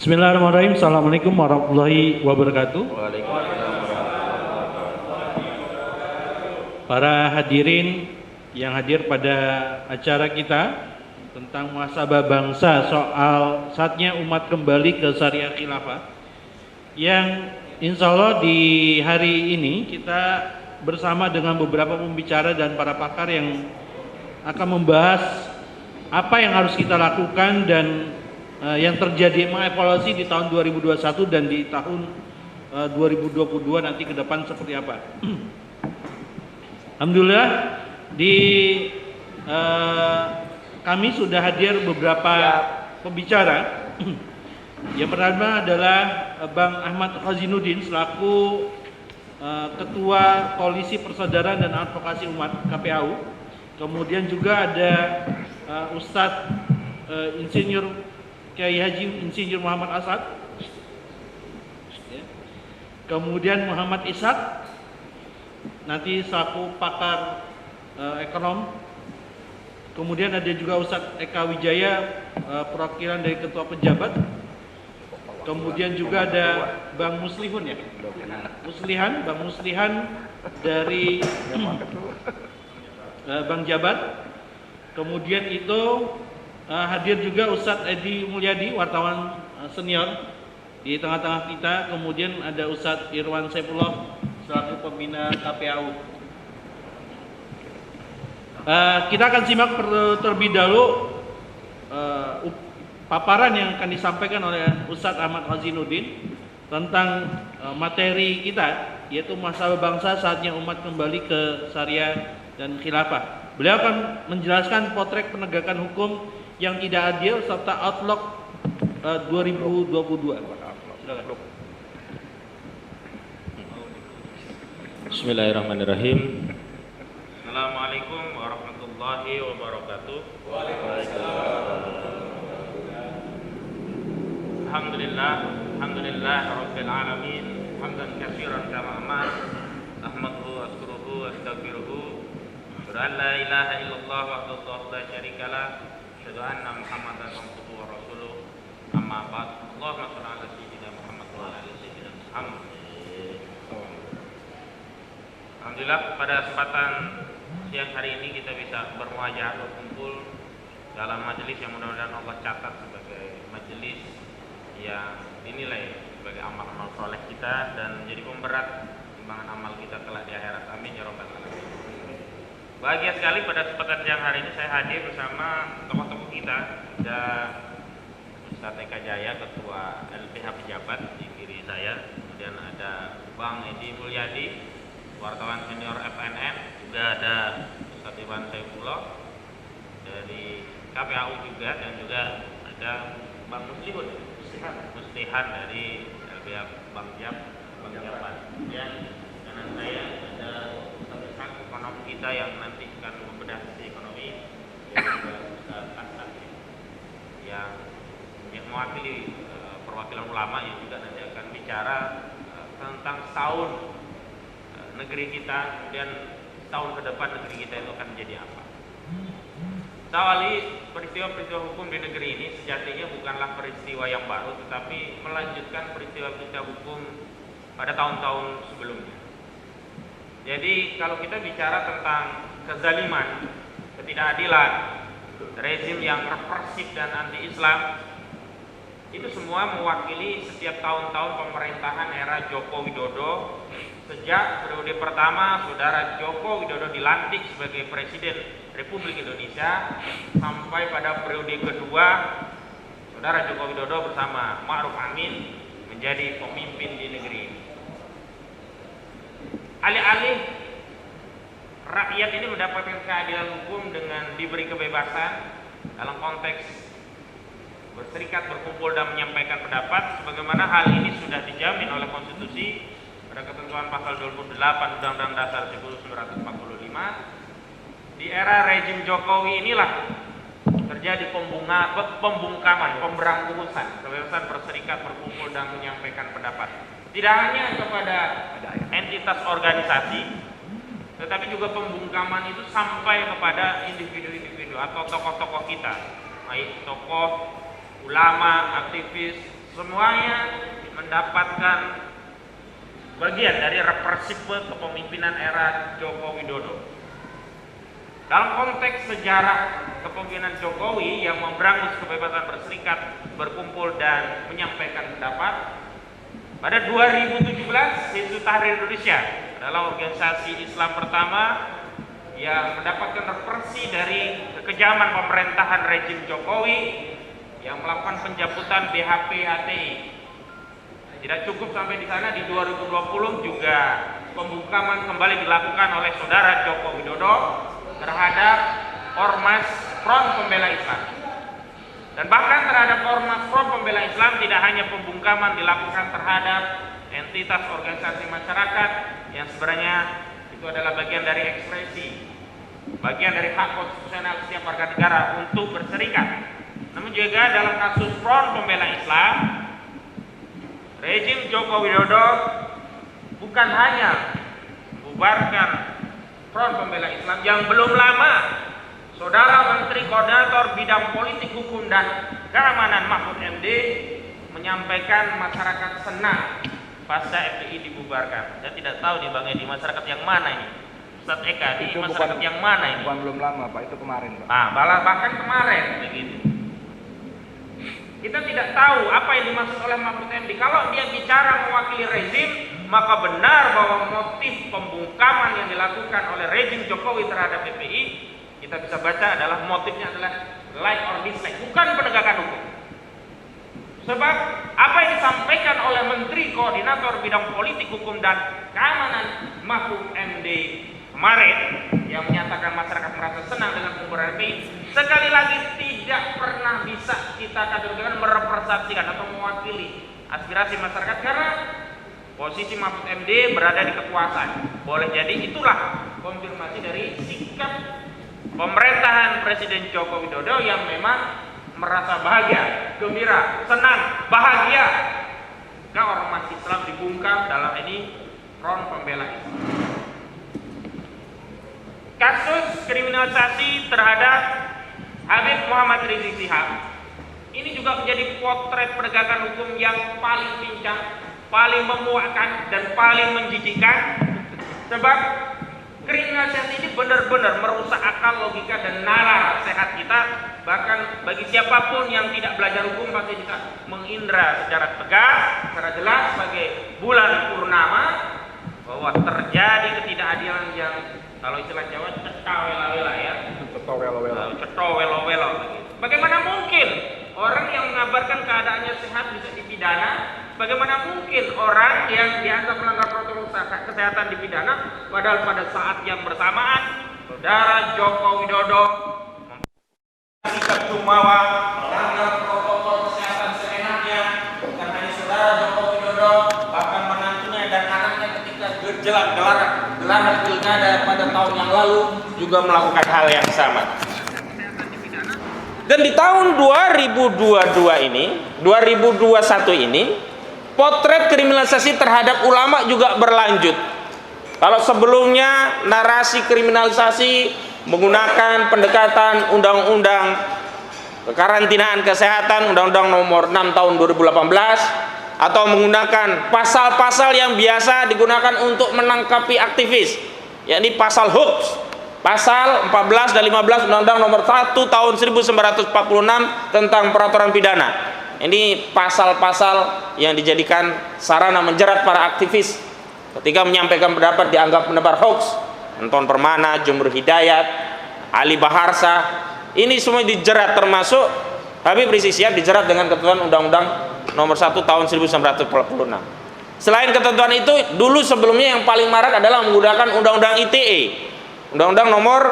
Bismillahirrahmanirrahim. Assalamualaikum warahmatullahi wabarakatuh. Waalaikumsalam. Para hadirin yang hadir pada acara kita tentang muhasabah bangsa soal saatnya umat kembali ke syariah khilafah, yang insya Allah di hari ini kita bersama dengan beberapa pembicara dan para pakar yang akan membahas apa yang harus kita lakukan dan yang terjadi, mengevaluasi di tahun 2021 dan di tahun 2022 nanti ke depan seperti apa. Alhamdulillah kami sudah hadir beberapa pembicara. Yang pertama adalah Bang Ahmad Khazinuddin selaku Ketua Koalisi Persaudaraan dan Advokasi Umat KPAU. Kemudian juga ada Ustadz Insinyur Kiai Haji Insinyur Muhammad Asad. Kemudian Muhammad Ishak nanti selaku pakar ekonom. Kemudian ada juga Ustadz Eka Wijaya, perwakilan dari Ketua Pejabat. Kemudian juga ada Bang Muslihun ya, Bang Muslihan dari Bang Jabat. Kemudian itu hadir juga Ustadz Edi Mulyadi, wartawan senior di tengah-tengah kita. Kemudian ada Ustadz Irwan Saifullah selaku pembina KPAU. Kita akan simak terlebih dahulu paparan yang akan disampaikan oleh Ustadz Ahmad Khazinuddin tentang materi kita, yaitu muhasabah bangsa saatnya umat kembali ke syariah dan khilafah. Beliau akan menjelaskan potret penegakan hukum yang tidak adil serta outlook 2022. Silakan. Bismillahirrahmanirrahim. Assalamualaikum warahmatullahi wabarakatuh. Alhamdulillah rabbil alamin. Hamdan katsiran kama amar. Ahmaduhu wa asykuruhu wa astaghfiruhu. La ilaha illallah wahdahu la syarika lah. Asyhadu anna Muhammadan abduhu wa rasuluh. Amma ba'd. Allahumma shalli ala sayyidina Muhammad wa ala ali sayyidina Muhammad. Alhamdulillah pada kesempatan siang hari ini kita bisa bermuajah berkumpul dalam majelis yang mudah-mudahan Allah catat sebagai majelis yang dinilai sebagai amal-amal soleh kita dan menjadi pemberat timbangan amal kita kelak di akhirat. Amin ya rabbal alamin. Bahagia sekali pada kesempatan siang hari ini saya hadir bersama tokoh-tokoh kita. Ada Ustadz Eka Jaya, Ketua LPH Pejabat di kiri saya. Kemudian ada Bang Edi Mulyadi, wartawan senior FNN. Juga ada Ustadz Irwan Saifullah dari KPAU juga, dan juga ada Bang Muslihun Muslihan dari LBH Bang Jabat. Kemudian kanan saya ada Ustadz Ishak, ekonom kita yang nanti akan membedah sisi ekonomi, Ustadz Asad yang mewakili perwakilan ulama yang juga nanti akan bicara tentang tahun negeri kita, kemudian tahun ke depan negeri kita itu akan menjadi apa. Awali peristiwa-peristiwa hukum di negeri ini sejatinya bukanlah peristiwa yang baru, tetapi melanjutkan peristiwa-peristiwa hukum pada tahun-tahun sebelumnya. Jadi kalau kita bicara tentang kezaliman, ketidakadilan, rezim yang represif dan anti-Islam, itu semua mewakili setiap tahun-tahun pemerintahan era Joko Widodo. Sejak periode pertama Saudara Joko Widodo dilantik sebagai Presiden Republik Indonesia sampai pada periode kedua Saudara Joko Widodo bersama Ma'ruf Amin menjadi pemimpin di negeri ini. Alih-alih rakyat ini mendapatkan keadilan hukum dengan diberi kebebasan dalam konteks berserikat, berkumpul dan menyampaikan pendapat, sebagaimana hal ini sudah dijamin oleh konstitusi pada ketentuan pasal 28 Undang-Undang Dasar 1945. Di era rejim Jokowi inilah terjadi pembungkaman, pemberangkusan kebebasan berserikat, berkumpul dan menyampaikan pendapat. Tidak hanya kepada entitas organisasi, tetapi juga pembungkaman itu sampai kepada individu-individu atau tokoh-tokoh kita, baik tokoh, ulama, aktivis, semuanya mendapatkan bagian dari represifme kepemimpinan era Joko Widodo. Dalam konteks sejarah kepemimpinan Jokowi yang memberangus kebebasan berserikat, berkumpul dan menyampaikan pendapat, pada 2017 Hizbut Tahrir Indonesia adalah organisasi Islam pertama yang mendapatkan represi dari kekejaman pemerintahan rejim Jokowi yang melakukan penjamputan BHP HTI. Tidak cukup sampai di sana, di 2020 juga pembungkaman kembali dilakukan oleh saudara Joko Widodo terhadap Ormas Front Pembela Islam. Dan bahkan terhadap Ormas Front Pembela Islam tidak hanya pembungkaman dilakukan terhadap entitas organisasi masyarakat yang sebenarnya itu adalah bagian dari ekspresi, bagian dari hak konstitusional setiap warga negara untuk berserikat. Namun juga dalam kasus Front Pembela Islam, rejim Joko Widodo bukan hanya membubarkan Front Pembela Islam yang belum lama Saudara Menteri Koordinator Bidang Politik Hukum dan Keamanan Mahfud MD menyampaikan masyarakat senang pasca FPI dibubarkan. Saya tidak tahu nih Bang Edi, masyarakat yang mana ini? Ustadz Eka, di masyarakat yang mana ini? Bukan belum lama Pak, itu kemarin Pak. Nah, bahkan kemarin begitu. Kita tidak tahu apa yang dimaksud oleh Mahfud MD. Kalau dia bicara mewakili rezim, maka benar bahwa motif pembungkaman yang dilakukan oleh rezim Jokowi terhadap FPI, kita bisa baca adalah motifnya adalah like or dislike, bukan penegakan hukum. Sebab apa yang disampaikan oleh Menteri Koordinator Bidang Politik Hukum dan Keamanan Mahfud MD kemarin yang menyatakan masyarakat merasa senang dengan pembubaran FPI, sekali lagi tidak pernah bisa kita kategorikan merepresentasikan atau mewakili aspirasi masyarakat karena posisi Mahfud MD berada di kekuasaan. Boleh jadi itulah konfirmasi dari sikap pemerintahan Presiden Joko Widodo yang memang merasa bahagia, gembira, senang, bahagia jika ormas Islam dibungkam, dalam ini Front Pembela Islam. Kasus kriminalisasi terhadap Habib Muhammad Rizik Syihab ini juga menjadi potret penegakan hukum yang paling pincang, paling memuakkan dan paling menjijikkan. Sebab kriminalisasi ini benar-benar merusak akal, logika dan nalar sehat kita. Bahkan bagi siapapun yang tidak belajar hukum pasti bisa mengindra secara tegas, secara jelas sebagai bulan purnama bahwa terjadi ketidakadilan yang kalau istilah Jawa cetawela-wela ya. Cetawela-wela. Bagaimana mungkin orang yang mengabarkan keadaannya sehat bisa dipidana? Bagaimana mungkin orang yang dianggap melanggar protokol kesehatan dipidana padahal pada saat yang bersamaan Saudara Joko Widodo sikap jumawa melanggar protokol kesehatan seenaknya. Bukan hanya Saudara Joko Widodo, bahkan menantunya dan anaknya ketika gelaran pilkada pada tahun yang lalu juga melakukan hal yang sama. Dan di tahun 2021 ini potret kriminalisasi terhadap ulama juga berlanjut. Kalau sebelumnya narasi kriminalisasi menggunakan pendekatan undang-undang kekarantinaan kesehatan, undang-undang nomor 6 tahun 2018, atau menggunakan pasal-pasal yang biasa digunakan untuk menangkapi aktivis, yakni pasal hoax, pasal 14 dan 15 undang-undang nomor 1 tahun 1946 tentang peraturan pidana. Ini pasal-pasal yang dijadikan sarana menjerat para aktivis ketika menyampaikan pendapat dianggap menebar hoax. Anton Permana, Jumhur Hidayat, Ali Baharsa, ini semua dijerat, termasuk Habib Rizik Syihab dijerat dengan ketentuan undang-undang nomor 1 tahun 1946. Selain ketentuan itu, dulu sebelumnya yang paling marak adalah menggunakan undang-undang ITE, undang-undang nomor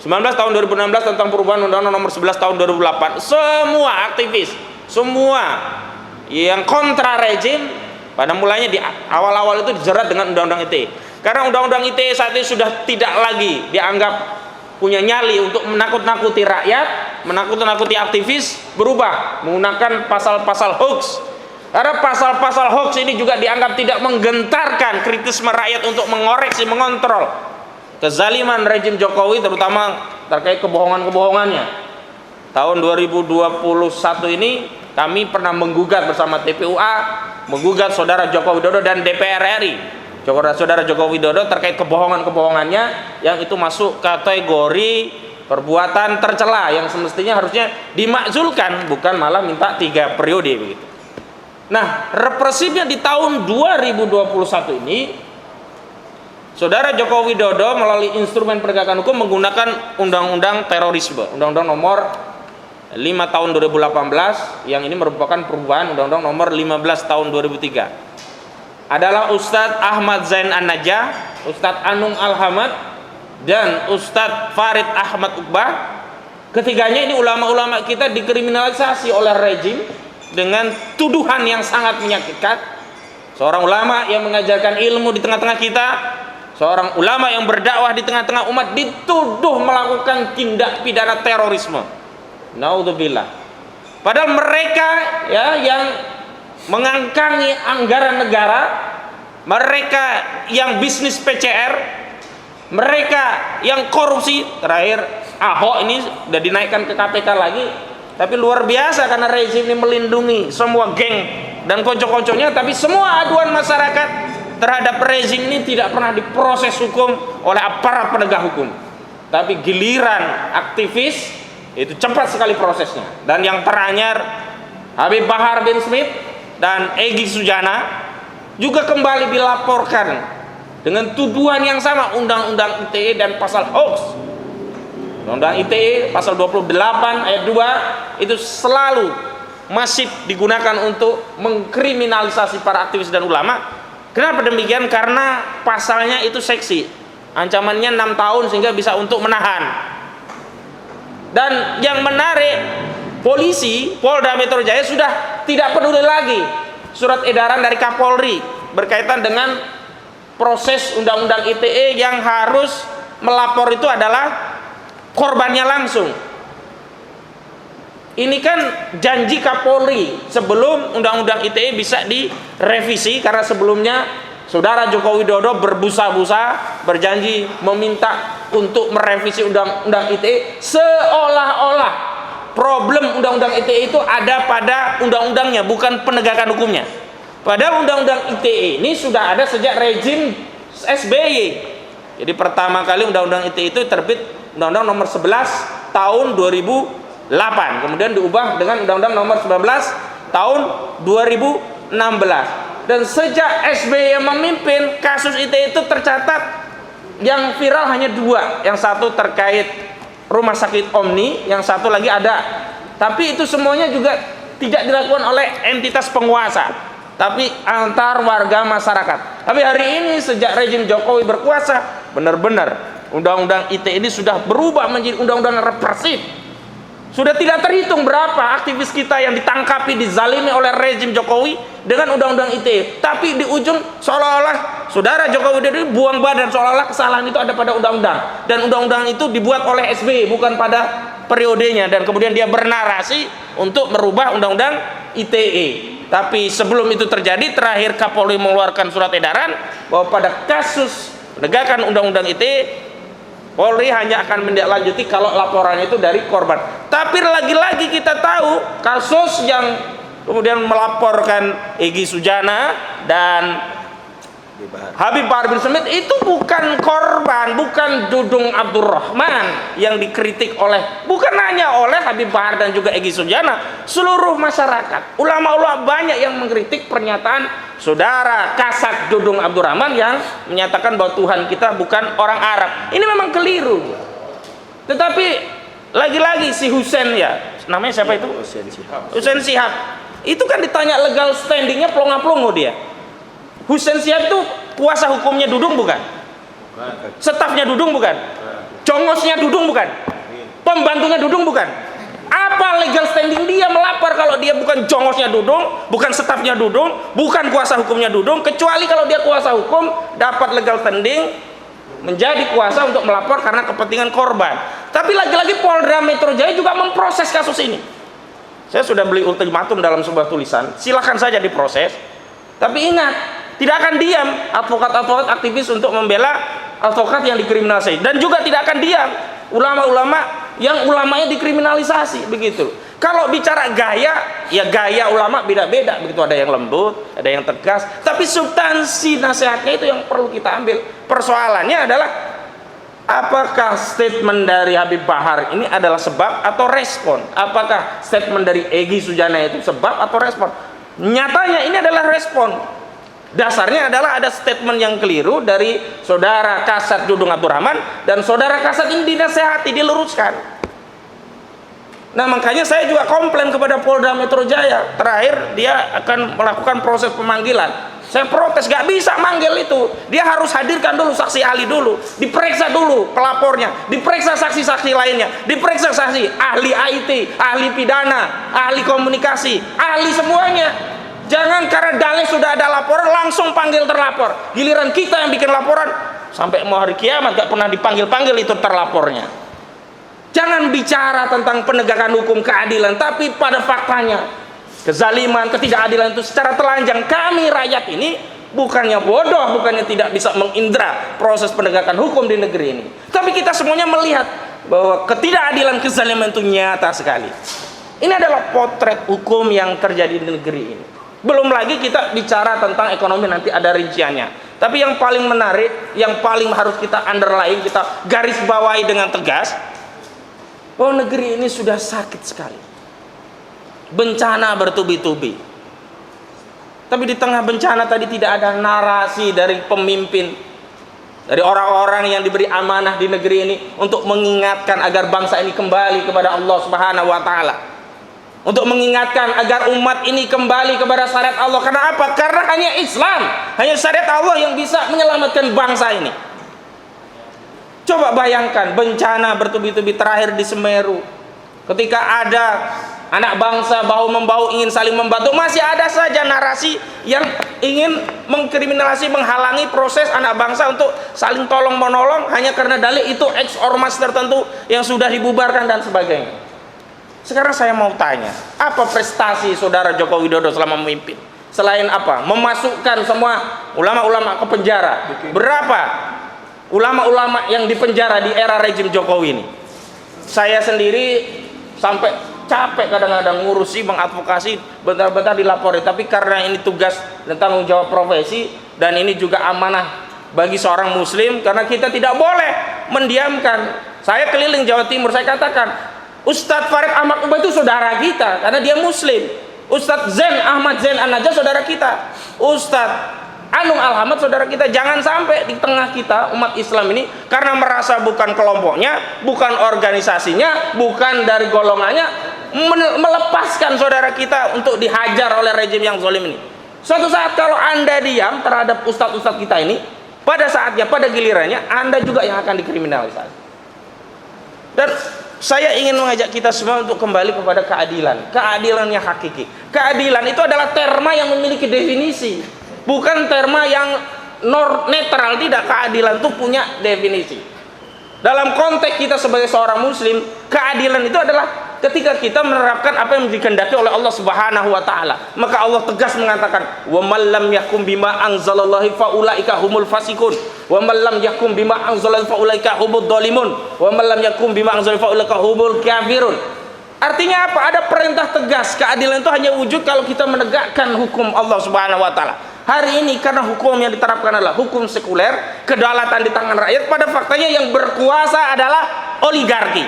19 tahun 2016 tentang perubahan undang-undang nomor 11 tahun 2008. Semua aktivis, semua yang kontra rejim pada mulanya di awal-awal itu dijerat dengan undang-undang ITE. Karena undang-undang ITE saat ini sudah tidak lagi dianggap punya nyali untuk menakut-nakuti rakyat, menakut-nakuti aktivis, berubah menggunakan pasal-pasal hoax. Karena pasal-pasal hoax ini juga dianggap tidak menggentarkan kritisme rakyat untuk mengoreksi, mengontrol kezaliman rejim Jokowi, terutama terkait kebohongan-kebohongannya. tahun 2021 ini kami pernah menggugat bersama TPUA, menggugat saudara Joko Widodo dan DPR RI, saudara Joko Widodo terkait kebohongan-kebohongannya yang itu masuk kategori perbuatan tercela yang semestinya harusnya dimakzulkan, bukan malah minta 3 periode begitu. Nah, represifnya di tahun 2021 ini saudara Joko Widodo melalui instrumen penegakan hukum menggunakan undang-undang terorisme, undang-undang nomor 5 tahun 2018 yang ini merupakan perubahan undang-undang nomor 15 tahun 2003. Adalah Ustadz Ahmad Zain An-Najah, Ustadz Anung Al-Hamad, dan Ustadz Farid Ahmad Uqbah. Ketiganya ini ulama-ulama kita dikriminalisasi oleh rejim dengan tuduhan yang sangat menyakitkan. Seorang ulama yang mengajarkan ilmu di tengah-tengah kita, seorang ulama yang berdakwah di tengah-tengah umat dituduh melakukan tindak pidana terorisme. Naudzubillah. Padahal mereka ya yang mengangkangi anggaran negara, mereka yang bisnis PCR, mereka yang korupsi. Terakhir Ahok ini sudah dinaikkan ke KPK lagi, tapi luar biasa karena rezim ini melindungi semua geng dan konco-konconya, tapi semua aduan masyarakat terhadap rezim ini tidak pernah diproses hukum oleh aparat penegak hukum. Tapi giliran aktivis itu cepat sekali prosesnya. Dan yang terakhir Habib Bahar bin Smith dan Egy Sujana juga kembali dilaporkan dengan tuduhan yang sama, undang-undang ITE dan pasal hoax. Undang-undang ITE pasal 28 ayat 2 itu selalu masif digunakan untuk mengkriminalisasi para aktivis dan ulama. Kenapa demikian? Karena pasalnya itu seksi, ancamannya 6 tahun sehingga bisa untuk menahan. Dan yang menarik, polisi Polda Metro Jaya sudah tidak peduli lagi surat edaran dari Kapolri berkaitan dengan proses undang-undang ITE yang harus melapor itu adalah korbannya langsung. Ini kan janji Kapolri sebelum undang-undang ITE bisa direvisi, karena sebelumnya saudara Joko Widodo berbusa-busa berjanji meminta untuk merevisi undang-undang ITE, seolah-olah problem undang-undang ITE itu ada pada undang-undangnya, bukan penegakan hukumnya. Padahal undang-undang ITE ini sudah ada sejak rejim SBY. Jadi pertama kali undang-undang ITE itu terbit undang-undang nomor 11 tahun 2008, kemudian diubah dengan undang-undang nomor 19 tahun 2016. Dan sejak SBY yang memimpin, kasus ITE itu tercatat yang viral hanya 2. Yang satu terkait rumah sakit Omni, yang satu lagi ada. Tapi itu semuanya juga tidak dilakukan oleh entitas penguasa, tapi antar warga masyarakat. Tapi hari ini sejak rejim Jokowi berkuasa, benar-benar undang-undang ITE ini sudah berubah menjadi undang-undang represif. Sudah tidak terhitung berapa aktivis kita yang ditangkapi, dizalimi oleh rezim Jokowi dengan undang-undang ITE. Tapi di ujung seolah-olah saudara Joko Widodo buang badan, seolah-olah kesalahan itu ada pada undang-undang. Dan undang-undang itu dibuat oleh SBY, bukan pada periodenya. Dan kemudian dia bernarasi untuk merubah undang-undang ITE. Tapi sebelum itu terjadi, terakhir Kapolri mengeluarkan surat edaran bahwa pada kasus penegakan undang-undang ITE, Polri hanya akan menindaklanjuti kalau laporannya itu dari korban. Tapi lagi-lagi kita tahu kasus yang kemudian melaporkan Egy Sujana dan Habib Bahar bin Smith itu bukan korban, bukan Dudung Abdurrahman yang dikritik oleh, bukan hanya oleh Habib Bahar dan juga Egy Sujana, seluruh masyarakat. Ulama-ulama banyak yang mengkritik pernyataan saudara Kasat Dudung Abdurrahman yang menyatakan bahwa Tuhan kita bukan orang Arab. Ini memang keliru. Tetapi lagi-lagi si Husain, ya namanya siapa itu? Husain Shihab. Itu kan ditanya legal standingnya pelongo-pelongo dia. Husain Shihab itu kuasa hukumnya Dudung bukan? Stafnya Dudung bukan? Jongosnya Dudung bukan? Pembantunya Dudung bukan? Apa legal standing dia melapor kalau dia bukan jongosnya Dudung, bukan stafnya Dudung, bukan kuasa hukumnya Dudung? Kecuali kalau dia kuasa hukum, dapat legal standing menjadi kuasa untuk melapor karena kepentingan korban. Tapi lagi-lagi Polda Metro Jaya juga memproses kasus ini. Saya sudah beli ultimatum dalam sebuah tulisan, silakan saja diproses. Tapi ingat, tidak akan diam advokat-advokat aktivis untuk membela advokat yang dikriminalisasi, dan juga tidak akan diam ulama-ulama yang ulamanya dikriminalisasi begitu. Kalau bicara gaya, ya gaya ulama beda-beda begitu, ada yang lembut, ada yang tegas, tapi substansi nasihatnya itu yang perlu kita ambil. Persoalannya adalah apakah statement dari Habib Bahar ini adalah sebab atau respon? Apakah statement dari Egy Sujana itu sebab atau respon? Nyatanya ini adalah respon. Dasarnya adalah ada statement yang keliru dari saudara Kasat Dudung Abdurrahman, dan saudara Kasat ini dinasehati, diluruskan. Nah, makanya saya juga komplain kepada Polda Metro Jaya. Terakhir dia akan melakukan proses pemanggilan. Saya protes, gak bisa manggil itu. Dia harus hadirkan dulu saksi ahli dulu, diperiksa dulu pelapornya, diperiksa saksi-saksi lainnya, diperiksa saksi ahli IT, ahli pidana, ahli komunikasi, ahli semuanya. Jangan karena dalih sudah ada laporan langsung panggil terlapor. Giliran kita yang bikin laporan sampai mau hari kiamat gak pernah dipanggil-panggil itu terlapornya. Jangan bicara tentang penegakan hukum, keadilan, tapi pada faktanya kezaliman, ketidakadilan itu secara telanjang. Kami rakyat ini bukannya bodoh, bukannya tidak bisa mengindra proses penegakan hukum di negeri ini, tapi kita semuanya melihat bahwa ketidakadilan, kezaliman itu nyata sekali. Ini adalah potret hukum yang terjadi di negeri ini. Belum lagi kita bicara tentang ekonomi, nanti ada rinciannya. Tapi yang paling menarik, yang paling harus kita underline, kita garis bawahi dengan tegas, bahwa negeri ini sudah sakit sekali. Bencana bertubi-tubi. Tapi di tengah bencana tadi tidak ada narasi dari pemimpin, dari orang-orang yang diberi amanah di negeri ini untuk mengingatkan agar bangsa ini kembali kepada Allah Subhanahu wa taala. Untuk mengingatkan agar umat ini kembali kepada syariat Allah. Karena apa? Karena hanya Islam, hanya syariat Allah yang bisa menyelamatkan bangsa ini. Coba bayangkan bencana bertubi-tubi terakhir di Semeru. Ketika ada anak bangsa bahu-membahu ingin saling membantu, masih ada saja narasi yang ingin mengkriminalisasi, menghalangi proses anak bangsa untuk saling tolong-menolong hanya karena dalih itu ex ormas tertentu yang sudah dibubarkan dan sebagainya. Sekarang saya mau tanya, apa prestasi saudara Joko Widodo selama memimpin? Selain apa? Memasukkan semua ulama-ulama ke penjara. Berapa ulama-ulama yang dipenjara di era rejim Jokowi ini? Saya sendiri sampai capek kadang-kadang ngurusi, mengadvokasi, bentar-bentar dilapori. Tapi karena ini tugas dan tanggung jawab profesi, dan ini juga amanah bagi seorang muslim, karena kita tidak boleh mendiamkan. Saya keliling Jawa Timur, saya katakan Ustadz Farid Ahmad Ubah itu saudara kita karena dia muslim. Ustadz Zain Ahmad Zain An-Najah saudara kita. Ustadz Anung Alhamad saudara kita. Jangan sampai di tengah kita umat Islam ini karena merasa bukan kelompoknya, bukan organisasinya, bukan dari golongannya, melepaskan saudara kita untuk dihajar oleh rejim yang zalim ini. Suatu saat kalau Anda diam terhadap ustadz-ustadz kita ini, pada saatnya, pada gilirannya Anda juga yang akan dikriminalisasi. Dan saya ingin mengajak kita semua untuk kembali kepada keadilan. Keadilan yang hakiki. Keadilan itu adalah terma yang memiliki definisi, bukan terma yang netral. Tidak, keadilan itu punya definisi. Dalam konteks kita sebagai seorang muslim, keadilan itu adalah ketika kita menerapkan apa yang dikehendaki oleh Allah Subhanahu wa taala. Maka Allah tegas mengatakan, "Wa man lam yakum bima anzalallahu fa ulaika humul fasikun, wa man lam yakum bima anzalallahu fa ulaika humud dhalimun, wa man lam yakum bima anzalallahu fa ulaika humul kafirun." Artinya apa? Ada perintah tegas. Keadilan itu hanya wujud kalau kita menegakkan hukum Allah Subhanahu wa taala. Hari ini karena hukum yang diterapkan adalah hukum sekuler, kedaulatan di tangan rakyat, pada faktanya yang berkuasa adalah oligarki.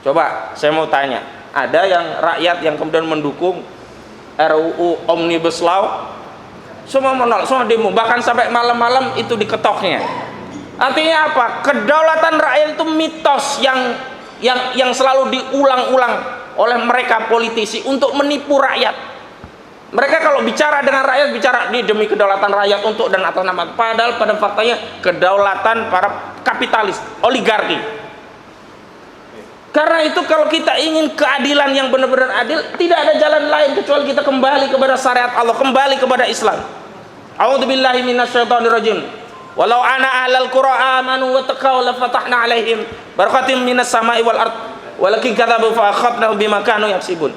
Coba saya mau tanya, ada yang rakyat yang kemudian mendukung RUU Omnibus Law? Semua menolak, semua demo, bahkan sampai malam-malam itu diketoknya. Artinya apa? Kedaulatan rakyat itu mitos yang selalu diulang-ulang oleh mereka politisi untuk menipu rakyat. Mereka kalau bicara dengan rakyat, bicara ini demi kedaulatan rakyat untuk dan atas nama, padahal pada faktanya kedaulatan para kapitalis, oligarki. Karena itu kalau kita ingin keadilan yang benar-benar adil, tidak ada jalan lain kecuali kita kembali kepada syariat Allah, kembali kepada Islam. A'udzubillahi minasyaitonirrajim. Walau ana ahlal qura amanu wa taqaw la fatahna alaihim barakatim minas sama'i wal ard walakin kadzabu fa akhadnahum bima kanu yaksibun.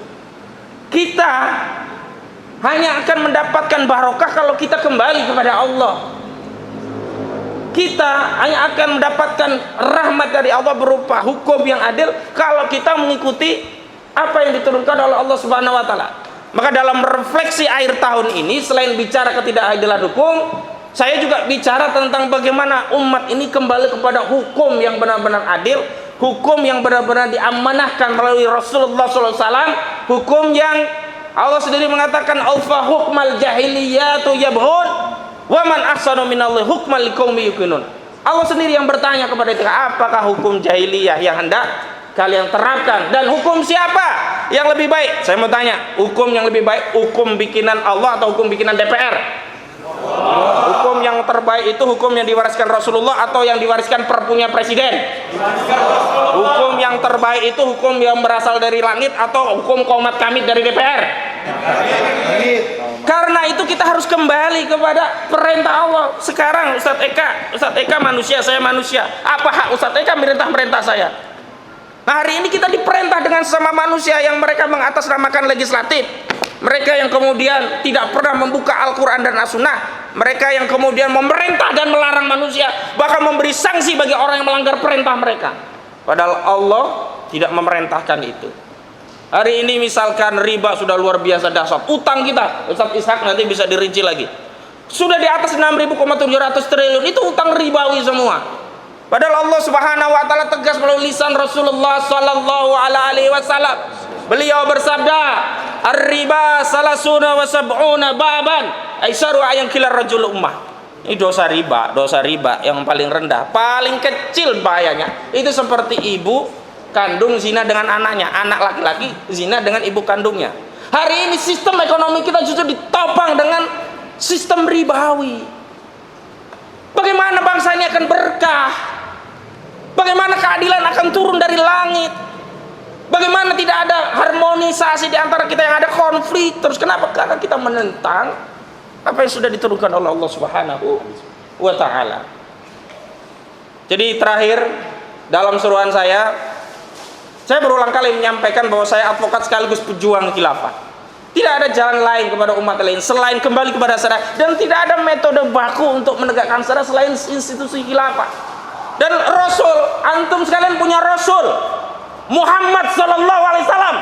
Kita hanya akan mendapatkan barokah kalau kita kembali kepada Allah. Kita hanya akan mendapatkan rahmat dari Allah berupa hukum yang adil kalau kita mengikuti apa yang diturunkan oleh Allah Subhanahu wa taala. Maka dalam refleksi akhir tahun ini, selain bicara ketidakadilan hukum, saya juga bicara tentang bagaimana umat ini kembali kepada hukum yang benar-benar adil, hukum yang benar-benar diamanahkan melalui Rasulullah SAW, hukum yang Allah sendiri mengatakan alfa hukmal jahiliyatu yabhun wa man ahsanu minallahi hukman liqaumi yuqinun. Allah sendiri yang bertanya kepada kita, apakah hukum jahiliyah yang hendak kalian terapkan, dan hukum siapa yang lebih baik? Saya mau tanya, hukum yang lebih baik hukum bikinan Allah atau hukum bikinan DPR? Hukum yang terbaik itu hukum yang diwariskan Rasulullah atau yang diwariskan perpunya presiden? Hukum yang terbaik itu hukum yang berasal dari langit atau hukum Qomat Kamit dari DPR? Karena itu kita harus kembali kepada perintah Allah. Sekarang Ustadz Eka manusia, saya manusia. Apa hak Ustadz Eka merintah saya? Nah, hari ini kita diperintah dengan sesama manusia yang mereka mengatasnamakan legislatif, mereka yang kemudian tidak pernah membuka Al-Quran dan As-Sunnah, mereka yang kemudian memerintah dan melarang manusia, bahkan memberi sanksi bagi orang yang melanggar perintah mereka. Padahal Allah tidak memerintahkan itu. Hari ini misalkan riba sudah luar biasa dahsyat, utang kita, Ustadz Ishak nanti bisa dirinci lagi, sudah di atas 6.700 triliun, itu utang ribawi semua. Padahal Allah Subhanahu wa taala tegas melalui lisan Rasulullah sallallahu alaihi wasallam. Beliau bersabda, "Ar-riba salasuna wa sab'una baban, aisaru ayang kilar rajul ummah." Ini dosa riba yang paling rendah, paling kecil bahayanya. Itu seperti ibu kandung zina dengan anaknya, anak laki-laki zina dengan ibu kandungnya. Hari ini sistem ekonomi kita justru ditopang dengan sistem ribawi. Bagaimana bangsa ini akan berkah? Bagaimana keadilan akan turun dari langit? Bagaimana tidak ada harmonisasi di antara kita, yang ada konflik terus? Kenapa? Karena kita menentang apa yang sudah diturunkan oleh Allah Subhanahu wa taala. Jadi terakhir, dalam seruan saya berulang kali menyampaikan bahwa saya advokat sekaligus pejuang khilafah. Tidak ada jalan lain kepada umat lain selain kembali kepada syariat, dan tidak ada metode baku untuk menegakkan syariat selain institusi khilafah. Dan Rasul, antum sekalian punya Rasul Muhammad sallallahu alaihi wasallam.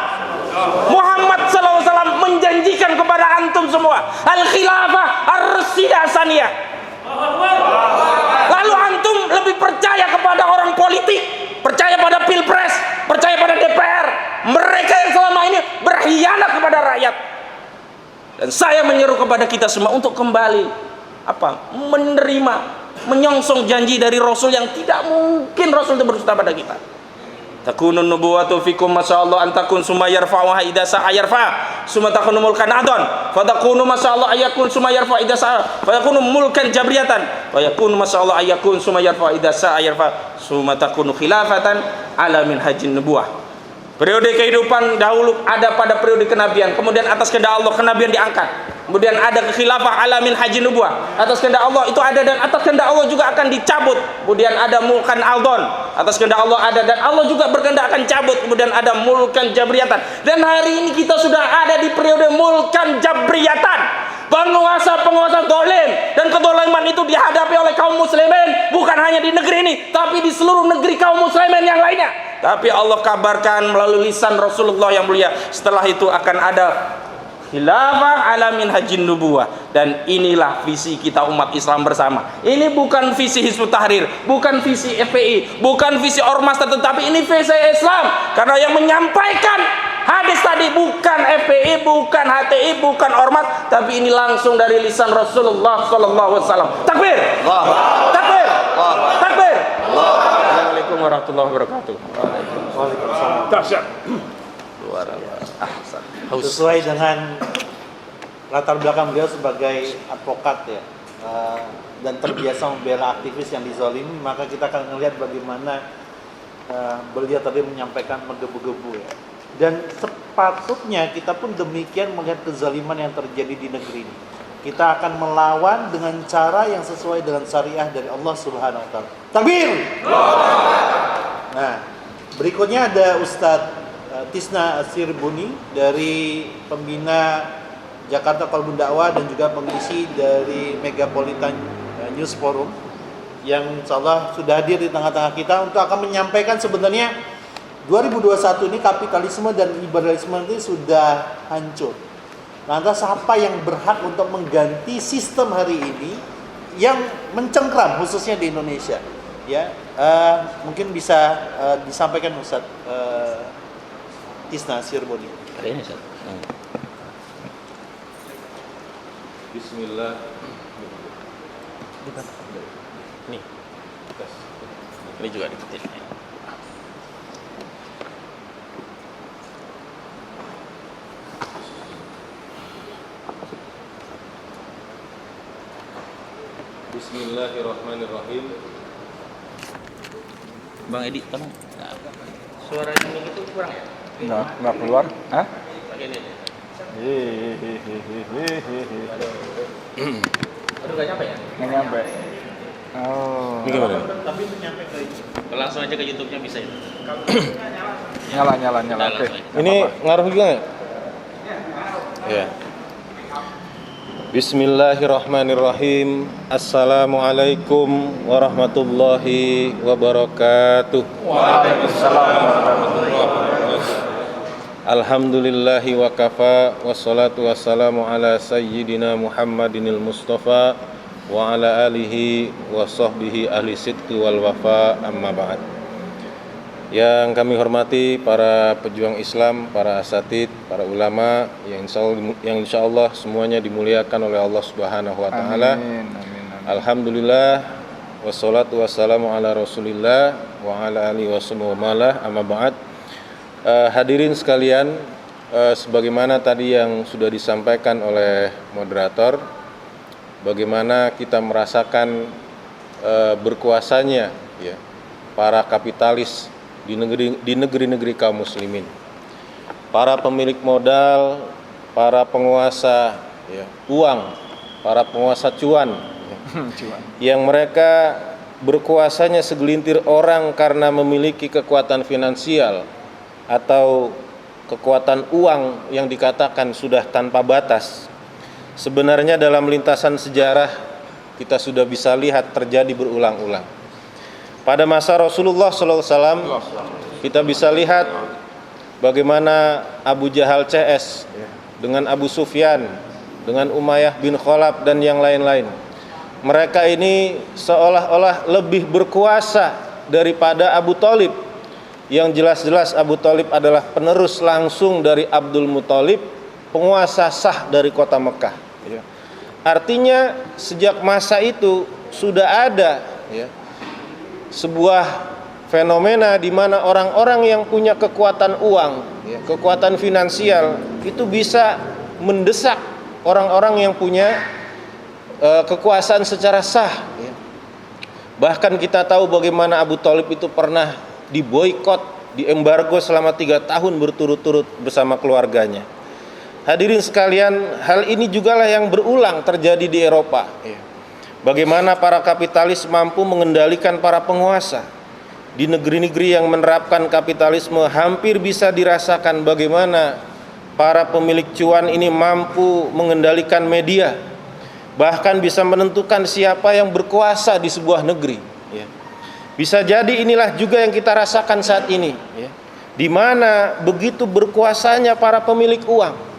Muhammad sallallahu alaihi wasallam menjanjikan kepada antum semua al-khilafah ar-rasyida saniyah. Lalu antum lebih percaya kepada orang politik, percaya pada pilpres, percaya pada DPR, mereka yang selama ini berkhianat kepada rakyat. Dan saya menyeru kepada kita semua untuk kembali menerima, menyongsong janji dari Rasul yang tidak mungkin Rasul itu berdusta pada kita. Takunun nubuwatu fikum masyaallah antakun summa yarfa'uha idza sa'a yarfa' summa takunu mulkan adon fa takunu masyaallah ayakun summa yarfa' idza sa'a fa yakunu mulkan jabriyatan wa yakunu masyaallah ayakun summa yarfa' idza sa'a yarfa' summa takunu khilafatan ala minhajin nubuwah. Periode kehidupan dahulu ada pada periode kenabian, kemudian atas kehendak Allah kenabian diangkat, kemudian ada khilafah ala minhajin nubuwah, atas kehendak Allah itu ada, dan atas kehendak Allah juga akan dicabut. Kemudian ada mulkan aldon, atas kehendak Allah ada, dan Allah juga berkehendak akan cabut. Kemudian ada mulkan jabriyatan, dan hari ini kita sudah ada di periode mulkan jabriyatan. Penguasa-penguasa dolim, dan kedoliman itu dihadapi oleh kaum muslimin, bukan hanya di negeri ini, tapi di seluruh negeri kaum muslimin yang lainnya. Tapi Allah kabarkan melalui lisan Rasulullah yang mulia, setelah itu akan ada khilafah ala minhajin nubuwah. Dan inilah visi kita umat Islam bersama. Ini bukan visi Hizbut Tahrir, bukan visi FPI, bukan visi ormas tertentu, tapi ini visi Islam. Karena yang menyampaikan hadis tadi bukan FPI, bukan HTI, bukan ormas, tapi ini langsung dari lisan Rasulullah sallallahu alaihi wasallam. Takbir! Takbir! Takbir! Assalamualaikum warahmatullahi wabarakatuh. Waalaikumsalam. Dahsyat. Luar biasa. Sesuai dengan latar belakang beliau sebagai advokat ya, dan terbiasa membela aktivis yang dizalimi, maka kita akan melihat bagaimana beliau tadi menyampaikan menggebu-gebu ya. Dan sepatutnya kita pun demikian melihat kezaliman yang terjadi di negeri ini. Kita akan melawan dengan cara yang sesuai dengan syariah dari Allah Subhanahu wa taala. Takbir. Nah, berikutnya ada Ustadz Tisna Asirbuni dari pembina Jakarta Qalbun Dakwah dan juga pengisi dari Megapolitan News Forum. yang insya Allah sudah hadir di tengah-tengah kita untuk akan menyampaikan sebenarnya 2021 ini kapitalisme dan liberalisme ini sudah hancur. Lantas apa yang berhak untuk mengganti sistem hari ini yang mencengkram khususnya di Indonesia? Ya, mungkin bisa disampaikan Ustaz Tisna Sirboni. Ada ini Ustaz. Bismillah. Nih. Ini juga diketik. Bismillahirrahmanirrahim. Bang Edi, tolong. Suara ini itu kurang ya? Nggak keluar. Hah? Pakai ini. Aduh, nggak nyampe ya? Nggak nyampe. Oh. Ini gimana? Tapi nyampe ke itu. Langsung aja ke YouTube-nya bisa ya? Nyala. Udah, Oke. langsung aja. Ini ngaruh juga nggak? Ya. Bismillahirrahmanirrahim. Assalamualaikum warahmatullahi wabarakatuh. Alhamdulillahi wa kafa. Wassalatu wassalamu ala sayyidina Muhammadinil Mustafa wa ala alihi wa sahbihi ahli sidqi wal wafa, amma ba'd. Yang kami hormati para pejuang Islam, para asatid, para ulama yang insya Allah semuanya dimuliakan oleh Allah Subhanahu wa taala. Amin. Alhamdulillah wassalatu wassalamu ala Rasulillah wa ala alihi wa malah, amma ba'd. Hadirin sekalian, sebagaimana tadi yang sudah disampaikan oleh moderator, bagaimana kita merasakan berkuasanya ya para kapitalis di negeri-negeri kaum muslimin, para pemilik modal, para penguasa ya, uang, para penguasa cuan ya, yang mereka berkuasanya segelintir orang karena memiliki kekuatan finansial atau kekuatan uang yang dikatakan sudah tanpa batas. Sebenarnya dalam lintasan sejarah kita sudah bisa lihat terjadi berulang-ulang. Pada masa Rasulullah SAW kita bisa lihat bagaimana Abu Jahal CS dengan Abu Sufyan, dengan Umayyah bin Khalaf dan yang lain-lain. Mereka ini seolah-olah lebih berkuasa daripada Abu Thalib, yang jelas-jelas Abu Thalib adalah penerus langsung dari Abdul Muthalib, penguasa sah dari kota Mekah. Artinya sejak masa itu sudah ada sebuah fenomena di mana orang-orang yang punya kekuatan uang, kekuatan finansial itu bisa mendesak orang-orang yang punya kekuasaan secara sah. Bahkan kita tahu bagaimana Abu Thalib itu pernah diboikot, diembargo selama 3 tahun berturut-turut bersama keluarganya. Hadirin sekalian, hal ini jugalah yang berulang terjadi di Eropa. Bagaimana para kapitalis mampu mengendalikan para penguasa. Di negeri-negeri yang menerapkan kapitalisme hampir bisa dirasakan bagaimana para pemilik cuan ini mampu mengendalikan media, bahkan bisa menentukan siapa yang berkuasa di sebuah negeri. Bisa jadi inilah juga yang kita rasakan saat ini, di mana begitu berkuasanya para pemilik uang.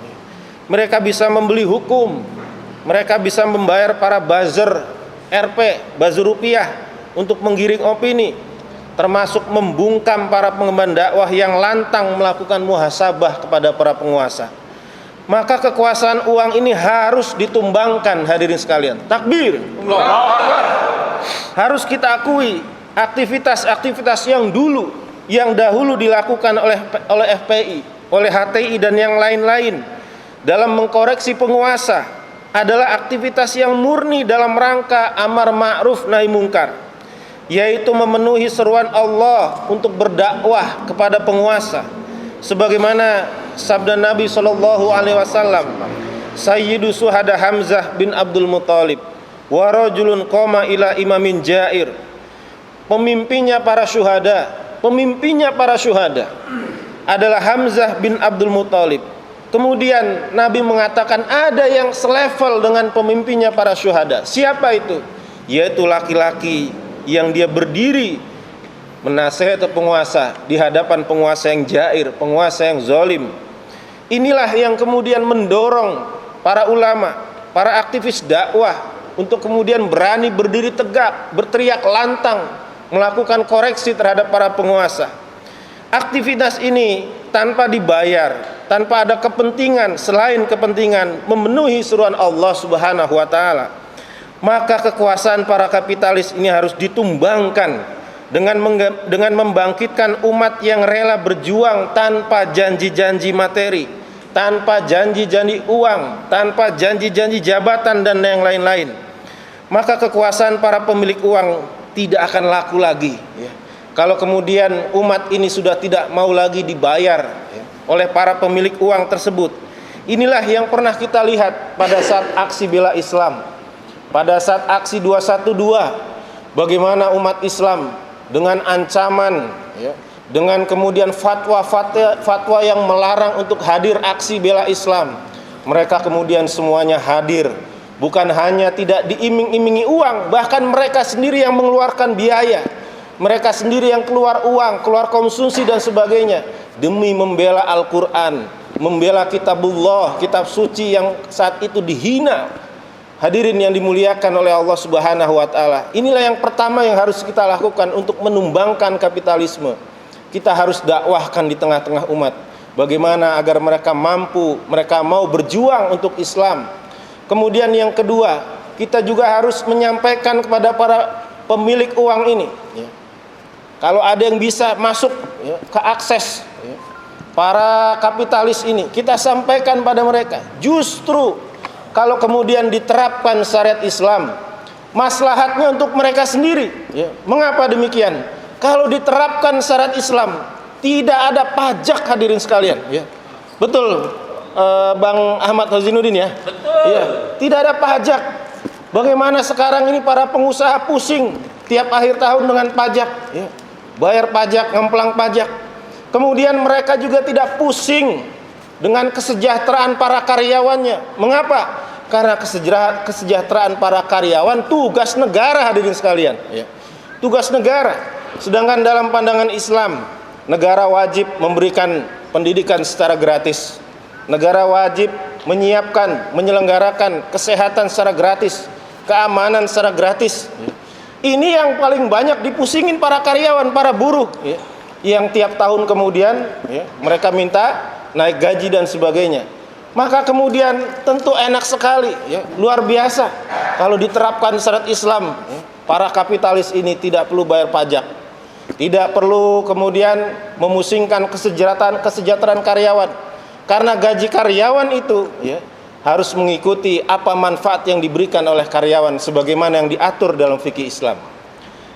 Mereka bisa membeli hukum, mereka bisa membayar para buzzer RP, buzzer rupiah untuk menggiring opini, termasuk membungkam para pengemban dakwah yang lantang melakukan muhasabah kepada para penguasa. Maka kekuasaan uang ini harus ditumbangkan, hadirin sekalian. Takbir. Harus kita akui aktivitas-aktivitas yang dahulu dilakukan oleh FPI, oleh HTI dan yang lain-lain dalam mengkoreksi penguasa adalah aktivitas yang murni dalam rangka amar ma'ruf nahi mungkar, yaitu memenuhi seruan Allah untuk berdakwah kepada penguasa, sebagaimana sabda Nabi SAW, Sayyidu Suhada Hamzah bin Abdul Muthalib wa rajulun qama ila imamin jair. Pemimpinnya para syuhada adalah Hamzah bin Abdul Muthalib. Kemudian Nabi mengatakan ada yang selevel dengan pemimpinnya para syuhada. Siapa itu? Yaitu laki-laki yang dia berdiri menasihati penguasa di hadapan penguasa yang jair, penguasa yang zalim. Inilah yang kemudian mendorong para ulama, para aktivis dakwah untuk kemudian berani berdiri tegak, berteriak lantang, melakukan koreksi terhadap para penguasa. Aktivitas ini tanpa dibayar, tanpa ada kepentingan selain kepentingan memenuhi seruan Allah Subhanahu wa taala. Maka kekuasaan para kapitalis ini harus ditumbangkan dengan membangkitkan umat yang rela berjuang tanpa janji-janji materi, tanpa janji-janji uang, tanpa janji-janji jabatan dan yang lain-lain. Maka kekuasaan para pemilik uang tidak akan laku lagi, ya. Kalau kemudian umat ini sudah tidak mau lagi dibayar, ya, oleh para pemilik uang tersebut. Inilah yang pernah kita lihat pada saat aksi bela Islam, pada saat aksi 212, bagaimana umat Islam dengan ancaman, ya, dengan kemudian fatwa yang melarang untuk hadir aksi bela Islam. Mereka kemudian semuanya hadir, bukan hanya tidak diiming-imingi uang, bahkan mereka sendiri yang mengeluarkan biaya, mereka sendiri yang keluar uang, keluar konsumsi dan sebagainya, demi membela Al-Quran, membela kitabullah, kitab suci yang saat itu dihina. Hadirin yang dimuliakan oleh Allah Subhanahu wa taala. Inilah yang pertama yang harus kita lakukan untuk menumbangkan kapitalisme. Kita harus dakwahkan di tengah-tengah umat. Bagaimana agar mereka mampu, mereka mau berjuang untuk Islam. Kemudian yang kedua, kita juga harus menyampaikan kepada para pemilik uang ini, ya, kalau ada yang bisa masuk, ya, ke akses, ya, para kapitalis ini, kita sampaikan pada mereka, justru kalau kemudian diterapkan syariat Islam, maslahatnya untuk mereka sendiri, ya. Mengapa demikian? Kalau diterapkan syariat Islam, tidak ada pajak, hadirin sekalian, ya. Betul, Bang Ahmad Hazinuddin, ya. Betul. Ya, tidak ada pajak. Bagaimana sekarang ini para pengusaha pusing tiap akhir tahun dengan pajak, ya. Bayar pajak, ngemplang pajak. Kemudian mereka juga tidak pusing dengan kesejahteraan para karyawannya. Mengapa? Karena kesejahteraan para karyawan tugas negara, hadirin sekalian, ya. Tugas negara. Sedangkan dalam pandangan Islam, negara wajib memberikan pendidikan secara gratis. Negara wajib menyiapkan, menyelenggarakan kesehatan secara gratis, keamanan secara gratis. Ini yang paling banyak dipusingin para karyawan, para buruh, ya, yang tiap tahun kemudian, ya, mereka minta naik gaji dan sebagainya. Maka kemudian tentu enak sekali, ya, luar biasa kalau diterapkan syariat Islam, ya, para kapitalis ini tidak perlu bayar pajak, tidak perlu kemudian memusingkan kesejahteraan karyawan, karena gaji karyawan itu, ya, harus mengikuti apa manfaat yang diberikan oleh karyawan sebagaimana yang diatur dalam fikih Islam.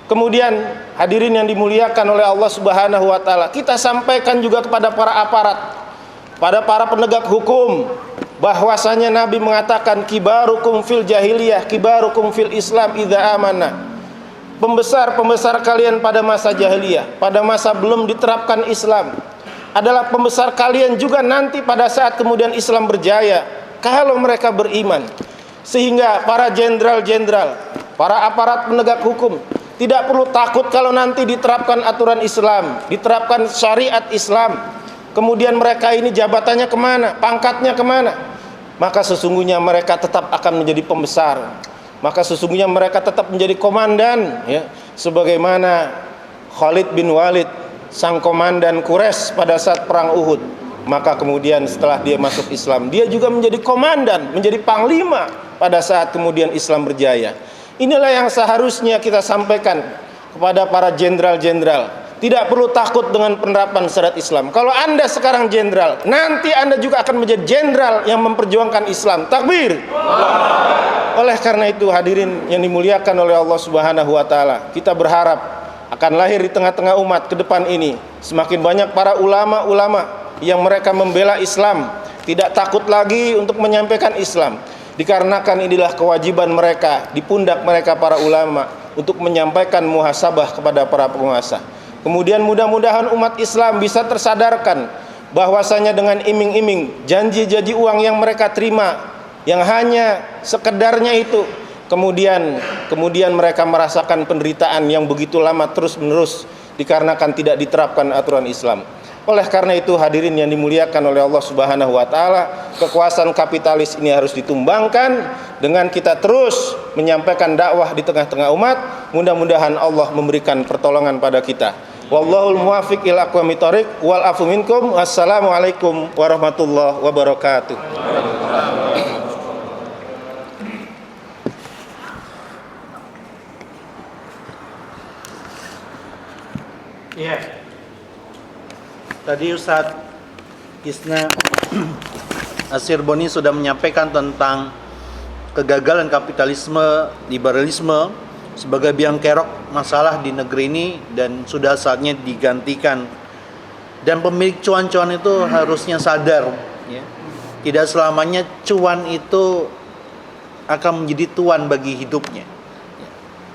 Kemudian hadirin yang dimuliakan oleh Allah Subhanahu wa taala, kita sampaikan juga kepada para aparat, pada para penegak hukum, bahwasanya Nabi mengatakan kibarukum fil jahiliyah kibarukum fil Islam idza amana. Pembesar-pembesar kalian pada masa jahiliyah, pada masa belum diterapkan Islam, adalah pembesar kalian juga nanti pada saat kemudian Islam berjaya, kalau mereka beriman. Sehingga para jenderal-jenderal, para aparat penegak hukum tidak perlu takut kalau nanti diterapkan aturan Islam, diterapkan syariat Islam, kemudian mereka ini jabatannya kemana, pangkatnya kemana. Maka sesungguhnya mereka tetap akan menjadi pembesar, maka sesungguhnya mereka tetap menjadi komandan, ya, sebagaimana Khalid bin Walid, sang komandan Quraisy pada saat perang Uhud. Maka kemudian setelah dia masuk Islam, dia juga menjadi komandan, menjadi panglima pada saat kemudian Islam berjaya. Inilah yang seharusnya kita sampaikan kepada para jenderal-jenderal. Tidak perlu takut dengan penerapan syariat Islam. Kalau Anda sekarang jenderal, nanti Anda juga akan menjadi jenderal yang memperjuangkan Islam. Takbir. Oleh karena itu, hadirin yang dimuliakan oleh Allah Subhanahu wa taala, kita berharap akan lahir di tengah-tengah umat ke depan ini semakin banyak para ulama-ulama yang mereka membela Islam, tidak takut lagi untuk menyampaikan Islam, dikarenakan inilah kewajiban mereka di pundak mereka para ulama untuk menyampaikan muhasabah kepada para penguasa. Kemudian mudah-mudahan umat Islam bisa tersadarkan bahwasanya dengan iming-iming, janji-janji uang yang mereka terima, yang hanya sekedarnya itu, kemudian kemudian mereka merasakan penderitaan yang begitu lama terus-menerus dikarenakan tidak diterapkan aturan Islam. Oleh karena itu hadirin yang dimuliakan oleh Allah Subhanahu wa taala, kekuasaan kapitalis ini harus ditumbangkan dengan kita terus menyampaikan dakwah di tengah-tengah umat. Mudah-mudahan Allah memberikan pertolongan pada kita. Wallahul muwaffiq ila aqwamit thoriq wal afu minkum. Wassalamualaikum warahmatullahi wabarakatuh. Iya. Tadi Ustadz Isna Asyirboni sudah menyampaikan tentang kegagalan kapitalisme, liberalisme sebagai biang kerok masalah di negeri ini dan sudah saatnya digantikan. Dan pemilik cuan-cuan itu harusnya sadar, ya, tidak selamanya cuan itu akan menjadi tuan bagi hidupnya.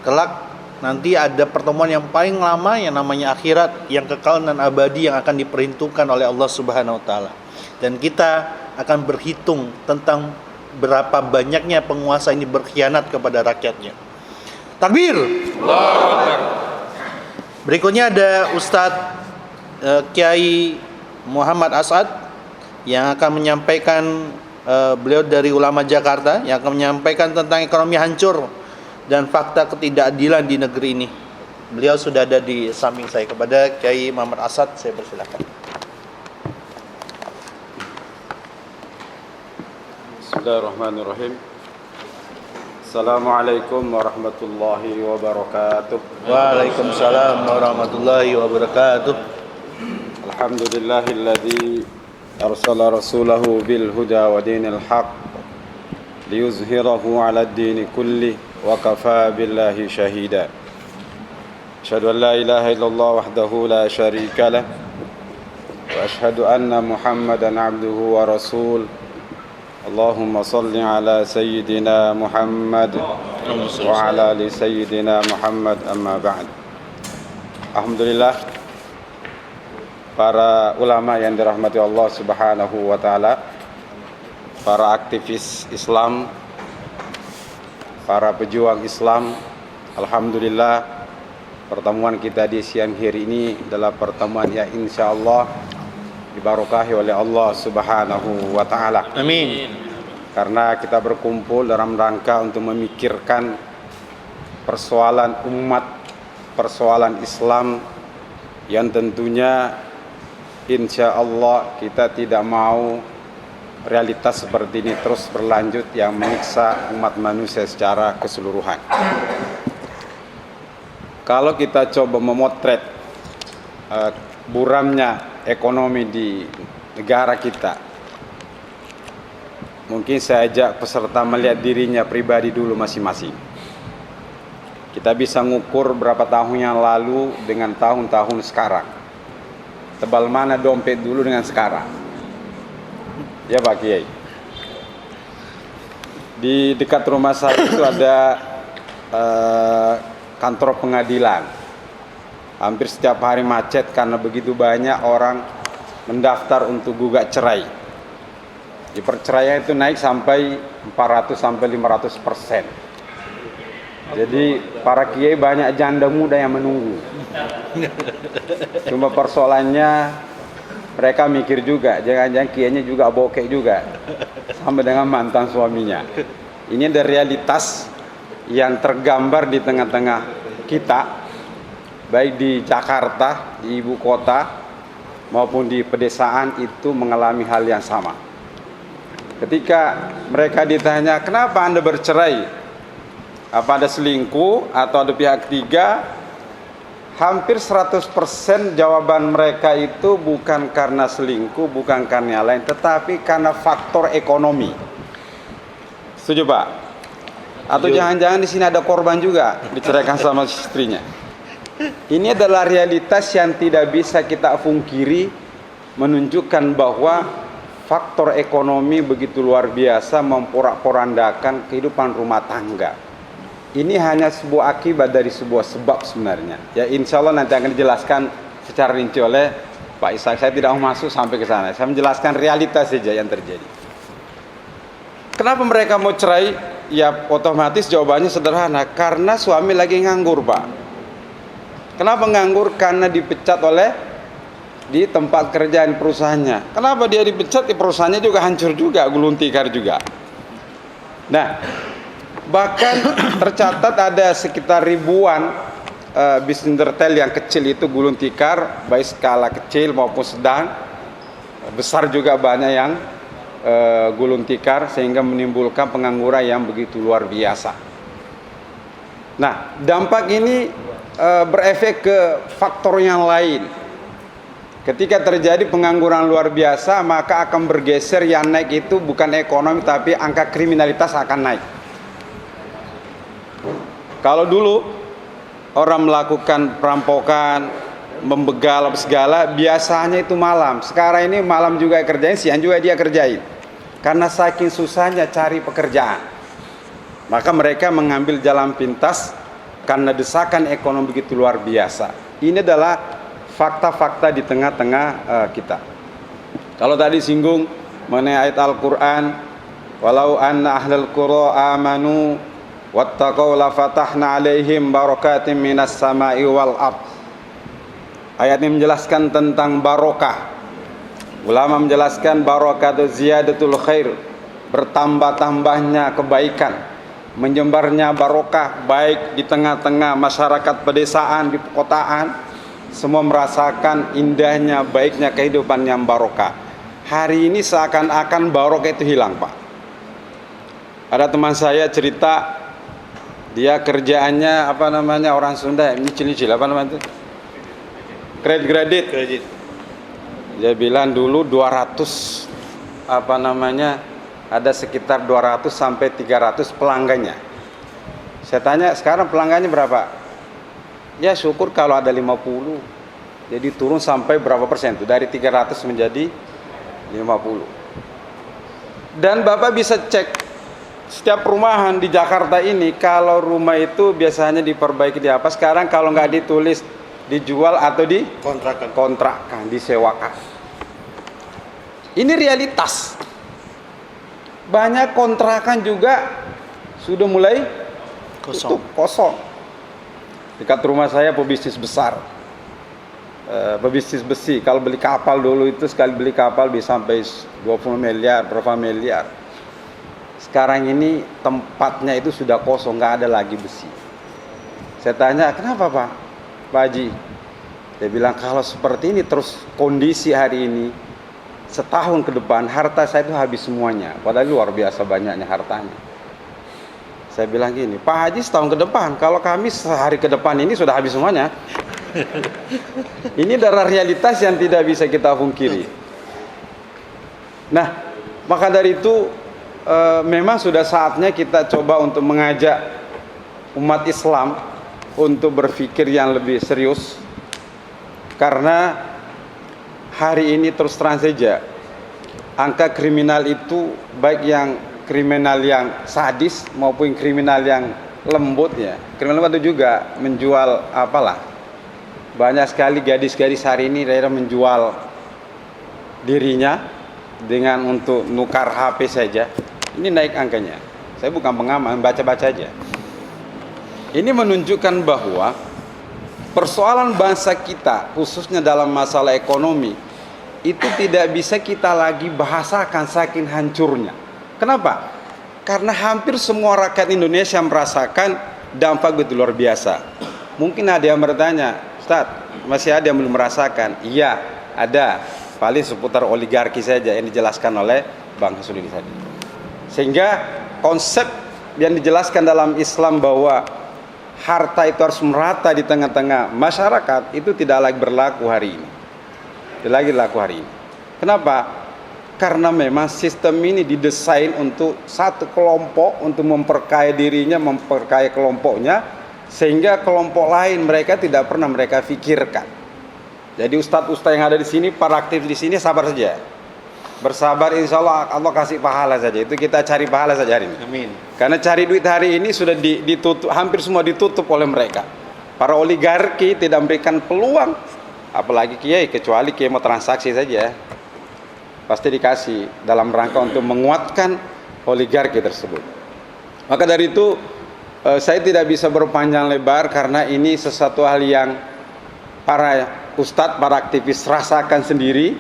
Kelak nanti ada pertemuan yang paling lama yang namanya akhirat, yang kekal dan abadi, yang akan diperhitungkan oleh Allah Subhanahu wa taala. Dan kita akan berhitung tentang berapa banyaknya penguasa ini berkhianat kepada rakyatnya. Takbir. Allahu Akbar. Berikutnya ada Ustadz Kiai Muhammad As'ad yang akan menyampaikan, beliau dari ulama Jakarta, yang akan menyampaikan tentang ekonomi hancur dan fakta ketidakadilan di negeri ini. Beliau sudah ada di samping saya. Kepada Kiai Muhammad As'ad saya persilakan. Bismillahirrahmanirrahim. Assalamualaikum warahmatullahi wabarakatuh. Waalaikumsalam warahmatullahi wabarakatuh. Alhamdulillahilladzi arsala rasulahu bil huda wa dinil haq liyuzhirahu 'ala ad-din kulli wa kafa billahi shahida. Asyhadu an la ilaha illallah wahdahu la syarika lah wa asyhadu anna Muhammadan 'abduhu wa rasul. Allahumma salli ala sayyidina Muhammad wa ala ali sayyidina Muhammad, amma ba'd. Alhamdulillah, para ulama yang dirahmati Allah Subhanahu wa taala, para aktivis Islam, para pejuang Islam, alhamdulillah pertemuan kita di siang hari ini adalah pertemuan yang insyaallah dibarokahi oleh Allah Subhanahu wa taala. Amin. Karena kita berkumpul dalam rangka untuk memikirkan persoalan umat, persoalan Islam yang tentunya insya Allah kita tidak mau realitas seperti ini terus berlanjut yang menyiksa umat manusia secara keseluruhan. Kalau kita coba memotret buramnya ekonomi di negara kita, mungkin saya ajak peserta melihat dirinya pribadi dulu masing-masing. Kita bisa ngukur berapa tahun yang lalu dengan tahun-tahun sekarang. Tebal mana dompet dulu dengan sekarang. Ya Pak Kiai. Di dekat rumah saya itu ada kantor pengadilan. Hampir setiap hari macet karena begitu banyak orang mendaftar untuk gugat cerai. Di perceraian itu naik sampai 400 sampai 500%. Jadi para kiai banyak janda muda yang menunggu. Cuma persoalannya mereka mikir juga, jangan-jangan kiainya juga bokeh juga, sama dengan mantan suaminya. Ini ada realitas yang tergambar di tengah-tengah kita, baik di Jakarta, di ibu kota, maupun di pedesaan itu mengalami hal yang sama. Ketika mereka ditanya, kenapa Anda bercerai? Apa ada selingkuh atau ada pihak ketiga? Hampir 100% jawaban mereka itu bukan karena selingkuh, bukan karena yang lain, tetapi karena faktor ekonomi. Setuju Pak? Atau jangan-jangan di sini ada korban juga diceraikan sama istrinya. Ini adalah realitas yang tidak bisa kita pungkiri, menunjukkan bahwa faktor ekonomi begitu luar biasa memporak-porandakan kehidupan rumah tangga. Ini hanya sebuah akibat dari sebuah sebab sebenarnya. Ya insya Allah nanti akan dijelaskan secara rinci oleh Pak Ishak. Saya tidak mau masuk sampai ke sana. Saya menjelaskan realitas saja yang terjadi. Kenapa mereka mau cerai? Ya otomatis jawabannya sederhana, karena suami lagi nganggur, Pak. Kenapa nganggur? Karena dipecat di tempat kerjaan perusahaannya. Kenapa dia dipecat? Di perusahaannya juga hancur juga, gulung tikar juga. Nah, bahkan tercatat ada sekitar ribuan bisnis retail yang kecil itu gulung tikar, baik skala kecil maupun sedang, besar juga banyak yang gulung tikar, sehingga menimbulkan pengangguran yang begitu luar biasa. Nah, dampak ini berefek ke faktor yang lain. Ketika terjadi pengangguran luar biasa, maka akan bergeser, yang naik itu bukan ekonomi tapi angka kriminalitas akan naik. Kalau dulu orang melakukan perampokan, membegal segala, biasanya itu malam. Sekarang ini malam juga kerjain, siang juga dia kerjain. Karena saking susahnya cari pekerjaan, maka mereka mengambil jalan pintas karena desakan ekonomi begitu luar biasa. Ini adalah fakta-fakta di tengah-tengah kita. Kalau tadi singgung mengenai ayat Al-Quran, walau anna ahlal qura amanu wattaqau la fatahna alaihim barakatim minas sama'i wal ard. Ayat ini menjelaskan tentang barokah. Ulama menjelaskan barokah itu ziyadatul khair, bertambah-tambahnya kebaikan, menyebarnya barokah, baik di tengah-tengah masyarakat pedesaan, di perkotaan, semua merasakan indahnya, baiknya kehidupan yang barokah. Hari ini seakan-akan barokah itu hilang, Pak. Ada teman saya cerita, dia kerjaannya orang Sunda, nyicil-nyicil kredit. Dia bilang dulu 200 ada sekitar 200 sampai 300 pelanggannya. Saya tanya, sekarang pelanggannya berapa? Ya syukur kalau ada 50. Jadi turun sampai berapa persen tuh? Dari 300 menjadi 50. Dan Bapak bisa cek setiap perumahan di Jakarta ini, kalau rumah itu biasanya diperbaiki di apa? Sekarang kalau nggak ditulis dijual atau kontrakkan, disewakan. Ini realitas. Banyak kontrakan juga sudah mulai kosong. Dekat rumah saya pebisnis besar, pebisnis besi. Kalau beli kapal dulu itu sekali beli kapal bisa sampai 20 miliar, berapa miliar. Sekarang ini tempatnya itu sudah kosong, nggak ada lagi besi. Saya tanya, kenapa Pak Haji? Dia bilang, kalau seperti ini terus kondisi hari ini, setahun ke depan harta saya itu habis semuanya. Padahal luar biasa banyaknya hartanya. Saya bilang gini, Pak Haji setahun ke depan, kalau kami sehari ke depan ini sudah habis semuanya. Ini adalah realitas yang tidak bisa kita pungkiri. Nah, maka dari itu memang sudah saatnya kita coba untuk mengajak umat Islam untuk berpikir yang lebih serius. Karena hari ini terus terang saja, angka kriminal itu baik yang kriminal yang sadis maupun kriminal yang lembut ya. Kriminal itu juga menjual banyak sekali gadis-gadis hari ini daerah menjual dirinya dengan untuk nukar HP saja. Ini naik angkanya. Saya bukan pengamat, baca-baca aja. Ini menunjukkan bahwa persoalan bangsa kita khususnya dalam masalah ekonomi itu tidak bisa kita lagi bahasakan saking hancurnya. Kenapa? Karena hampir semua rakyat Indonesia merasakan dampak begitu luar biasa. Mungkin ada yang bertanya, Ustaz, masih ada yang belum merasakan? Iya, ada. Paling seputar oligarki saja yang dijelaskan oleh Bang Hasudin tadi. Sehingga konsep yang dijelaskan dalam Islam bahwa harta itu harus merata di tengah-tengah masyarakat itu tidak lagi berlaku hari ini. Tidak lagi berlaku hari ini. Kenapa? Karena memang sistem ini didesain untuk satu kelompok untuk memperkaya dirinya, memperkaya kelompoknya, sehingga kelompok lain mereka tidak pernah mereka pikirkan. Jadi ustadz-ustadz yang ada di sini, para aktif di sini sabar saja. Bersabar, insya Allah Allah kasih pahala saja. Itu kita cari pahala saja hari ini. Amin. Karena cari duit hari ini sudah ditutup, hampir semua ditutup oleh mereka. Para oligarki tidak memberikan peluang, apalagi kiai, kecuali kiai mau transaksi saja. Pasti dikasih dalam rangka untuk menguatkan oligarki tersebut. Maka dari itu saya tidak bisa berpanjang lebar karena ini sesuatu hal yang para ustadz, para aktivis rasakan sendiri.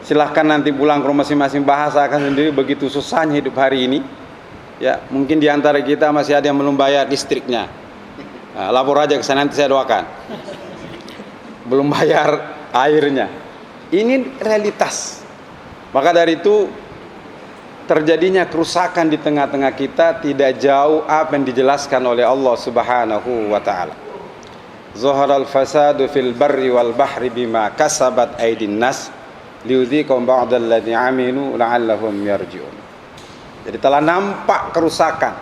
Silahkan nanti pulang ke rumah masing-masing bahasakan sendiri begitu susahnya hidup hari ini. Ya, mungkin di antara kita masih ada yang belum bayar listriknya. Nah, lapor aja ke sana nanti saya doakan. Belum bayar airnya. Ini realitas. Maka dari itu terjadinya kerusakan di tengah-tengah kita tidak jauh apa yang dijelaskan oleh Allah Subhanahu wa taala. Zaharal fasadu fil barri wal bahri bima kasabat aydin nas liyudhiqahum ba'dal ladzi 'amilu la'allahum yarji'un. Jadi telah nampak kerusakan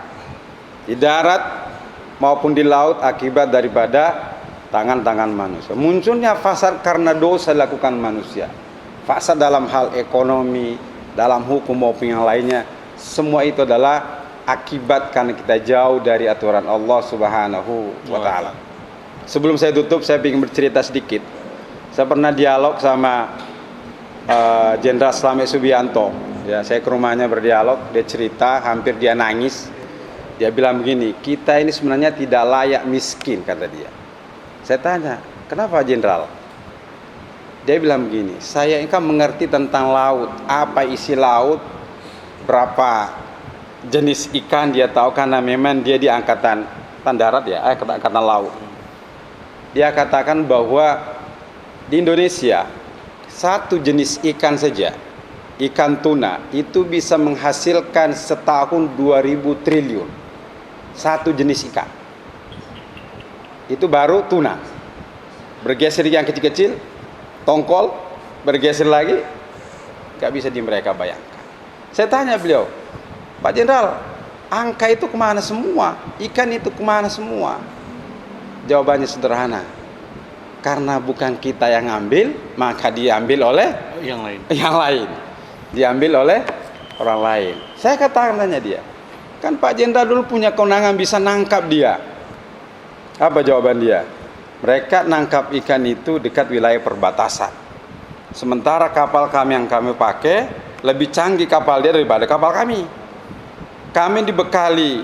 di darat maupun di laut akibat daripada tangan-tangan manusia. Munculnya fasad karena dosa dilakukan manusia. Fasad dalam hal ekonomi, dalam hukum maupun yang lainnya, semua itu adalah akibat karena kita jauh dari aturan Allah Subhanahu wa taala. Sebelum saya tutup, saya ingin bercerita sedikit. Saya pernah dialog sama Jenderal Slamet Subianto. Ya, saya ke rumahnya berdialog, dia cerita, hampir dia nangis. Dia bilang begini, kita ini sebenarnya tidak layak miskin, kata dia. Saya tanya, kenapa Jenderal? Dia bilang begini, saya ini kan mengerti tentang laut, apa isi laut, berapa jenis ikan dia tahu karena memang dia di angkatan darat ya, angkatan laut. Dia katakan bahwa di Indonesia satu jenis ikan saja, ikan tuna itu bisa menghasilkan setahun 2000 triliun. Satu jenis ikan. Itu baru tuna. Bergeser yang kecil-kecil, tongkol, bergeser lagi, gak bisa mereka bayangkan. Saya tanya beliau, Pak Jenderal, angka itu kemana semua? Ikan itu kemana semua? Jawabannya sederhana, karena bukan kita yang ambil, maka diambil oleh yang lain. Yang lain, diambil oleh orang lain. Saya katakan tanya dia, kan Pak Jenderal dulu punya kewenangan bisa nangkap dia. Apa jawaban dia? Mereka nangkap ikan itu dekat wilayah perbatasan. Sementara kapal kami yang kami pakai lebih canggih kapal dia daripada kapal kami. Kami dibekali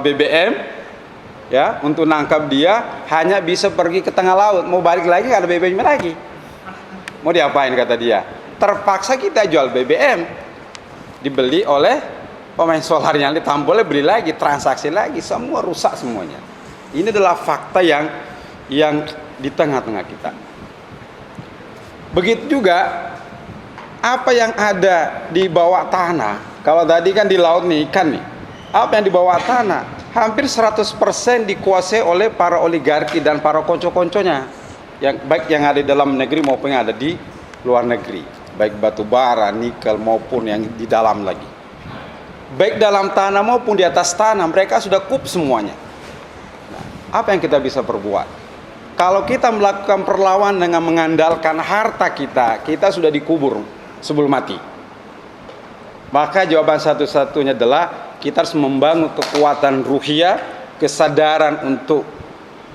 BBM ya untuk nangkap dia, hanya bisa pergi ke tengah laut. Mau balik lagi nggak ada BBM lagi. Mau diapain kata dia? Terpaksa kita jual BBM. Dibeli oleh pemain solar yang ditampolnya, beli lagi, transaksi lagi, semua rusak semuanya. Ini adalah fakta yang di tengah-tengah kita. Begitu juga apa yang ada di bawah tanah. Kalau tadi kan di laut nih ikan nih. Apa yang di bawah tanah hampir 100% dikuasai oleh para oligarki dan para konco-konconya. Yang baik yang ada di dalam negeri maupun yang ada di luar negeri. Baik batu bara, nikel maupun yang di dalam lagi. Baik dalam tanah maupun di atas tanah, mereka sudah kup semuanya. Apa yang kita bisa perbuat? Kalau kita melakukan perlawanan dengan mengandalkan harta kita, kita sudah dikubur sebelum mati. Maka jawaban satu-satunya adalah kita harus membangun kekuatan ruhiyah, kesadaran untuk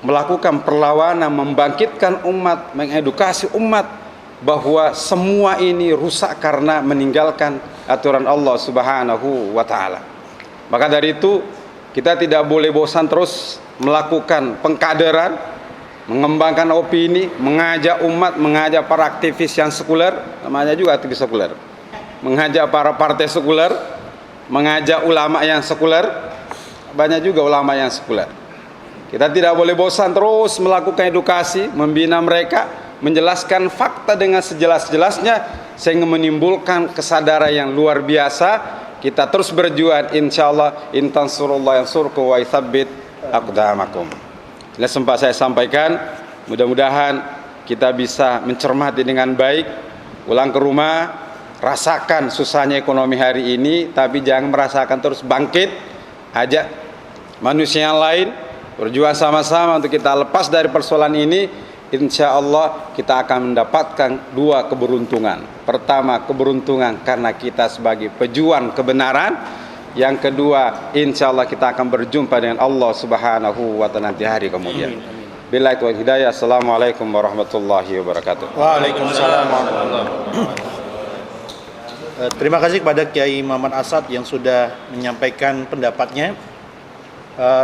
melakukan perlawanan, membangkitkan umat, mengedukasi umat bahwa semua ini rusak karena meninggalkan aturan Allah Subhanahu wa taala. Maka dari itu kita tidak boleh bosan terus melakukan pengkaderan, mengembangkan opini, mengajak umat, mengajak para aktivis yang sekuler, namanya juga aktivis sekuler, mengajak para partai sekuler, mengajak ulama yang sekuler, banyak juga ulama yang sekuler. Kita tidak boleh bosan terus melakukan edukasi, membina mereka, menjelaskan fakta dengan sejelas-jelasnya sehingga menimbulkan kesadaran yang luar biasa. Kita terus berjuang, insyaallah, in tansurullah yansurkum wa yutsabbit aqdamakum. Ini sempat saya sampaikan, mudah-mudahan kita bisa mencermati dengan baik, pulang ke rumah, rasakan susahnya ekonomi hari ini, tapi jangan merasakan terus, bangkit, ajak manusia yang lain, berjuang sama-sama untuk kita lepas dari persoalan ini. Insya Allah kita akan mendapatkan dua keberuntungan. Pertama, keberuntungan karena kita sebagai pejuang kebenaran. Yang kedua, insya Allah kita akan berjumpa dengan Allah Subhanahu wa ta'ala nanti hari kemudian. Billahi taufiq hidayah. Assalamualaikum warahmatullahi wabarakatuh. Waalaikumsalam warahmatullahi wabarakatuh. Terima kasih kepada Kiai Muhammad Asad yang sudah menyampaikan pendapatnya.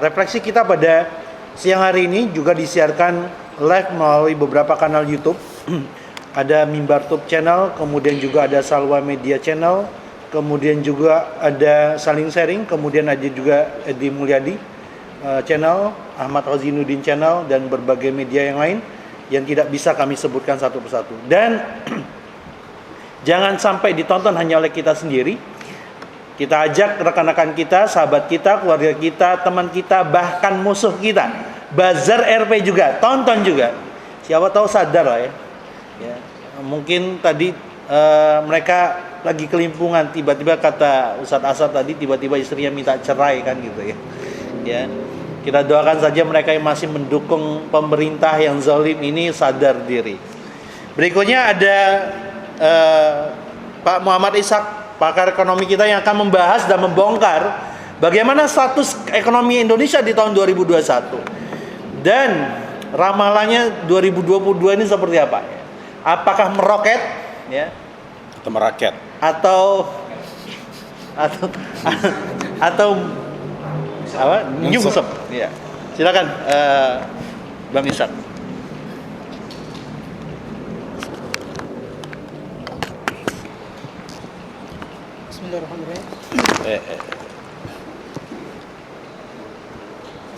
Refleksi kita pada siang hari ini juga disiarkan live melalui beberapa kanal YouTube. Ada Mimbar Tube Channel, kemudian juga ada Salwa Media Channel, kemudian juga ada Saling Sharing, kemudian ada juga Edi Mulyadi Channel, Ahmad Hazinuddin Channel, dan berbagai media yang lain yang tidak bisa kami sebutkan satu persatu. Dan jangan sampai ditonton hanya oleh kita sendiri. Kita ajak rekan-rekan kita, sahabat kita, keluarga kita, teman kita, bahkan musuh kita. Bazar RP juga, tonton juga. Siapa tahu sadar lah ya. Mungkin tadi mereka lagi kelimpungan, tiba-tiba kata Ustadz Asad tadi, tiba-tiba istrinya minta cerai kan gitu ya. Ya. Kita doakan saja mereka yang masih mendukung pemerintah yang zalim ini sadar diri. Berikutnya ada Pak Muhammad Ishak, pakar ekonomi kita, yang akan membahas dan membongkar bagaimana status ekonomi Indonesia di tahun 2021 dan ramalannya 2022 ini seperti apa. Apakah meroket ya, Atau merakyat. atau apa? Nyungsep. Ya. Silakan Bang Ishak. Bismillahirrahmanirrahim.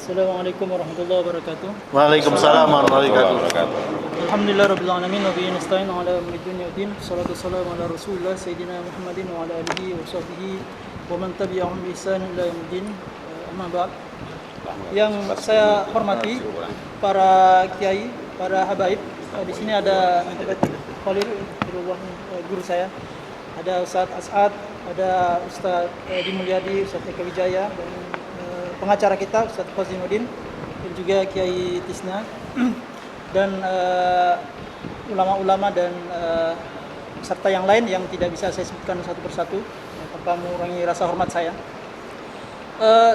Assalamualaikum warahmatullahi wabarakatuh. Waalaikumsalam warahmatullahi wabarakatuh. Alhamdulillah rabbil alamin wa bihi nasta'in ala umuri dunya waddin. Shalatu wassalamu ala Rasulillah sayyidina Muhammadin wa ala alihi wa sahbihi wa man tabi'ahum bi ihsan ila yaumil amma ba'd. Yang saya hormati para kiai, para habaib. Di sini ada Khalil guru saya. Ada Ustadz Asad, ada Ustadz Edi Mulyadi, Ustadz Eka Wijaya, dan pengacara kita Ustadz Hazinuddin, dan juga Kiai Tisna, dan ulama-ulama dan serta yang lain yang tidak bisa saya sebutkan satu persatu tanpa mengurangi rasa hormat saya.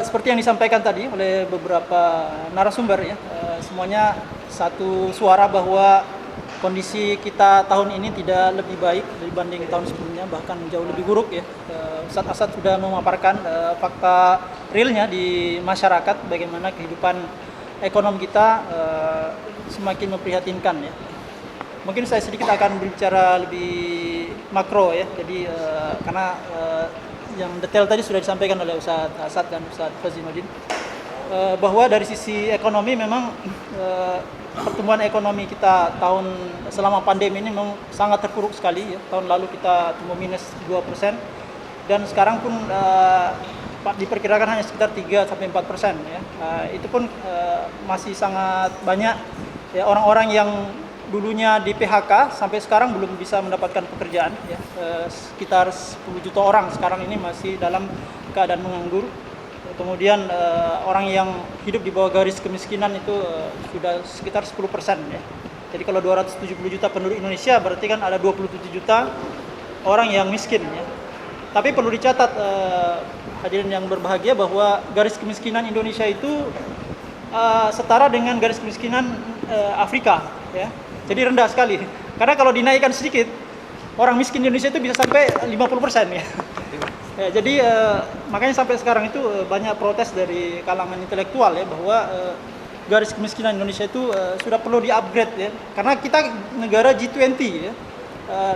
Seperti yang disampaikan tadi oleh beberapa narasumber ya, semuanya satu suara bahwa kondisi kita tahun ini tidak lebih baik dibanding tahun sebelumnya, bahkan jauh lebih buruk ya. Ustadz Asad sudah memaparkan fakta realnya di masyarakat, bagaimana kehidupan ekonomi kita semakin memprihatinkan ya. Mungkin saya sedikit akan berbicara lebih makro ya. Jadi karena yang detail tadi sudah disampaikan oleh Ustadz Asad dan Ustadz Hazinuddin, bahwa dari sisi ekonomi memang pertumbuhan ekonomi kita selama pandemi ini memang sangat terpuruk sekali ya. Tahun lalu kita tumbuh minus 2% dan sekarang pun diperkirakan hanya sekitar 3-4% ya. Itu pun masih sangat banyak ya orang-orang yang dulunya di PHK sampai sekarang belum bisa mendapatkan pekerjaan ya. Sekitar 10 juta orang sekarang ini masih dalam keadaan menganggur. Kemudian orang yang hidup di bawah garis kemiskinan itu sudah sekitar 10% ya. Jadi kalau 270 juta penduduk Indonesia berarti kan ada 27 juta orang yang miskin ya. Tapi perlu dicatat hadirin yang berbahagia bahwa garis kemiskinan Indonesia itu setara dengan garis kemiskinan Afrika ya. Jadi rendah sekali. Karena kalau dinaikkan sedikit, orang miskin di Indonesia itu bisa sampai 50% ya. Ya, jadi makanya sampai sekarang itu banyak protes dari kalangan intelektual ya, bahwa garis kemiskinan Indonesia itu sudah perlu di-upgrade ya. Karena kita negara G20 ya.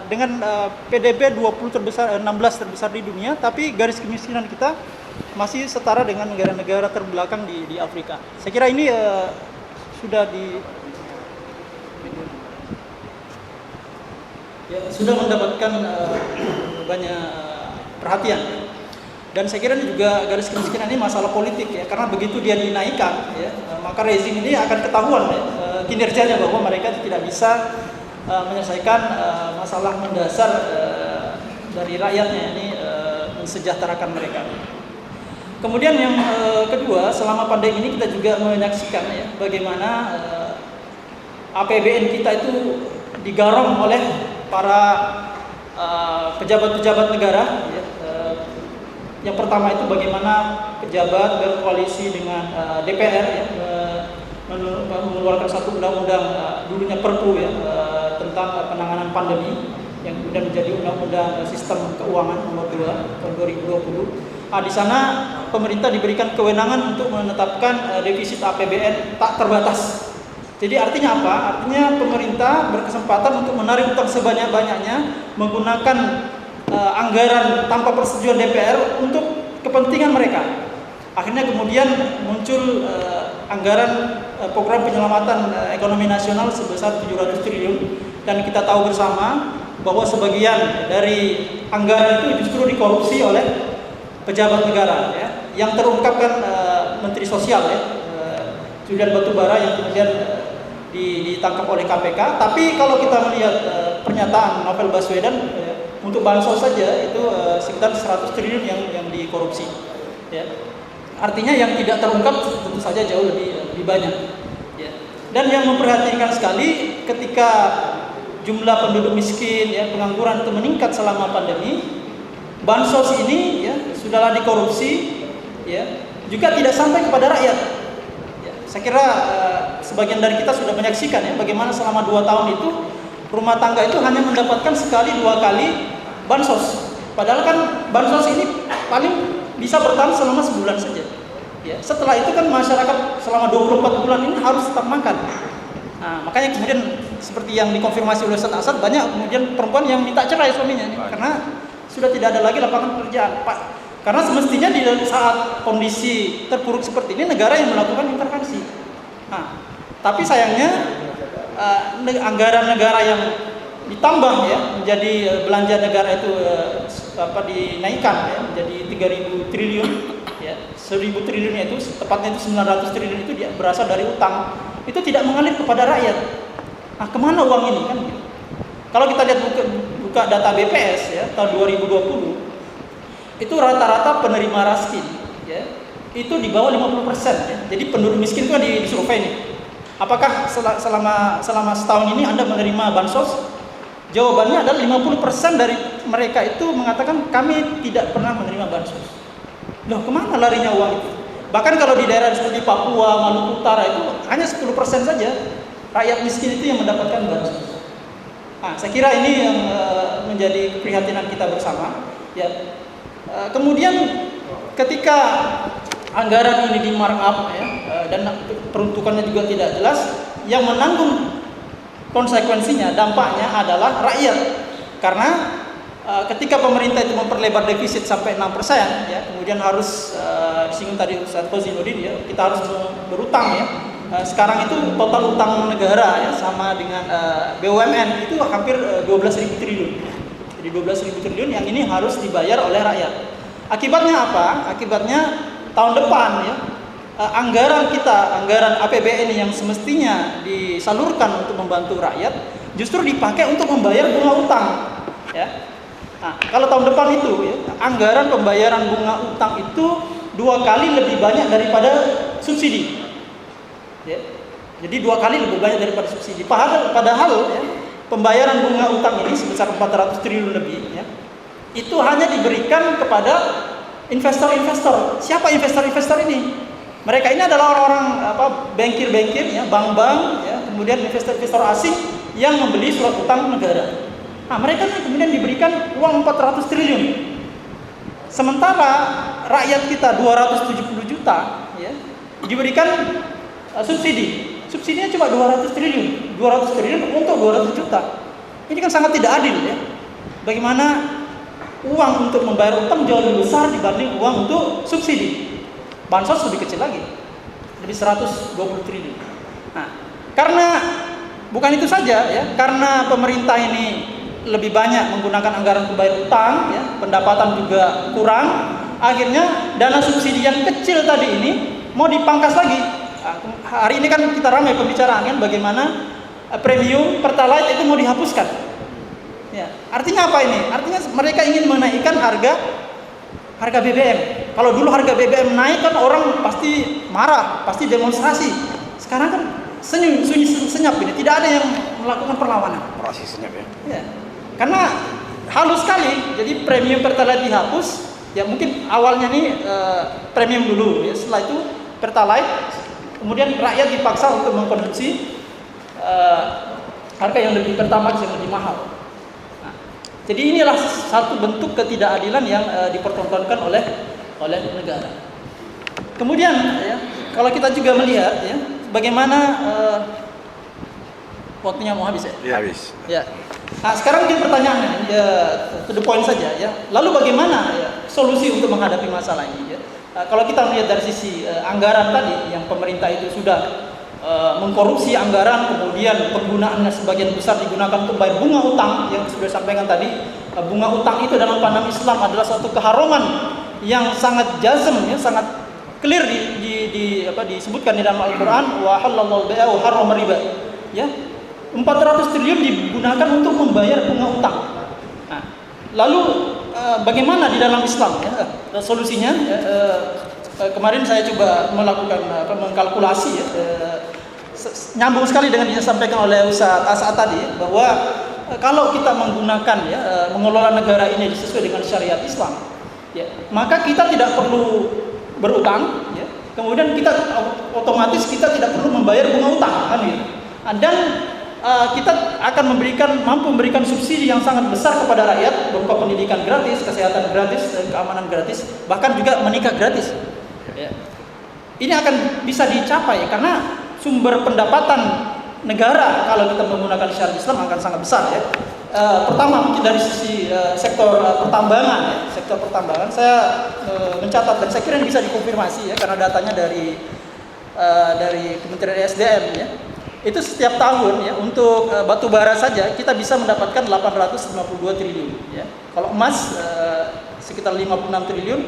Dengan PDB 16 terbesar di dunia, tapi garis kemiskinan kita masih setara dengan negara-negara terbelakang di Afrika. Saya kira ini sudah mendapatkan banyak perhatian. Dan saya kira ini juga garis kemiskinan ini masalah politik ya, karena begitu dia dinaikkan ya, maka rezim ini akan ketahuan ya, kinerjanya bahwa mereka tidak bisa menyelesaikan masalah mendasar dari rakyatnya, ini mensejahterakan mereka. Kemudian yang kedua, selama pandemi ini kita juga menyaksikan ya, bagaimana APBN kita itu digarong oleh para pejabat-pejabat negara ya. Yang pertama itu bagaimana pejabat berkoalisi dengan DPR ya, mengeluarkan satu undang-undang dulunya Perpu ya, tentang penanganan pandemi, yang kemudian menjadi Undang-Undang Sistem Keuangan Nomor 2 tahun 2020. Di sana pemerintah diberikan kewenangan untuk menetapkan defisit APBN tak terbatas. Jadi artinya apa? Artinya pemerintah berkesempatan untuk menarik utang sebanyak-banyaknya menggunakan anggaran tanpa persetujuan DPR untuk kepentingan mereka. Akhirnya kemudian muncul anggaran program penyelamatan ekonomi nasional sebesar 700 triliun, dan kita tahu bersama bahwa sebagian dari anggaran itu justru dikorupsi oleh pejabat negara, ya. Yang terungkapkan Menteri Sosial, ya, Julian Batubara, yang kemudian ditangkap oleh KPK. Tapi kalau kita melihat pernyataan Novel Baswedan, untuk bansos saja itu sekitar 100 triliun yang dikorupsi, ya. Artinya yang tidak terungkap tentu saja jauh lebih banyak, ya. Dan yang memperhatikan sekali ketika jumlah penduduk miskin, ya, pengangguran itu meningkat selama pandemi, bansos ini, ya, sudahlah dikorupsi, ya, juga tidak sampai kepada rakyat. Ya, saya kira sebagian dari kita sudah menyaksikan, ya, bagaimana selama 2 tahun itu rumah tangga itu hanya mendapatkan sekali 2 kali bansos. Padahal kan bansos ini paling bisa bertahan selama sebulan saja. Ya, setelah itu kan masyarakat selama 24 bulan ini harus tetap makan. Nah, makanya kemudian seperti yang dikonfirmasi oleh Ustaz Asad, banyak kemudian perempuan yang minta cerai suaminya karena sudah tidak ada lagi lapangan pekerjaan, Pak. Karena semestinya di saat kondisi terpuruk seperti ini negara yang melakukan intervensi. Nah, tapi sayangnya anggaran negara yang ditambah, ya, menjadi belanja negara itu dinaikkan, ya, menjadi 3.000 triliun, ya. 1.000 triliunnya itu tepatnya itu 900 triliun itu berasal dari utang. Itu tidak mengalir kepada rakyat. Nah, kemana uang ini kan? Kalau kita lihat buka data BPS, ya, tahun 2020 itu rata-rata penerima raskin, ya, itu di bawah 50%, ya. Jadi penduduk miskin itu kan disurvei nih. Apakah selama setahun ini Anda menerima bansos? Jawabannya adalah 50% dari mereka itu mengatakan kami tidak pernah menerima bansos. Loh, kemana larinya uang itu? Bahkan kalau di daerah seperti Papua, Maluku Utara itu hanya 10% saja rakyat miskin itu yang mendapatkan bansos. Nah, saya kira ini yang menjadi keprihatinan kita bersama, ya. Kemudian ketika anggaran ini di markup, ya, dan peruntukannya juga tidak jelas, yang menanggung konsekuensinya, dampaknya adalah rakyat. Karena ketika pemerintah itu memperlebar defisit sampai 6%, ya, kemudian harus disinggung tadi Ustaz Fauzinuddin, ya, kita harus berutang, ya. Sekarang itu total utang negara, ya, sama dengan BUMN itu hampir 12.000 triliun. Jadi 12.000 triliun yang ini harus dibayar oleh rakyat. Akibatnya apa? Akibatnya tahun depan, ya, anggaran APBN yang semestinya disalurkan untuk membantu rakyat justru dipakai untuk membayar bunga utang, ya. Nah, kalau tahun depan itu, ya, anggaran pembayaran bunga utang itu 2 kali lebih banyak daripada subsidi, ya. Jadi 2 kali lebih banyak daripada subsidi. Padahal, ya, pembayaran bunga utang ini sebesar 400 triliun lebih, ya, itu hanya diberikan kepada investor-investor. Siapa investor-investor ini? Mereka ini adalah orang-orang bankir-bankir, ya, bank-bank, ya, kemudian investor-investor asing yang membeli surat utang negara. Nah, mereka kemudian diberikan uang 400 triliun. Sementara rakyat kita 270 juta, ya, diberikan subsidi. Subsidinya cuma 200 triliun. 200 triliun untuk 200 juta. Ini kan sangat tidak adil, ya. Bagaimana uang untuk membayar utang jauh lebih besar dibanding uang untuk subsidi. Bansos lebih kecil lagi, jadi 120 triliun. Nah, karena bukan itu saja, ya, karena pemerintah ini lebih banyak menggunakan anggaran untuk bayar utang, ya, pendapatan juga kurang, akhirnya dana subsidi yang kecil tadi ini mau dipangkas lagi. Nah, hari ini kan kita ramai pembicaraan, kan, bagaimana premium Pertalite itu mau dihapuskan. Ya, artinya apa ini? Artinya mereka ingin menaikkan harga BBM. Kalau dulu harga BBM naik kan orang pasti marah, pasti demonstrasi. Sekarang kan sunyi senyap ini, tidak ada yang melakukan perlawanan. Operasi senyap, ya. Ya. Karena halus sekali. Jadi premium Pertalite dihapus. Ya mungkin awalnya nih premium dulu, ya. Setelah itu Pertalite, kemudian rakyat dipaksa untuk mengkonsumsi harga yang lebih Pertamax yang lebih mahal. Nah, Jadi inilah satu bentuk ketidakadilan yang dipertontonkan oleh negara. Kemudian ya, kalau kita juga melihat ya, bagaimana waktunya mau habis ya? Habis. Ya. Nah, sekarang mungkin pertanyaannya ya, to the point saja ya. Lalu bagaimana ya solusi untuk menghadapi masalah ini ya? Kalau kita melihat dari sisi anggaran tadi yang pemerintah itu sudah mengkorupsi anggaran, kemudian penggunaannya sebagian besar digunakan untuk bayar bunga utang yang sudah disampaikan tadi. Bunga utang itu dalam pandangan Islam adalah suatu keharuman yang sangat jazm ya, sangat clear disebutkan di dalam Al-Qur'an, wa halallahu al-bai'a wa harrama riba. Ya. 400 triliun digunakan untuk membayar bunga utang. Nah, lalu bagaimana di dalam Islam ya, solusinya? Kemarin saya coba melakukan mengkalkulasi ya, nyambung sekali dengan yang disampaikan oleh Ustaz As'ad tadi bahwa kalau kita menggunakan ya, mengelola negara ini sesuai dengan syariat Islam, ya, maka kita tidak perlu berutang, ya, kemudian kita otomatis kita tidak perlu membayar bunga utang, kan gitu. Dan kita akan mampu memberikan subsidi yang sangat besar kepada rakyat berupa pendidikan gratis, kesehatan gratis, dan keamanan gratis, bahkan juga menikah gratis. Ya. Ini akan bisa dicapai karena sumber pendapatan negara kalau kita menggunakan syariat Islam akan sangat besar ya. Pertama mungkin dari sisi sektor pertambangan ya. Sektor pertambangan saya mencatat dan saya kira ini bisa dikonfirmasi ya karena datanya dari Kementerian SDM ya. Itu setiap tahun ya untuk batu bara saja kita bisa mendapatkan 852 triliun ya. Kalau emas sekitar 56 triliun,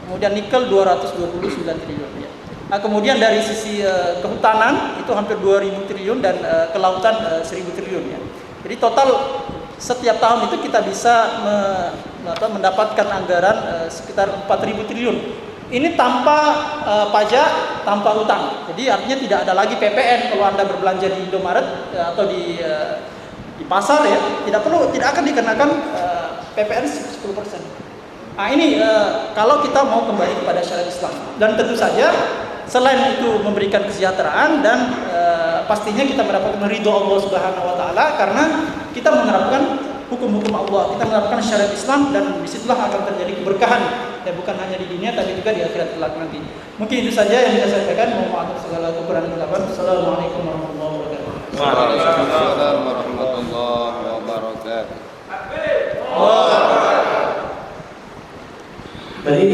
kemudian nikel 229 triliun ya. Nah, kemudian dari sisi kehutanan itu hampir 2000 triliun dan kelautan 1000 triliun ya. Jadi total setiap tahun itu kita bisa mendapatkan anggaran sekitar 4000 triliun. Ini tanpa pajak, tanpa utang. Jadi artinya tidak ada lagi PPN kalau Anda berbelanja di Indomaret atau di pasar ya, tidak akan dikenakan PPN 10%. Nah ini kalau kita mau kembali kepada syariat Islam. Dan tentu saja selain itu memberikan kesejahteraan dan pastinya kita mendapatkan ridho Allah Subhanahu wa taala karena kita menerapkan hukum-hukum Allah, kita menerapkan syariat Islam dan disitulah akan terjadi keberkahan ya, bukan hanya di dunia tapi juga di akhirat kelak nanti. Mungkin itu saja yang bisa saya sampaikan. Mohon maaf segala kekurangan dan kesalahan. Assalamualaikum warahmatullahi wabarakatuh. Waalaikumsalam warahmatullahi wabarakatuh. Tadi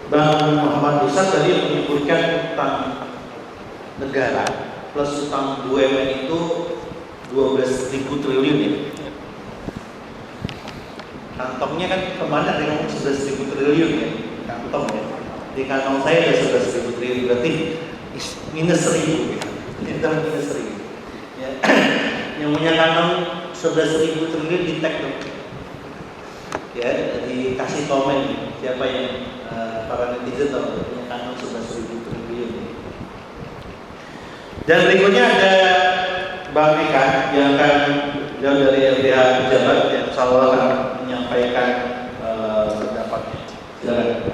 Bang Muhammad Ishaq tadi menyebutkan utang negara plus utang BUMN itu 12.000 triliun ya. Kantongnya kan kemana ada ngomong 11.000 triliun ya, kantong ya. Di kantong saya ada 11.000 triliun, berarti minus 1.000 gitu. Kita minus 1.000 ya. Yang punya kantong 11.000 triliun di tag dong ya, dikasih komen siapa yang para netizen tahu punya kantong 11.000 triliun ya. Dan berikutnya ada Bang Eka yang akan jauh dari LBH pejabat yang selalu akan menyampaikan pendapatnya. Silakan.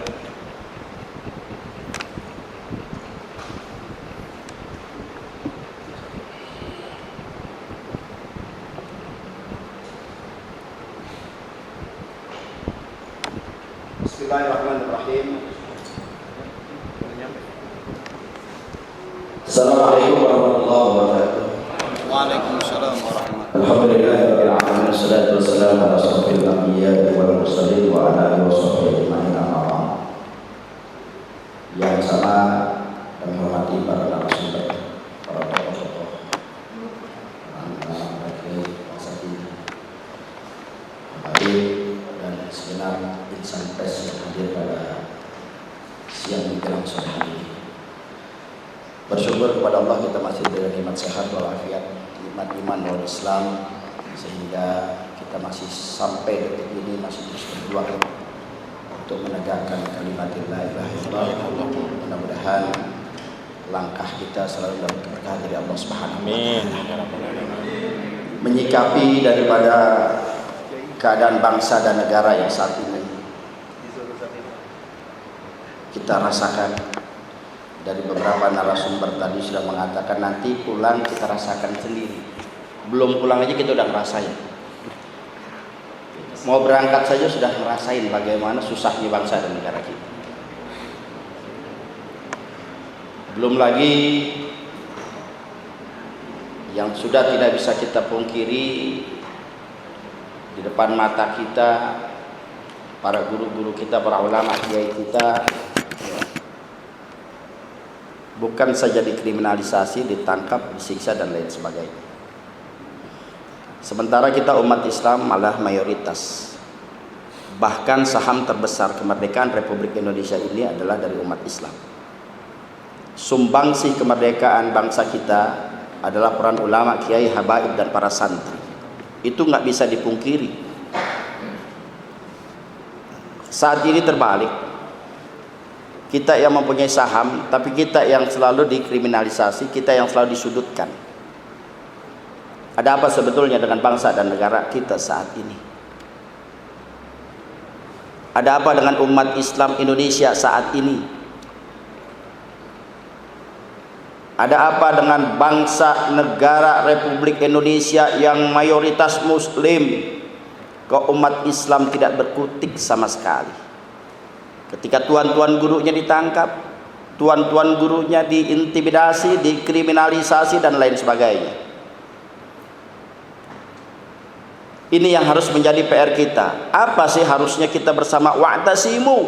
Bismillahirrahmanirrahim. Assalamualaikum warahmatullahi wabarakatuh. Waalaikumsalam warahmatullahi Alhamdulillahirabbil alamin wassalatu wassalamu ala asyrofil anbiya'i wal mursalin wa ala alihi washabbihi ajma'in amma ba'd. Yang sama kami hormati para narasumber, para tokoh-tokoh, anak-anak bangsa ini, dan segenap insan pers yang hadir pada siang menjelang sore hari ini. Bersyukur kepada Allah kita masih diberi nikmat sehat walafiat, nikmat iman wal Islam, sehingga kita masih sampai detik ini masih terus berjuang untuk menegakkan kalimat la ilaha illallah. Mudah-mudahan langkah kita selalu dapat keberkahan dari Allah Subhanahu wa taala. Menyikapi daripada keadaan bangsa dan negara yang saat ini kita rasakan. Dari beberapa narasumber tadi sudah mengatakan nanti pulang kita rasakan sendiri. Belum pulang aja kita udah ngerasain. mau berangkat saja sudah merasain bagaimana susahnya bangsa dan negara kita. Belum lagi yang sudah tidak bisa kita pungkiri di depan mata kita, para guru-guru kita, para ulama, kiai kita, bukan saja dikriminalisasi, ditangkap, disiksa dan lain sebagainya. Sementara kita umat Islam malah mayoritas. Bahkan saham terbesar kemerdekaan Republik Indonesia ini adalah dari umat Islam. Sumbangsih kemerdekaan bangsa kita adalah peran ulama, kiai, habaib dan para santri. Itu nggak bisa dipungkiri. Saat ini terbalik. Kita yang mempunyai saham, tapi kita yang selalu dikriminalisasi, kita yang selalu disudutkan. Ada apa sebetulnya dengan bangsa dan negara kita saat ini? Ada apa dengan umat Islam Indonesia saat ini? Ada apa dengan bangsa negara Republik Indonesia yang mayoritas Muslim, kok umat Islam tidak berkutik sama sekali? Ketika tuan-tuan gurunya ditangkap, tuan-tuan gurunya diintimidasi, dikriminalisasi dan lain sebagainya. Ini yang harus menjadi PR kita. Apa sih harusnya kita bersama? Wa'tasimu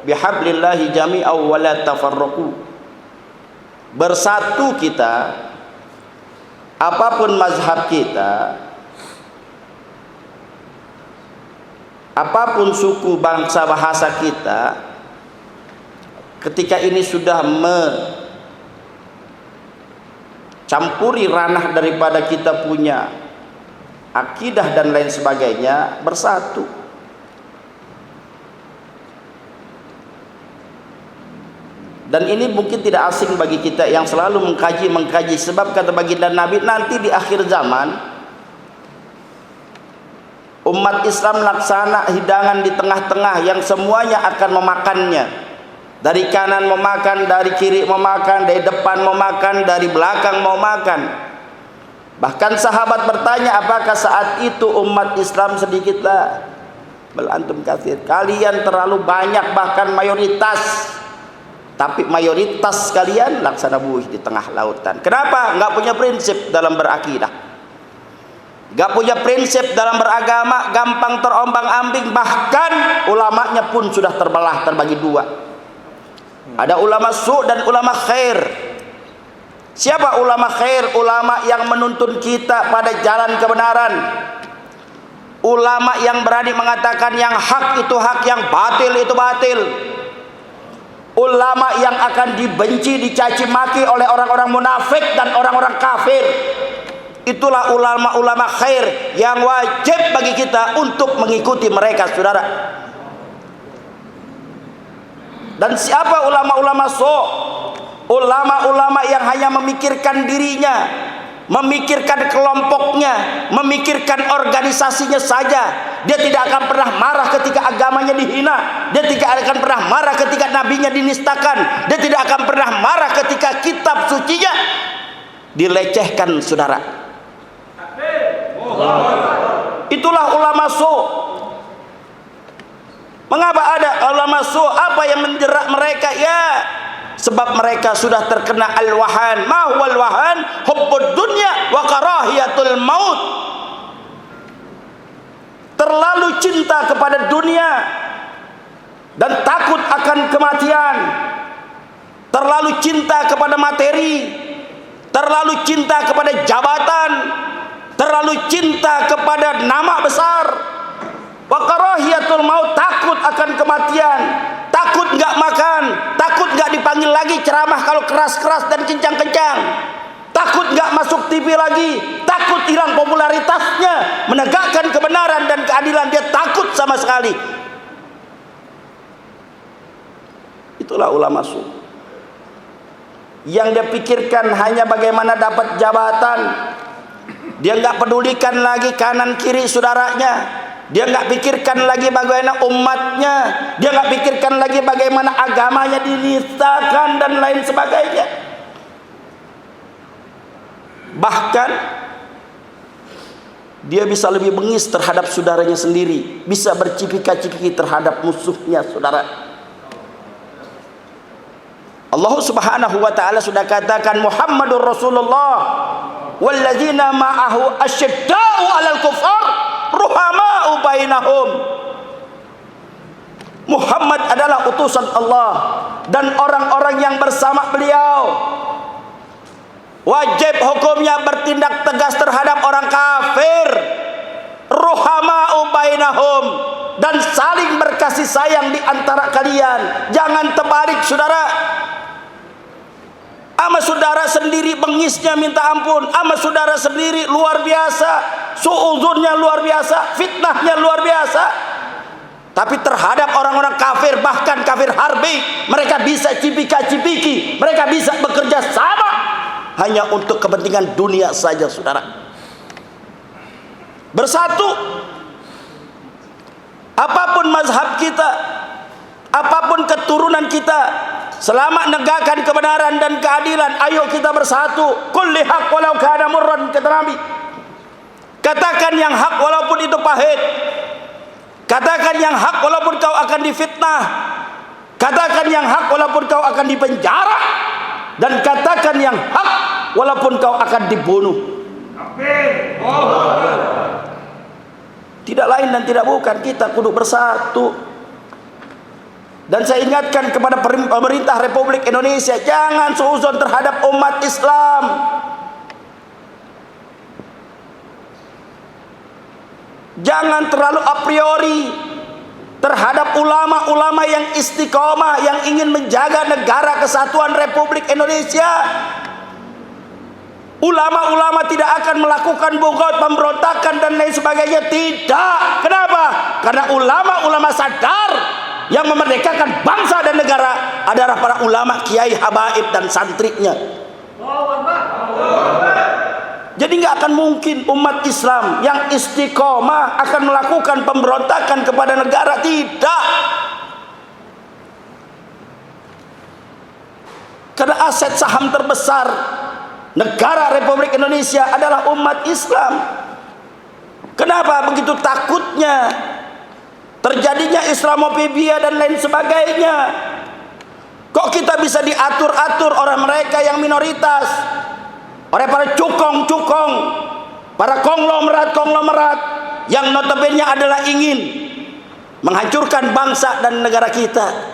bihablillahi jami'aw wa la tafarraqu. Bersatu kita, apapun mazhab kita, apapun suku, bangsa, bahasa kita, ketika ini sudah mencampuri ranah daripada kita punya akidah dan lain sebagainya, bersatu. Dan ini mungkin tidak asing bagi kita yang selalu mengkaji, sebab kata baginda Nabi, nanti di akhir zaman umat Islam laksana hidangan di tengah-tengah yang semuanya akan memakannya. Dari kanan memakan, dari kiri memakan, dari depan memakan, dari belakang mau makan. Bahkan sahabat bertanya, apakah saat itu umat Islam sedikitlah? Bal antum katsir, kalian terlalu banyak, bahkan mayoritas. Tapi mayoritas kalian laksana buih di tengah lautan. Kenapa? Nggak punya prinsip dalam berakidah, nggak punya prinsip dalam beragama, gampang terombang-ambing. Bahkan ulamanya pun sudah terbelah, terbagi dua. Ada ulama su' dan ulama khair. Siapa ulama khair? Ulama yang menuntun kita pada jalan kebenaran. Ulama yang berani mengatakan yang hak itu hak, yang batil itu batil. Ulama yang akan dibenci, dicaci maki oleh orang-orang munafik dan orang-orang kafir. Itulah ulama-ulama khair yang wajib bagi kita untuk mengikuti mereka, saudara. Dan siapa ulama-ulama su'? Ulama-ulama yang hanya memikirkan dirinya, memikirkan kelompoknya, memikirkan organisasinya saja. Dia tidak akan pernah marah ketika agamanya dihina. Dia tidak akan pernah marah ketika nabinya dinistakan. Dia tidak akan pernah marah ketika kitab sucinya dilecehkan, saudara. Itulah ulama su'. Mengapa ada ulama su'? Apa yang menjerat mereka? Ya, sebab mereka sudah terkena al-wahan. Ma huwal wahan? Hubbud dunya wa karahiyatul maut. Terlalu cinta kepada dunia dan takut akan kematian. Terlalu cinta kepada materi, terlalu cinta kepada jabatan, terlalu cinta kepada nama besar. Wa karahiyatul maut, takut akan kematian, takut nggak makan, takut nggak dipanggil lagi ceramah kalau keras-keras dan kencang-kencang, takut nggak masuk TV lagi, takut hilang popularitasnya, menegakkan kebenaran dan keadilan dia takut sama sekali. Itulah ulama su'. Yang dia pikirkan hanya bagaimana dapat jabatan. Dia nggak pedulikan lagi kanan kiri saudaranya. Dia nggak pikirkan lagi bagaimana umatnya. Dia nggak pikirkan lagi bagaimana agamanya dinistakan dan lain sebagainya. Bahkan Dia bisa lebih bengis terhadap saudaranya sendiri, bisa bercipika-cipiki terhadap musuhnya, saudara. Allah Subhanahu wa taala sudah katakan Muhammadur Rasulullah walladzina ma'ahu asyidda'u 'alal kufar ruhama'u bainahum. Muhammad adalah utusan Allah dan orang-orang yang bersama beliau wajib hukumnya bertindak tegas terhadap orang kafir, ruhama'u bainahum, dan saling berkasih sayang di antara kalian. Jangan terbalik, saudara. Ama saudara sendiri bengisnya minta ampun, ama saudara sendiri luar biasa, suudzonnya luar biasa, fitnahnya luar biasa. Tapi terhadap orang-orang kafir, bahkan kafir harbi, mereka bisa cipika-cipiki, mereka bisa bekerja sama hanya untuk kepentingan dunia saja, saudara. Bersatu. Apapun mazhab kita, apapun keturunan kita, selama menegakkan kebenaran dan keadilan, ayo kita bersatu. Kulli haq walau kana murran, kata Nabi. Katakan yang hak walaupun itu pahit. Katakan yang hak walaupun kau akan difitnah. Katakan yang hak walaupun kau akan dipenjara. Dan katakan yang hak walaupun kau akan dibunuh. Tidak lain dan tidak bukan, kita kudu bersatu. Dan saya ingatkan kepada pemerintah Republik Indonesia, jangan suudzon terhadap umat Islam. Jangan terlalu a priori terhadap ulama-ulama yang istiqomah, yang ingin menjaga negara kesatuan Republik Indonesia. Ulama-ulama tidak akan melakukan bugot, pemberontakan dan lain sebagainya. Tidak. Kenapa? Karena ulama-ulama sadar yang memerdekakan bangsa dan negara adalah para ulama, kiai, habaib dan santrinya. Jadi nggak akan mungkin umat Islam yang istiqomah akan melakukan pemberontakan kepada negara. Tidak. Karena aset saham terbesar negara Republik Indonesia adalah umat Islam. Kenapa begitu takutnya terjadinya Islamofobia dan lain sebagainya? Kok kita bisa diatur-atur oleh mereka yang minoritas, oleh para cukong-cukong, para konglomerat-konglomerat yang notabene adalah ingin menghancurkan bangsa dan negara kita.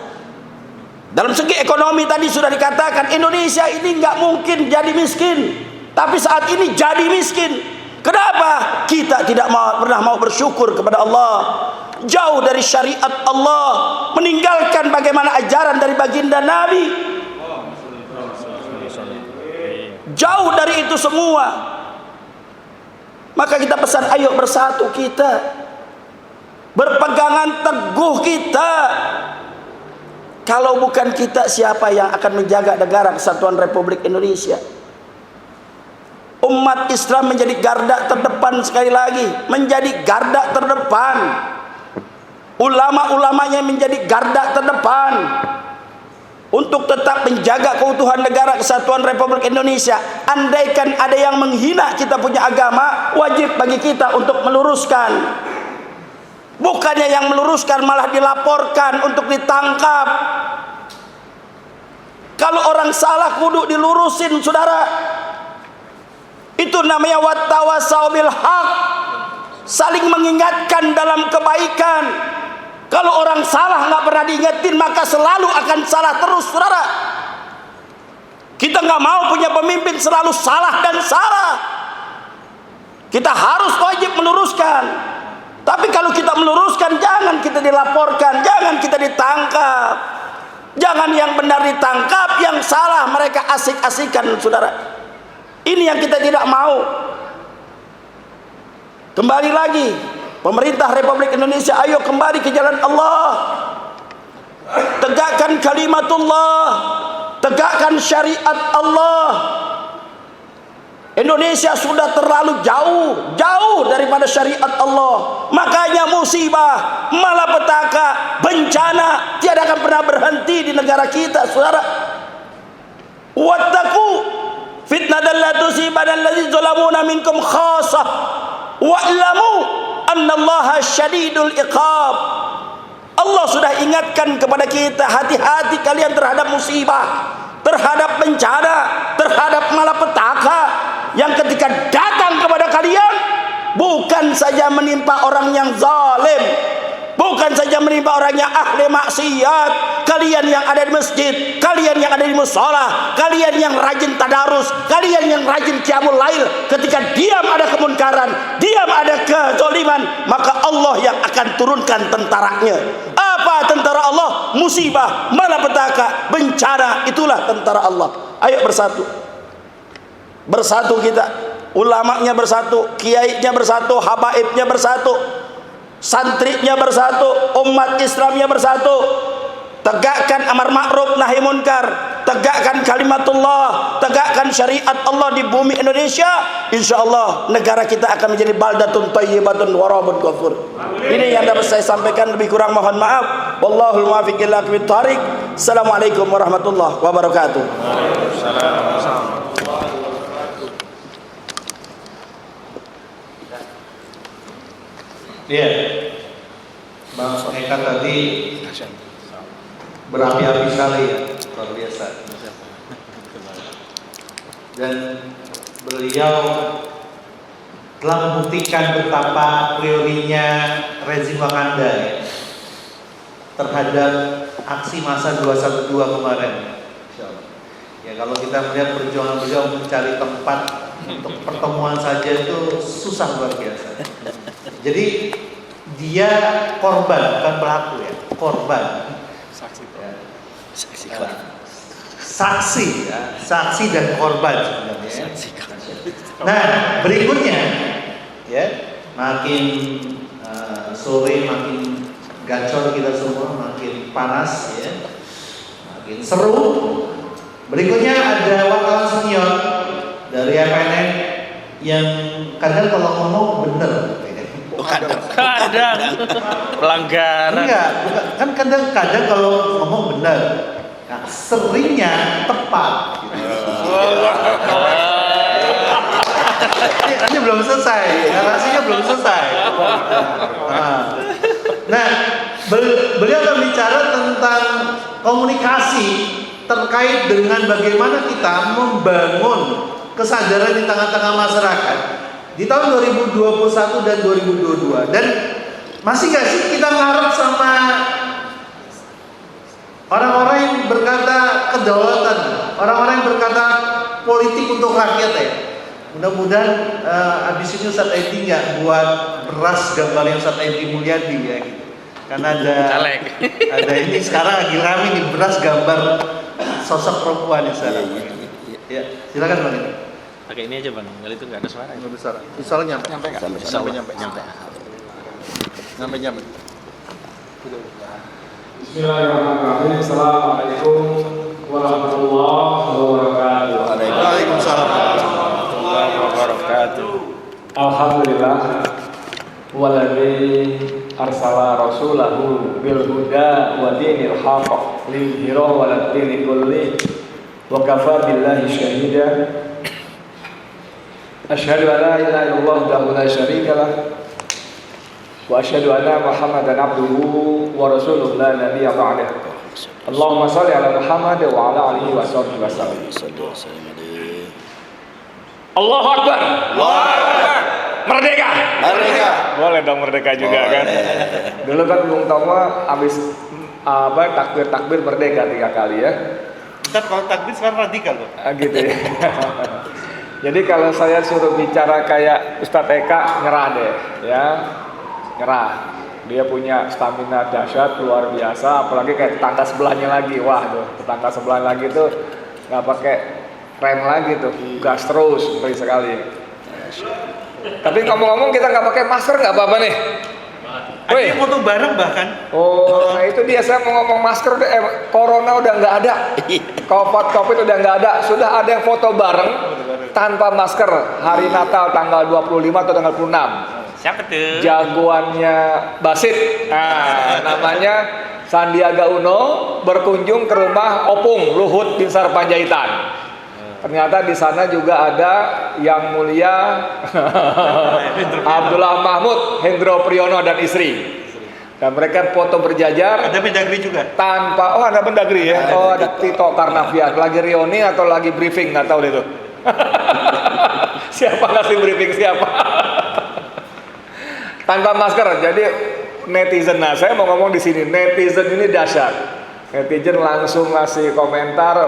Dalam segi ekonomi tadi sudah dikatakan Indonesia ini nggak mungkin jadi miskin, tapi saat ini jadi miskin. Kenapa? Kita tidak pernah mau bersyukur kepada Allah, jauh dari syariat Allah, meninggalkan bagaimana ajaran dari baginda Nabi. Jauh dari itu semua. Maka kita pesan, ayo bersatu kita, berpegangan teguh kita. Kalau bukan kita, siapa yang akan menjaga negara kesatuan Republik Indonesia? Umat Islam menjadi garda terdepan, sekali lagi menjadi garda terdepan. Ulama-ulamanya menjadi garda terdepan untuk tetap menjaga keutuhan negara kesatuan Republik Indonesia. Andaikan ada yang menghina kita punya agama, wajib bagi kita untuk meluruskan. Bukannya yang meluruskan malah dilaporkan untuk ditangkap. Kalau orang salah kudu dilurusin, saudara. Itu namanya wattawasau bil haq, saling mengingatkan dalam kebaikan. Kalau orang salah nggak pernah diingetin, maka selalu akan salah terus, saudara. Kita nggak mau punya pemimpin selalu salah dan salah. Kita harus wajib meluruskan. Tapi kalau kita meluruskan, jangan kita dilaporkan, jangan kita ditangkap. Jangan yang benar ditangkap, yang salah mereka asik-asikan, saudara. Ini yang kita tidak mau. Kembali lagi, pemerintah Republik Indonesia, ayo kembali ke jalan Allah. Tegakkan kalimatullah, tegakkan syariat Allah. Indonesia sudah terlalu jauh daripada syariat Allah. Makanya musibah, malapetaka, bencana tiada akan pernah berhenti di negara kita, saudara. Wattaqu fitnatan la tusibanna alladziina zalamuna minkum khassah wa'lamu annallaha syadidul iqab. Allah sudah ingatkan kepada kita, hati-hati kalian terhadap musibah, terhadap bencana, terhadap malapetaka yang ketika datang kepada kalian bukan saja menimpa orang yang zalim, bukan saja menimpa orang yang ahli maksiat, kalian yang ada di masjid, kalian yang ada di mushola, kalian yang rajin tadarus, kalian yang rajin qiyamul lail, ketika diam ada kemunkaran, diam ada kezaliman, maka Allah yang akan turunkan tentaranya. Apa tentara Allah? Musibah, malapetaka, bencana, itulah tentara Allah. Ayo bersatu. Bersatu kita, ulamanya bersatu, kiainya bersatu, habaibnya bersatu, santrinya bersatu, umat Islamnya bersatu. Tegakkan amar ma'ruf nahi munkar, tegakkan kalimatullah, tegakkan syariat Allah di bumi Indonesia. Insyaallah negara kita akan menjadi baldatun thayyibatun wa rabbun ghafur. Ini yang dapat saya sampaikan, lebih kurang mohon maaf. Wallahul muwaffiq ila aqwamit thariq. Assalamualaikum warahmatullahi wabarakatuh. Iya, Bang Eka tadi berapi-api sekali ya, luar biasa. Dan beliau telah membuktikan betapa priorinya rezim Wakanda ya, terhadap aksi massa 212 kemarin. Ya, kalau kita melihat perjuangan beliau mencari tempat untuk pertemuan saja itu susah luar biasa. Jadi dia korban, bukan pelaku ya, korban. Saksi dan korban sebenarnya. Nah, berikutnya ya, makin sore makin gacor kita semua, makin panas ya, makin seru. Berikutnya ada wartawan senior dari FNN yang kadang kalau ngomong bener. Kadang pelanggaran. Enggak, kan kadang kalau ngomong benar. Nah, seringnya tepat. Ini belum selesai, narasinya belum selesai. Nah, beliau akan bicara tentang komunikasi terkait dengan bagaimana kita membangun kesadaran di tengah-tengah masyarakat di tahun 2021 dan 2022. Dan masih gak sih kita ngarep sama orang-orang yang berkata kedaulatan, orang-orang yang berkata politik untuk rakyat ya. Mudah-mudahan abis ini Ustadz Edi nggak buat beras gambar yang Ustadz Edi Mulyadi ya gitu. Karena ada ini sekarang lagi rame nih beras gambar sosok perempuan ya sekarang. Ya, silakan Bang. Pakai ini aja Bang, kalau itu nggak ada suara. Nggak ada suara. Misalnya nyampe nggak? Nyampe. Bismillahirrahmanirrahim. Assalamualaikum warahmatullahi wabarakatuh. Waalaikumsalam warahmatullahi wabarakatuh. Alhamdulillah walladzi arsala rasulahu bil huda wa dinil haqq liyudhhirahu 'alad dini kulli wa kafa billahi shahida. Asyhadu an la ilaha illallah wahdahu la syarika lah wa asyhadu anna Muhammadan abduhu wa rasuluhu la nabiyya ba'dahu. Allahumma shalli ala Muhammad wa ala alihi wa sahbihi wasallam. Allahu Akbar. Allahu Akbar. Merdeka. Merdeka. Boleh dong merdeka juga kan. Dulu kan Bung Tomo habis takbir merdeka 3 kali ya. Ntar kalau takbir sekarang radikal loh. Gitu ya. Jadi kalau saya suruh bicara kayak Ustadz Eka, nyerah deh, ya, nyerah. Dia punya stamina dahsyat luar biasa, apalagi kayak tetangga sebelahnya lagi, wah tuh, tetangga sebelah lagi tuh nggak pakai rem lagi tuh, gas terus, ngeri sekali. Tapi ngomong-ngomong kita nggak pakai masker nggak apa-apa nih. Ada foto bareng bahkan. Oh, nah itu dia saya mau ngomong masker, corona udah nggak ada, covid udah nggak ada, sudah ada yang foto bareng tanpa masker hari Natal tanggal 25 atau tanggal 26. Siapa tuh? Jagoannya Basit. Nah, namanya Sandiaga Uno berkunjung ke rumah Opung Luhut Binsar Panjaitan. Ternyata di sana juga ada Yang Mulia Abdullah Mahmud Hendro Priyono dan istri. Dan mereka foto berjajar. Ada Mendagri juga. Tanpa, oh ada Mendagri ya. Oh ada Tito Karnavian. Lagi reuni atau lagi briefing, nggak tahu deh itu. Siapa ngasih briefing siapa? Tanpa masker. Jadi netizen, nah saya mau ngomong di sini, netizen ini dahsyat. Netizen langsung ngasih komentar,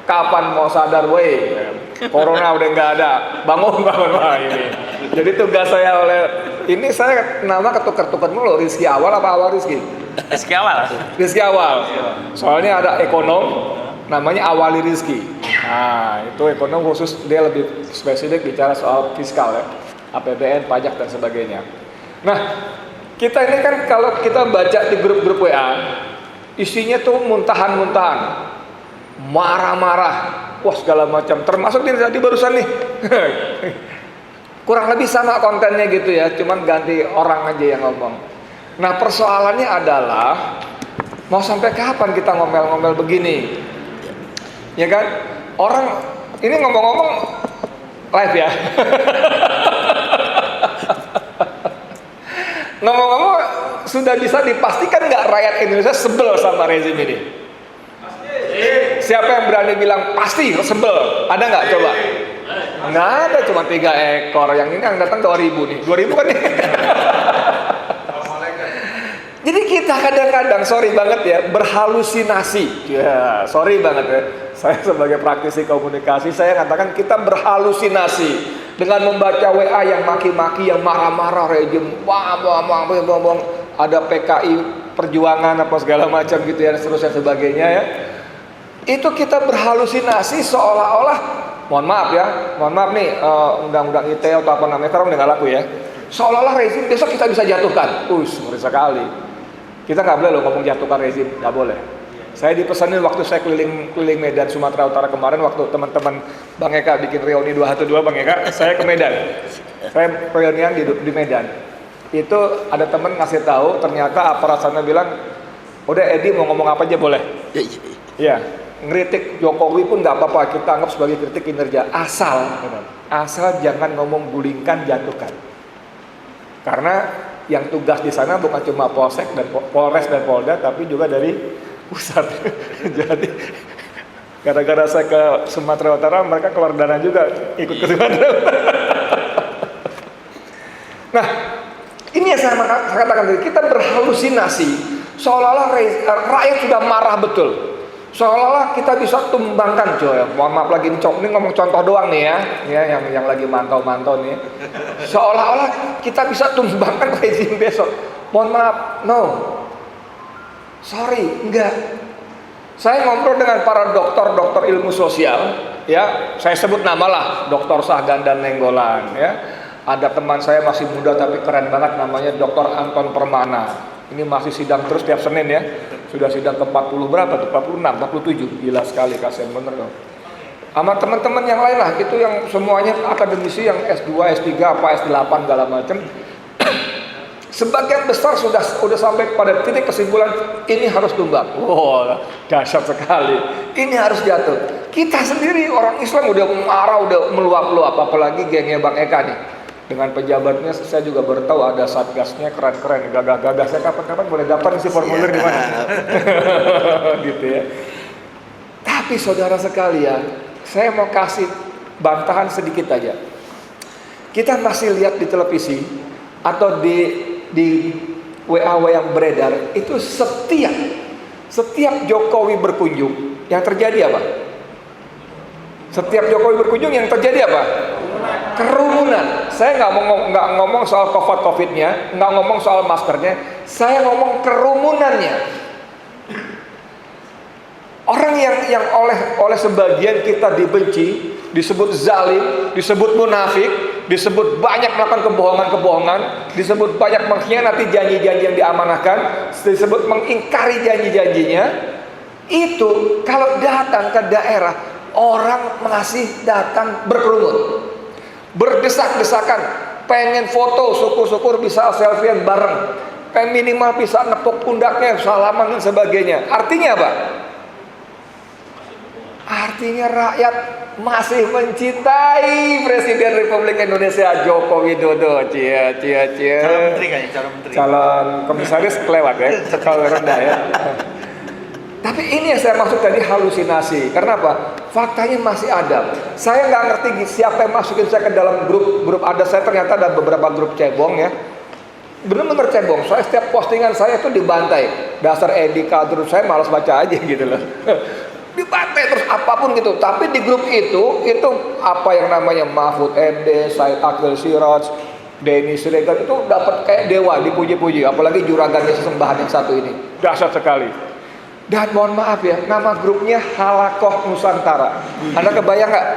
kapan mau sadar weh, corona udah nggak ada, bangun wah ini. Jadi tugas saya ini saya nama ketukar-tukar mulu, Rizky Awal apa Awal Rizky? Rizky Awal. Rizky Awal. Soalnya ada ekonom namanya Awali Rizky. Nah itu ekonom khusus, dia lebih spesifik bicara soal fiskal ya, APBN, pajak dan sebagainya. Nah kita ini kan kalau kita baca di grup-grup WA, isinya tuh muntahan-muntahan, marah-marah, wah segala macam, termasuk ini tadi barusan nih. Kurang lebih sama kontennya gitu ya, cuman ganti orang aja yang ngomong. Nah persoalannya adalah mau sampai kapan kita ngomel-ngomel begini, ya kan? Orang ini ngomong-ngomong live ya. Ngomong-ngomong sudah bisa dipastikan nggak rakyat Indonesia sebel sama rezim ini? Siapa yang berani bilang pasti sebel? Ada nggak coba? Nggak ada, cuma 3 ekor. Yang ini yang datang 2000 nih. 2000 kan nih. Jadi kita kadang-kadang, sorry banget ya, berhalusinasi. Ya, sorry banget ya. Saya sebagai praktisi komunikasi, saya katakan kita berhalusinasi dengan membaca WA yang maki-maki, yang marah-marah rejim, ada PKI perjuangan apa segala macam gitu ya, seterusnya sebagainya ya. Itu kita berhalusinasi seolah-olah, mohon maaf nih, undang-undang ITE atau apa namanya sekarang udah nggak laku ya. Seolah-olah rezim besok kita bisa jatuhkan. Ngeri sekali. Kita nggak boleh loh ngomong jatuhkan rezim, nggak boleh. Saya dipesanin waktu saya keliling Medan Sumatera Utara kemarin, waktu teman-teman Bang Eka bikin reuni 212 Bang Eka, saya ke Medan. Saya reunian di Medan. Itu ada teman ngasih tahu, ternyata aparat sana bilang, udah Edi mau ngomong apa aja boleh. Iya, ngeritik Jokowi pun nggak apa-apa, kita anggap sebagai kritik kinerja. Asal jangan ngomong gulingkan, jatuhkan. Karena yang tugas di sana bukan cuma Polsek dan Polres dan Polda, tapi juga dari pusat. Jadi gara-gara saya ke Sumatera Utara, mereka keluar dana juga ikut ke Sumatera Utara. Nah, ini yang saya katakan tadi, kita berhalusinasi seolah-olah rakyat sudah marah betul. Seolah-olah kita bisa tumbangkan, coy. Mohon maaf lagi ini ngomong contoh doang nih ya, yang lagi mantau-mantau nih. Seolah-olah kita bisa tumbangkan rezim besok. Mohon maaf, no. Sorry, enggak. Saya ngobrol dengan para dokter ilmu sosial, ya. Saya sebut nama lah, Dr. Sahgan dan Nenggolan, ya. Ada teman saya masih muda tapi keren banget, namanya Dr. Anton Permana. Ini masih sidang terus tiap Senin ya. Sudah sidang ke 40 berapa tuh? 46, 47. Gila sekali, kasihan bener dong. Sama teman-teman yang lain lah, gitu yang semuanya akademisi yang S2, S3, apa S8 segala macam. Sebagian besar sudah sampai pada titik kesimpulan ini harus tumbang. Wow, dahsyat sekali. Ini harus jatuh. Kita sendiri orang Islam udah marah, udah meluap-luap, apalagi gengnya Bang Eka nih. Dengan pejabatnya saya juga baru tahu ada satgasnya keren-keren, gagah-gagah. Saya kapan-kapan boleh dapat isi formulir di mana? Gitu ya. Tapi saudara sekalian, saya mau kasih bantahan sedikit aja. Kita masih lihat di televisi atau di WA yang beredar itu setiap Jokowi berkunjung yang terjadi apa? Setiap Jokowi berkunjung yang terjadi apa? Kerumunan. Saya nggak ngomong soal COVID-nya, nggak ngomong soal maskernya, saya ngomong kerumunannya. Orang yang oleh sebagian kita dibenci, disebut zalim, disebut munafik, disebut banyak melakukan kebohongan-kebohongan, disebut banyak mengkhianati janji-janji yang diamanahkan, disebut mengingkari janji-janjinya. Itu kalau datang ke daerah, orang masih datang berkerumun, berdesak-desakan, pengen foto, syukur-syukur bisa selfie bareng, pengen minimal bisa nepuk pundaknya, salaman dan sebagainya. Artinya apa? Artinya rakyat masih mencintai Presiden Republik Indonesia Joko Widodo. Cia. Calon menteri kayaknya, calon menteri. Calon komisaris kelewat ya, kalau rendah ya. Tapi ini yang saya maksud tadi halusinasi. Karena apa? Faktanya masih ada. Saya nggak ngerti siapa yang masukin saya ke dalam grup ada. Saya ternyata ada beberapa grup cebong ya. Bener-bener cebong. Saya setiap postingan saya itu dibantai. Dasar Edika terus saya malas baca aja gitu loh. Dibantai terus apapun gitu. Tapi di grup itu apa yang namanya Mahfud MD, Said Akil Siraj, Denny Siregar itu dapat kayak dewa, dipuji-puji. Apalagi juragannya sesembahan yang satu ini, dahsyat sekali. Dan mohon maaf ya, nama grupnya Halakoh Nusantara. Anda kebayang nggak?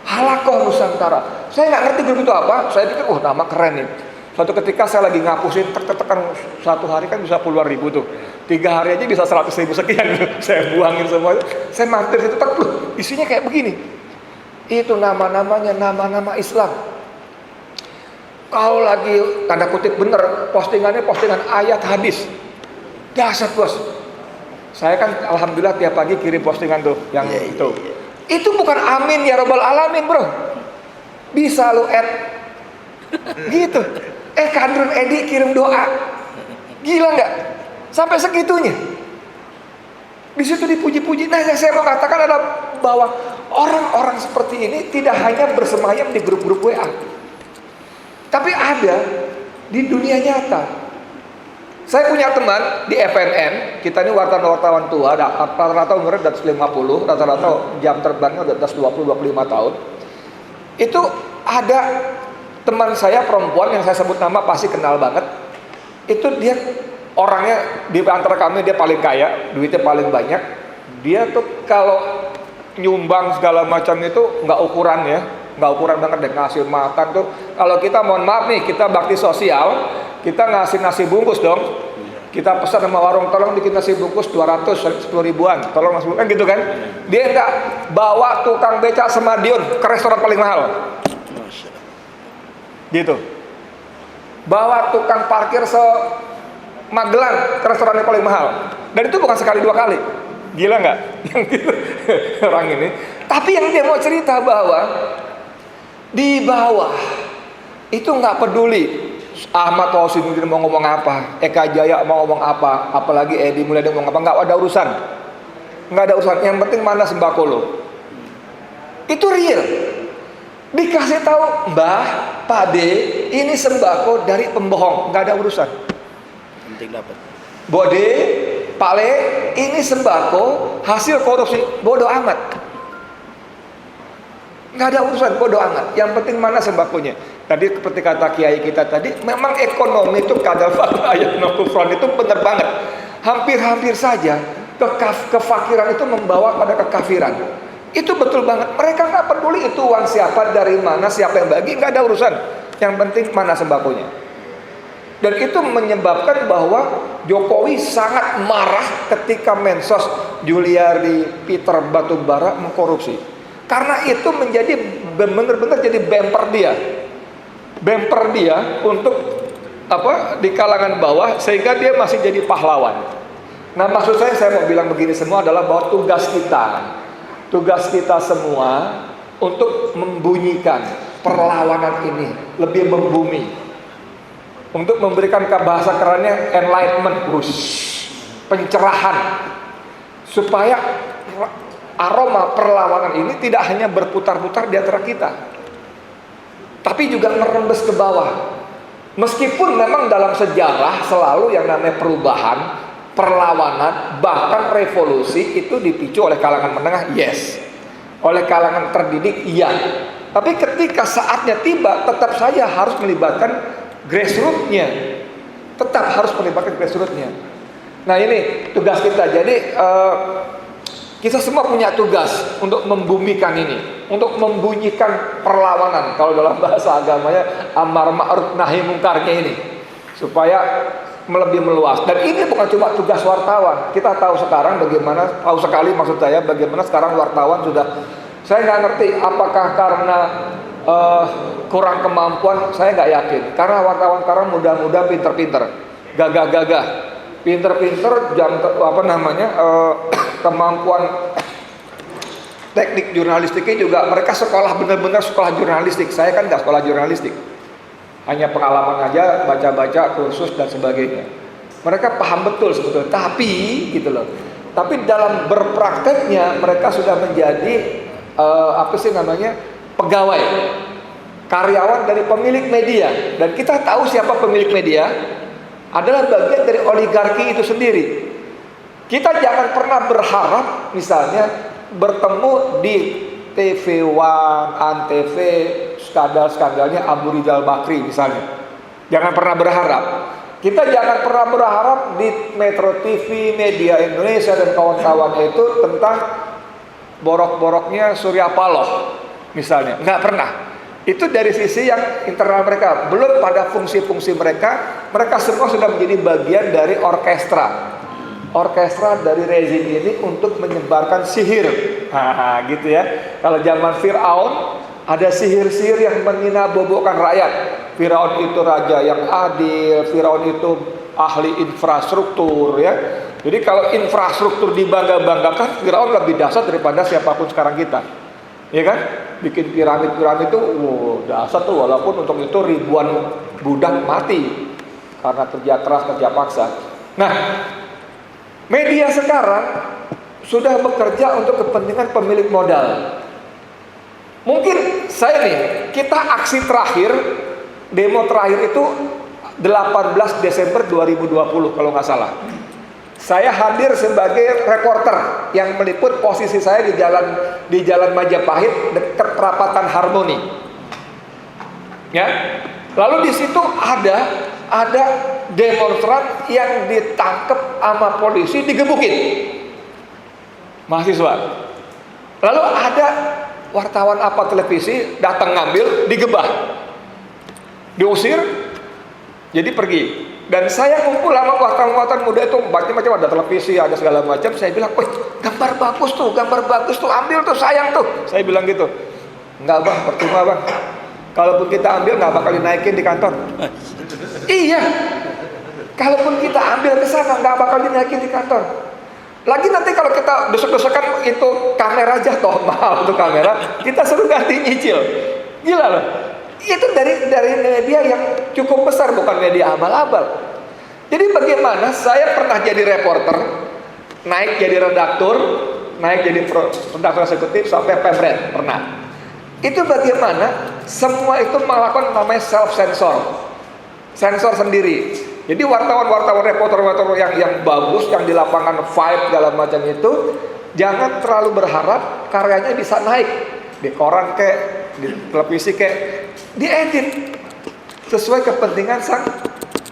Halakoh Nusantara. Saya nggak ngerti grup itu apa. Saya pikir, nama keren nih. Suatu ketika saya lagi ngapusin, tekan satu hari kan bisa puluhan ribu tuh. 3 hari aja bisa 100.000 sekian. Saya buangin semua. Saya mampir situ, isinya kayak begini. Itu nama-namanya nama-nama Islam. Kalau lagi tanda kutip bener, postingannya postingan ayat hadis. Dahsyat bos. Saya kan alhamdulillah tiap pagi kirim postingan tuh yang itu. Itu bukan amin ya robbal alamin bro. Bisa lu add gitu. Kandrun Edi kirim doa. Gila nggak? Sampai segitunya. Di situ dipuji-puji. Nah, yang saya mau katakan adalah bahwa orang-orang seperti ini tidak hanya bersemayam di grup-grup WA, tapi ada di dunia nyata. Saya punya teman di FNN, kita ini wartawan tua, rata-rata umurnya di atas 50, rata-rata jam terbangnya di atas 20-25 tahun. Itu ada teman saya perempuan yang saya sebut nama pasti kenal banget. Itu dia orangnya di antara kami dia paling kaya, duitnya paling banyak. Dia tuh kalau nyumbang segala macam itu nggak ukuran ya, nggak ukuran banget deh ngasih makan tuh. Kalau kita mohon maaf nih, kita bakti sosial, kita ngasih nasi bungkus dong. Kita pesan sama warung, tolong bikin nasi bungkus 200, 10 ribuan, tolong nasi bungkus, kan gitu kan. Dia enggak bawa tukang becak Semadiun ke restoran paling mahal. Gitu. Bawa tukang parkir Magelang ke restoran yang paling mahal. Dan itu bukan sekali 2 kali. Gila nggak? Yang gitu orang ini. Tapi yang dia mau cerita bahwa di bawah itu nggak peduli Ahmad Tausinuddin mau ngomong apa, Eka Jaya mau ngomong apa, apalagi Edi Mulyadi mau ngomong apa, nggak ada urusan. Nggak ada urusan. Yang penting mana sembako lo. Itu real. Dikasih tahu, Mbah, Pak D, ini sembako dari pembohong, nggak ada urusan. Penting dapat. Bode, Pak Le, ini sembako hasil korupsi, bodoh amat. Nggak ada urusan, bodoh amat. Yang penting mana sembakonya. Tadi seperti kata kiai kita tadi, memang ekonomi itu kadal ayat nokufron itu benar banget. Hampir-hampir saja kefakiran itu membawa pada kekafiran. Itu betul banget. Mereka nggak peduli itu uang siapa, dari mana, siapa yang bagi, nggak ada urusan. Yang penting mana sembakonya. Dan itu menyebabkan bahwa Jokowi sangat marah ketika Mensos Juliari Peter Batubara mengkorupsi. Karena itu menjadi benar-benar jadi bemper dia untuk di kalangan bawah, sehingga dia masih jadi pahlawan. Nah, maksud saya mau bilang begini semua adalah bahwa tugas kita semua untuk membunyikan perlawanan ini lebih membumi, untuk memberikan bahasa kerennya enlightenment, pencerahan, supaya aroma perlawanan ini tidak hanya berputar-putar di antara kita, tapi juga merembes ke bawah. Meskipun memang dalam sejarah selalu yang namanya perubahan, perlawanan, bahkan revolusi itu dipicu oleh kalangan menengah, yes. Oleh kalangan terdidik, iya. Tapi ketika saatnya tiba, tetap saja harus melibatkan grassroots-nya. Tetap harus melibatkan grassroots-nya. Nah, ini tugas kita. Jadi kita semua punya tugas untuk membumikan ini, untuk membunyikan perlawanan, kalau dalam bahasa agamanya amar ma'ruf nahi mungkarnya ini, supaya lebih meluas. Dan ini bukan cuma tugas wartawan. Kita tahu sekarang bagaimana, tahu sekali maksud saya, bagaimana sekarang wartawan sudah, saya nggak ngerti apakah karena kurang kemampuan, saya nggak yakin. Karena wartawan sekarang muda-muda, pinter-pinter, gagah-gagah, pinter-pinter, kemampuan teknik jurnalistiknya juga mereka sekolah benar-benar sekolah jurnalistik. Saya kan nggak sekolah jurnalistik, hanya pengalaman aja, baca-baca kursus dan sebagainya. Mereka paham betul sebetulnya, tapi gitu loh. Tapi dalam berprakteknya mereka sudah menjadi pegawai, karyawan dari pemilik media. Dan kita tahu siapa pemilik media adalah bagian dari oligarki itu sendiri. Kita jangan pernah berharap misalnya bertemu di TV One, Antv, skandal-skandalnya Abu Rizal Bakri misalnya. Jangan pernah berharap. Kita jangan pernah berharap di Metro TV, Media Indonesia dan kawan-kawan itu tentang borok-boroknya Surya Paloh misalnya. Nggak pernah. Itu dari sisi yang internal mereka. Belum pada fungsi-fungsi mereka. Mereka semua sudah menjadi bagian dari orkestra dari rezim ini untuk menyebarkan sihir. Gitu ya. Kalau zaman Fir'aun ada sihir-sihir yang menghina-bobokkan rakyat. Firaun itu raja yang adil, Firaun itu ahli infrastruktur ya. Jadi kalau infrastruktur dibangga-banggakan, Firaun lebih dahsyat daripada siapapun sekarang kita. Ya kan? Bikin piramid-piramid itu dahsyat tuh, walaupun untuk itu ribuan budak mati karena kerja keras, kerja paksa. Nah, media sekarang sudah bekerja untuk kepentingan pemilik modal. Mungkin kita aksi terakhir, demo terakhir itu 18 Desember 2020 kalau nggak salah. Saya hadir sebagai reporter yang meliput posisi saya di jalan Majapahit dekat perapatan Harmoni. Ya. Lalu di situ ada demonstran yang ditangkap sama polisi, digebukin mahasiswa. Lalu ada wartawan televisi datang ngambil, digebah, diusir, jadi pergi. Dan saya ngumpul sama wartawan muda itu, macam-macam, ada televisi, ada segala macam. Saya bilang, wih, gambar bagus tuh, ambil tuh, sayang tuh. Saya bilang gitu. Enggak bang, percuma bang. Kalaupun kita ambil nggak bakal dinaikin di kantor. Iya. Kalaupun kita ambil ke sana nggak bakal dinaikin di kantor. Lagi nanti kalau kita desek-desekan itu kamera jatuh, mahal untuk kamera, kita suruh ganti nyicil. Gila loh. Itu dari media yang cukup besar, bukan media abal-abal. Jadi bagaimana saya pernah jadi reporter, naik jadi redaktur, naik jadi redaktur eksekutif sampai pemret pernah. Itu bagaimana semua itu melakukan namanya self-sensor, sensor sendiri. Jadi wartawan-wartawan, reporter yang bagus, yang di lapangan fight segala macam itu, jangan terlalu berharap karyanya bisa naik di koran kayak, di televisi kayak, diedit sesuai kepentingan sang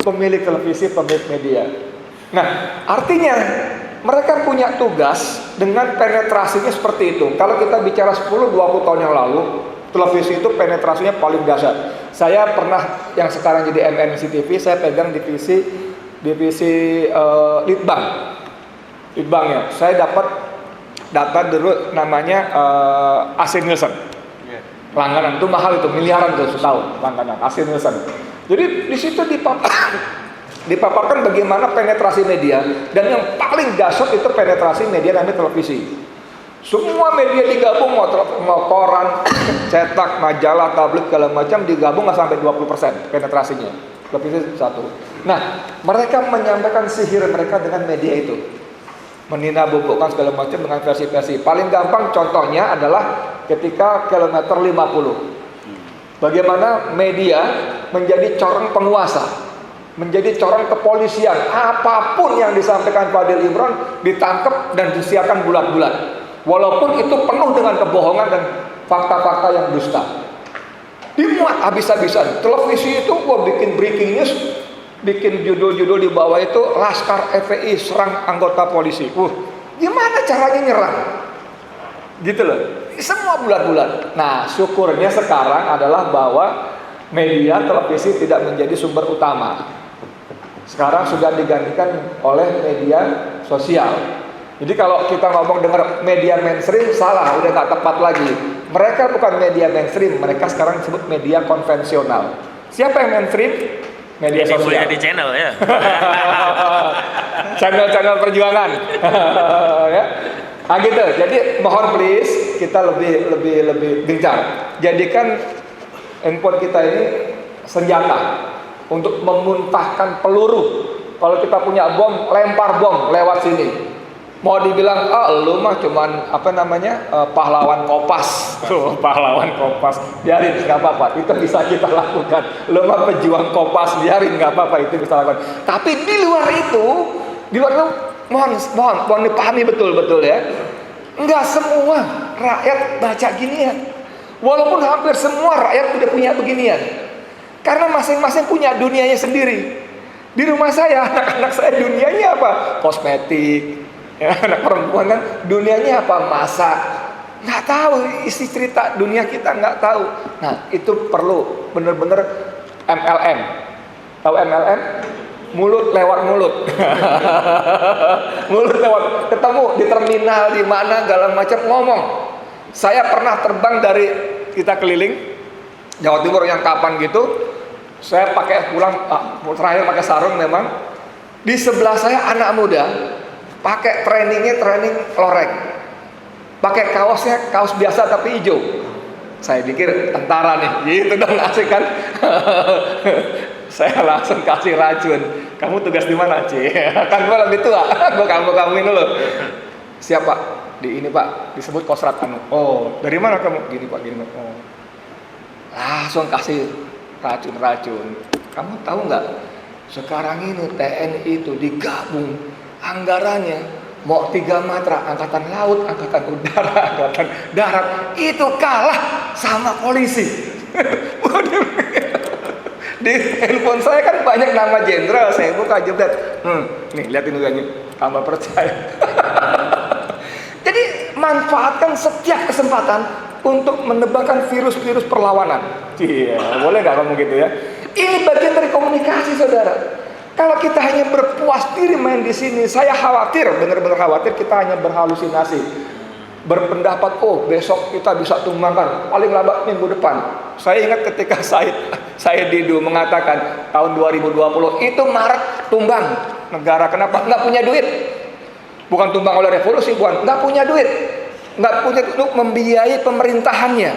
pemilik televisi, pemilik media. Nah, artinya mereka punya tugas dengan penetrasinya seperti itu. Kalau kita bicara 10-20 tahun yang lalu, televisi itu penetrasinya paling dahsyat. Saya pernah, yang sekarang jadi MNC TV, saya pegang divisi Litbangnya. Saya dapat data dulu namanya AC Nielsen. Langganan itu mahal, itu miliaran tuh setahun langganan AC Nielsen. Jadi di situ dipaparkan bagaimana penetrasi media, dan yang paling dahsyat itu penetrasi media namanya televisi. Semua media digabung, mau koran, cetak, majalah, tablet, segala macam digabung nggak sampai 20% penetrasinya. Televisi satu. Nah, mereka menyampaikan sihir mereka dengan media itu, menina-bobokkan segala macam dengan versi-versi. Paling gampang contohnya adalah ketika kilometer 50. Bagaimana media menjadi corong penguasa, menjadi corong kepolisian. Apapun yang disampaikan Fadil Imran ditangkap dan disiarkan bulat-bulat. Walaupun itu penuh dengan kebohongan dan fakta-fakta yang dusta. Dimuat habis-habisan. Televisi itu bikin breaking news, bikin judul-judul di bawah itu Laskar FPI serang anggota polisi. Gimana caranya nyerang? Gitu loh. Semua bulat-bulat. Nah, syukurnya sekarang adalah bahwa media televisi tidak menjadi sumber utama. Sekarang sudah digantikan oleh media sosial. Jadi kalau kita ngomong dengar media mainstream, salah, udah nggak tepat lagi. Mereka bukan media mainstream, mereka sekarang disebut media konvensional. Siapa yang mainstream? Media sosial. Di channel ya. Channel-channel perjuangan. Ya. Ah gitu. Jadi mohon please kita lebih gencar. Jadikan handphone kita ini senjata untuk memuntahkan peluru. Kalau kita punya bom, lempar bom lewat sini. Mau dibilang, lu mah cuman pahlawan Kopas. Tuh, pahlawan Kopas. Biarin, nggak apa-apa. Itu bisa kita lakukan. Lu mah pejuang Kopas, biarin, nggak apa-apa. Itu bisa lakukan. Tapi di luar itu mohon dipahami betul-betul ya. Enggak semua rakyat baca ginian. Walaupun hampir semua rakyat udah punya beginian. Karena masing-masing punya dunianya sendiri. Di rumah saya, anak-anak saya dunianya apa? Kosmetik. Ya, anak perempuan kan dunianya apa? Masak. Nggak tahu isi cerita dunia kita, nggak tahu. Nah, itu perlu bener-bener MLM. Tahu MLM? Mulut lewat mulut. Mulut lewat, ketemu di terminal di mana segala macam ngomong. Saya pernah terbang dari kita keliling Jawa Timur yang kapan gitu. Saya pakai pulang terakhir pakai sarung memang. Di sebelah saya anak muda pakai training loreng. Pakai kaosnya kaos biasa tapi hijau. Saya pikir tentara nih, gitu dong asik kan. Saya langsung kasih racun. Kamu tugas di mana, Ci? Kan gue lebih tua. Gue kamu dulu. Siapa? Di ini Pak, disebut Kosrat anu. Oh, dari mana kamu? Gini Pak, gini Pak. Oh. Langsung kasih racun. Kamu tahu nggak? Sekarang ini TNI itu digabung anggarannya mau 3 matra, angkatan laut, angkatan udara, angkatan darat, itu kalah sama polisi. Di handphone saya kan banyak nama jenderal, saya buka jebret. Nih lihat ini tambah percaya. Jadi manfaatkan setiap kesempatan untuk menebakkan virus-virus perlawanan. Iya, boleh nggak kamu gitu ya? Ini bagian dari komunikasi, saudara. Kalau kita hanya berpuas diri main di sini, saya khawatir, benar-benar khawatir kita hanya berhalusinasi. Berpendapat, besok kita bisa tumbangkan, paling lambat minggu depan. Saya ingat ketika saya Didu mengatakan tahun 2020 itu Maret tumbang negara. Kenapa? Nggak punya duit. Bukan tumbang oleh revolusi, bukan. Nggak punya duit. Nggak punya untuk membiayai pemerintahannya.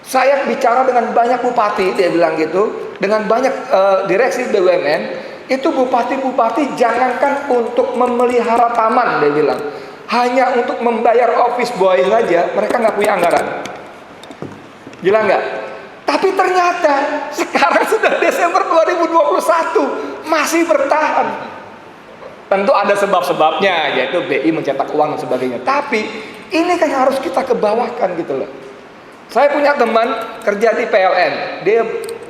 Saya bicara dengan banyak bupati, dia bilang gitu, dengan banyak direksi BUMN. Itu bupati-bupati jangankan untuk memelihara taman, dia bilang, hanya untuk membayar office boy saja mereka nggak punya anggaran. Gila nggak? Tapi ternyata sekarang sudah Desember 2021 masih bertahan. Tentu ada sebab-sebabnya, yaitu BI mencetak uang dan sebagainya. Tapi ini kan harus kita kebawahkan gitu loh. Saya punya teman kerja di PLN, dia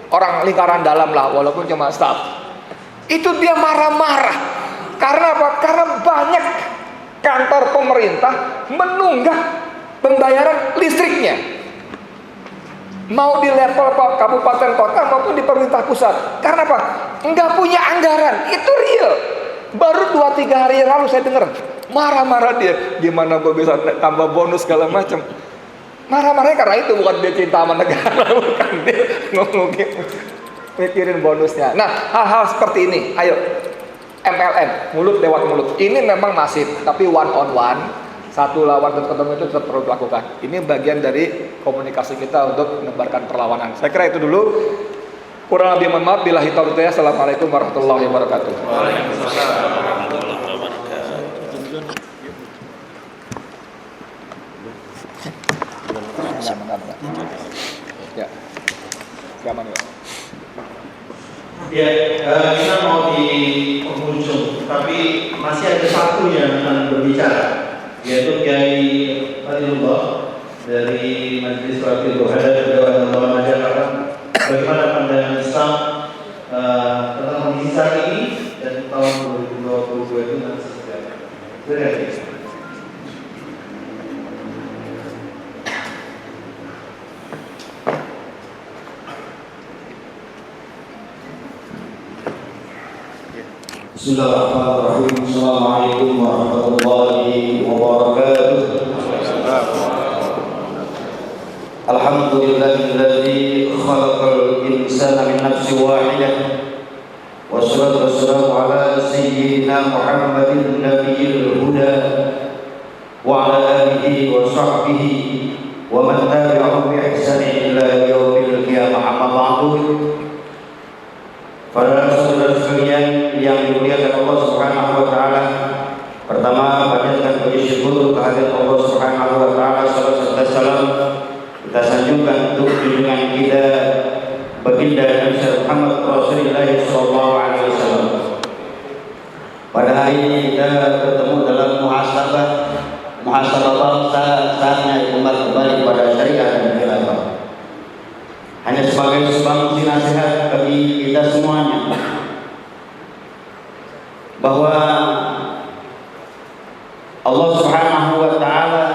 orang lingkaran dalam lah, walaupun cuma staff. Itu dia marah-marah. Karena apa? Karena banyak kantor pemerintah menunggak pembayaran listriknya. Mau di level kabupaten kota maupun di pemerintah pusat. Karena apa? Enggak punya anggaran. Itu real. Baru 2-3 hari yang lalu saya dengar marah-marah dia. Gimana gue bisa tambah bonus segala macam. Marah-marahnya karena itu, bukan dia cinta sama negara, bukan dia ngomongin mikirin bonusnya. Nah, hal-hal seperti ini, ayo MLM, mulut lewat mulut. Ini memang masif, tapi one on one, satu lawan dan ketemu itu tetap perlu dilakukan. Ini bagian dari komunikasi kita untuk menebarkan perlawanan. Saya kira itu dulu. Kurang lebih mohon maaf. Billahi taufiq. Assalamualaikum warahmatullahi wabarakatuh. Waalaikumsalam warahmatullahi wabarakatuh. Ya, siapa nih? Ya, kita mau di penghujung, tapi masih ada satu yang akan berbicara, yaitu Kiai Fadilullah dari Majelis Wakil Dohada Dewan Ulama Jakarta. Bagaimana pandangan Islam tentang kondisi saat ini dan tahun 2022 itu nanti seperti apa? Bismillahirrahmanirrahim. Assalamualaikum warahmatullahi wabarakatuh. Alhamdulillahilladzi khalaqal insana min nafsin wahidah. Wassalatu wassalamu ala sayyidina Muhammadin nabiyil huda وعلى آله وصحبه ومن تبعهم بإحسان إلى يوم القيامة. أما بعد. Para saudara sekalian yang dimuliakan Allah Subhanahu wa taala, pertama panjatkan puji syukur kehadirat Allah Subhanahu wa taala, salawat dan salam kita sanjungkan untuk junjungan kita baginda Nabi Muhammad Rasulullah sallallahu alaihi wasallam. Pada hari ini kita bertemu dalam muhasabah bangsa, saatnya umat kembali kepada syariat dan khilafah. Hanya sebagai sumbangsi nasihat bagi kita semuanya bahwa Allah Subhanahu wa taala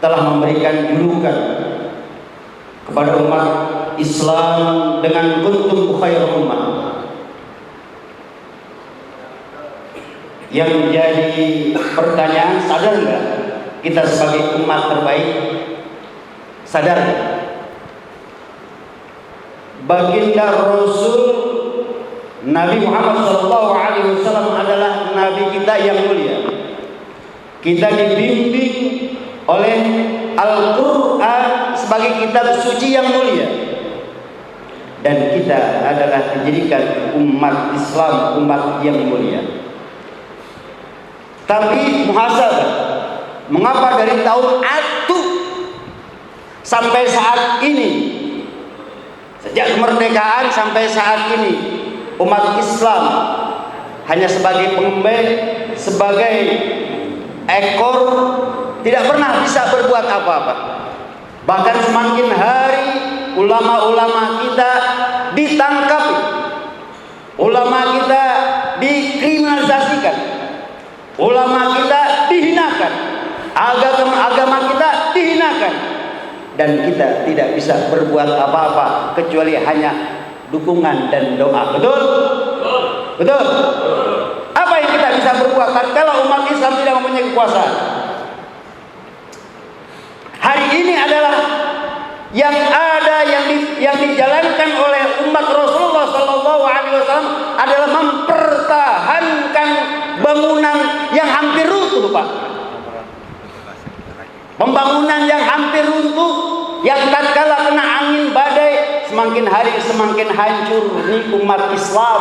telah memberikan julukan kepada umat Islam dengan kuntum khairu ummah. Yang menjadi pertanyaan, sadar nggak kita sebagai umat terbaik? Sadar nggak? Baginda Rasul Nabi Muhammad SAW adalah Nabi kita yang mulia. Kita dibimbing oleh Al-Quran sebagai kitab suci yang mulia, dan kita adalah dijadikan umat Islam, umat yang mulia. Tapi muhasabah, mengapa dari tahun atu sampai saat ini, sejak kemerdekaan sampai saat ini, umat Islam hanya sebagai pengembang, sebagai ekor, tidak pernah bisa berbuat apa-apa. Bahkan semakin hari ulama-ulama kita ditangkap, ulama kita dikriminalisasikan, ulama kita dihinakan, agama kita dihinakan, dan kita tidak bisa berbuat apa-apa kecuali hanya dukungan dan doa. Betul? Betul? Apa yang kita bisa berbuat kalau umat Islam tidak mempunyai kekuasaan? Hari ini adalah yang ada yang dijalankan oleh umat Rasulullah SAW adalah mempertahankan bangunan yang hampir runtuh, Pak. Pembangunan yang hampir runtuh, yang tatkala kena angin badai, semakin hari semakin hancur nih umat Islam,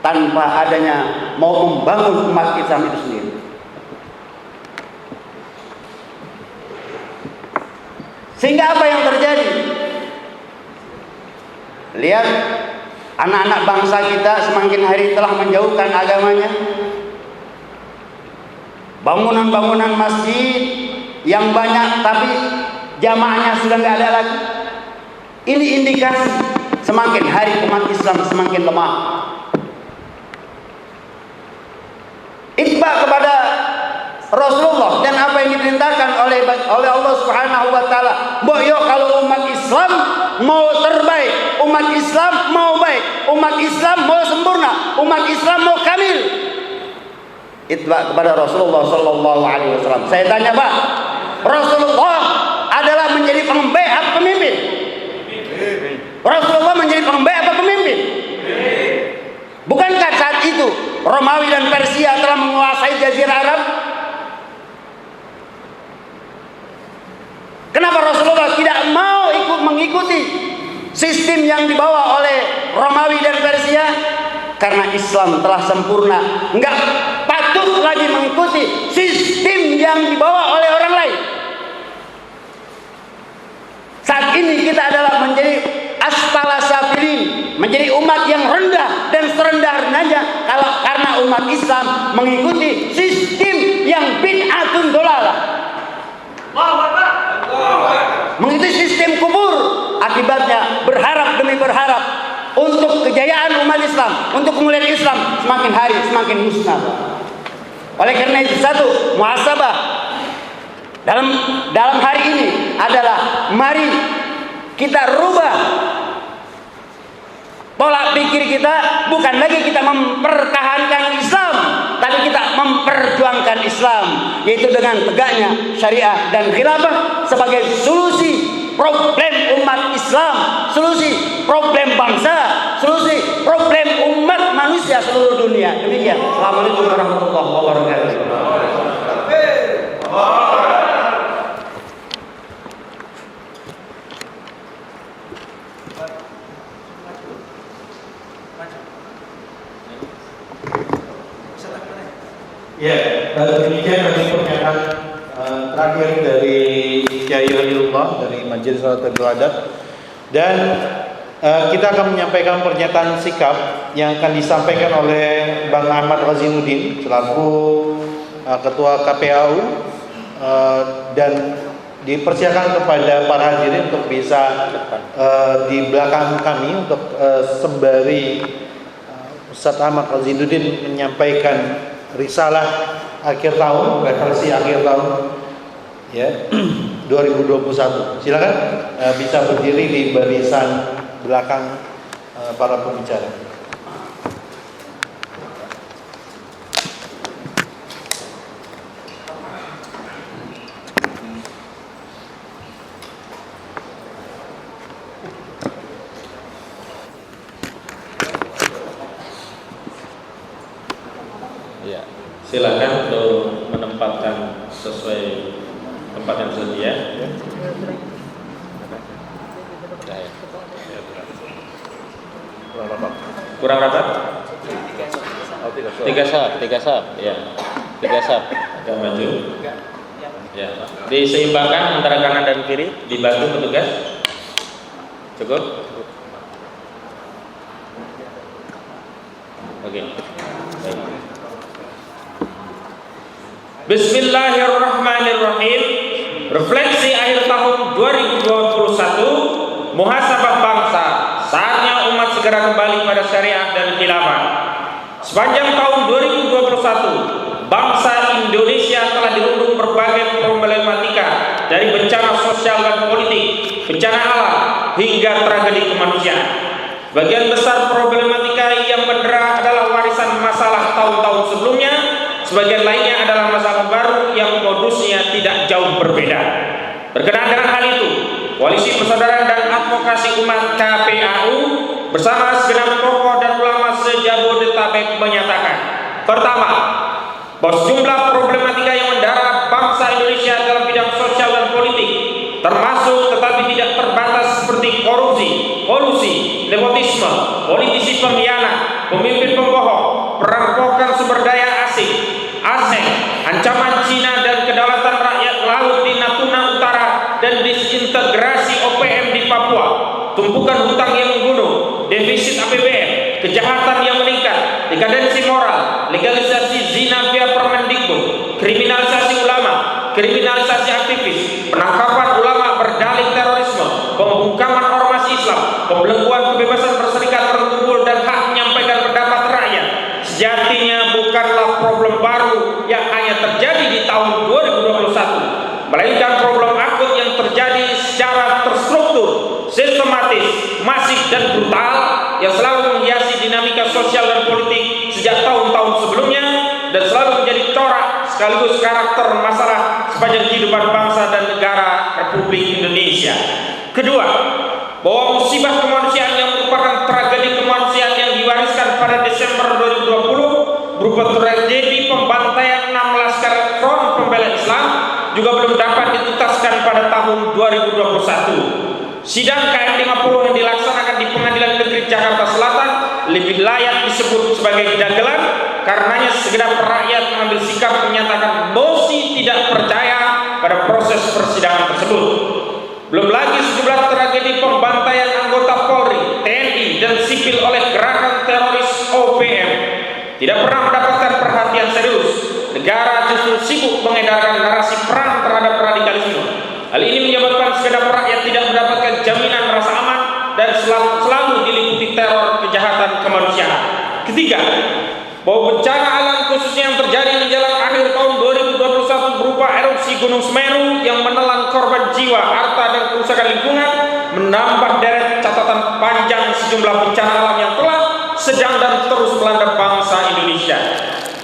tanpa adanya mau membangun umat Islam itu sendiri. Sehingga apa yang terjadi? Lihat, anak-anak bangsa kita semakin hari telah menjauhkan agamanya. Bangunan-bangunan masjid yang banyak tapi jamaahnya sudah nggak ada lagi. Ini indikasi semakin hari umat Islam semakin lemah. Itba kepada Rasulullah dan apa yang diperintahkan oleh Allah Subhanahu wa taala. Boyo kalau umat Islam mau terbaik, umat Islam mau baik, umat Islam mau sempurna, umat Islam mau kamil, itba kepada Rasulullah sallallahu alaihi wasallam. Saya tanya, Pak, Rasulullah adalah menjadi pengemban apa pemimpin? Rasulullah menjadi pengemban apa pemimpin? Bukankah saat itu Romawi dan Persia telah menguasai Jazirah Arab? Kenapa Rasulullah tidak mau mengikuti sistem yang dibawa oleh Romawi dan Persia? Karena Islam telah sempurna, enggak patut lagi mengikuti sistem yang dibawa oleh orang lain. Saat ini kita adalah menjadi asfala safilin, menjadi umat yang rendah dan serendah-rendahnya karena umat Islam mengikuti sistem yang bid'atun dolalah, mengikuti sistem kubur. Akibatnya berharap demi berharap untuk kejayaan umat Islam, untuk kemuliaan Islam semakin hari semakin musnah. Oleh karena itu, satu muhasabah dalam hari ini adalah mari kita rubah pola pikir kita. Bukan lagi kita mempertahankan Islam, tapi kita memperjuangkan Islam, yaitu dengan tegaknya syariah dan khilafah sebagai solusi problem umat Islam, solusi problem bangsa, solusi problem umat manusia seluruh dunia. Demikian. Assalamualaikum warahmatullahi wabarakatuh. Ya, demikian tadi pernyataan terakhir dari Kiai Halilullah dari Majelis Salatul Adat, dan kita akan menyampaikan pernyataan sikap yang akan disampaikan oleh Bang Ahmad Ghazinuddin selaku Ketua KPAU, dan dipersilakan kepada para hadirin untuk bisa di belakang kami untuk sembari Ustaz Ahmad Ghazinuddin menyampaikan risalah akhir tahun, refleksi akhir tahun ya 2021. Silakan bisa berdiri di barisan belakang para pembicara. Ya, silakan untuk menempatkan sesuai tempat yang sedia. Kurang rapat? Tiga sab, ya. 3 sab. Agak maju. Ya. Diseimbangkan antara kanan dan kiri, dibantu petugas. Cukup? Oke. Baik. Bismillahirrahmanirrahim. Refleksi akhir tahun 2021, muhasabah bangsa. Saatnya umat segera kembali pada syariat dan khilafah. Sepanjang tahun 2021, bangsa Indonesia telah dirundung berbagai problematika, dari bencana sosial dan politik, bencana alam, hingga tragedi kemanusiaan. Bagian besar problematika yang mendera adalah warisan masalah tahun-tahun sebelumnya. Sebagian lainnya adalah masalah baru yang modusnya tidak jauh berbeda. Berkenaan dengan hal itu, Koalisi Persaudaraan dan Advokasi Umat KPAU bersama segenap tokoh dan ulama se-Jabodetabek menyatakan, pertama, bahwa sejumlah problematika yang mendera bangsa Indonesia dalam bidang sosial dan politik, termasuk tetapi tidak terbatas seperti korupsi, kolusi, nepotisme, politisi pengkhianat, pemimpin pembohong, perampokan sumber daya asing, ancaman Cina dan kedaulatan rakyat laut di Natuna Utara, dan disintegrasi OPM di Papua, tumpukan hutang yang menggunung, defisit APBN, kejahatan yang meningkat, dekadensi moral, legalisasi zina via Permendikbud, kriminalisasi ulama, kriminalisasi aktivis, penangkapan ulama berdalih terorisme, pembungkaman ormas Islam, pembelengguan kebebasan berserikat, berkumpul, dan hak menyampaikan pendapat rakyat. Sejatinya bukanlah problem baru yang hanya terjadi di tahun 2021, melainkan problem akut yang terjadi secara terstruktur, sistematis, masif, dan brutal yang selalu menghiasi dinamika sosial dan politik sejak tahun-tahun sebelumnya, dan selalu menjadi corak sekaligus karakter masalah sepanjang kehidupan bangsa dan negara Republik Indonesia. Kedua, bahwa musibah kemanusiaan yang merupakan tragedi kemanusiaan yang diwariskan pada Desember 2020 berupa tragedi pembantaian 6 laskar Front Pembela Islam juga belum dapat dituntaskan pada tahun 2021. Sidang KM 50 yang dilaksanakan di Pengadilan Negeri Jakarta Selatan lebih layak disebut sebagai dagelan, karenanya segenap rakyat mengambil sikap menyatakan mosi tidak percaya pada proses persidangan tersebut. Belum lagi sejumlah tragedi pembantaian anggota Polri, TNI, dan sipil oleh gerakan teroris OPM tidak pernah mendapatkan perhatian serius. Negara justru sibuk mengedarkan narasi perang terhadap radikalisme. Hal ini menyebabkan segenap rakyat tidak mendapatkan jaminan rasa aman dan selalu diliputi teror kejahatan kemanusiaan. Ketiga, bahwa bencana alam khususnya yang terjadi menjelang akhir tahun 2021 berupa erupsi Gunung Semeru yang menelan korban jiwa, harta, dan kerusakan lingkungan menambah deret catatan panjang sejumlah bencana alam yang telah, sedang, dan terus melanda bangsa Indonesia.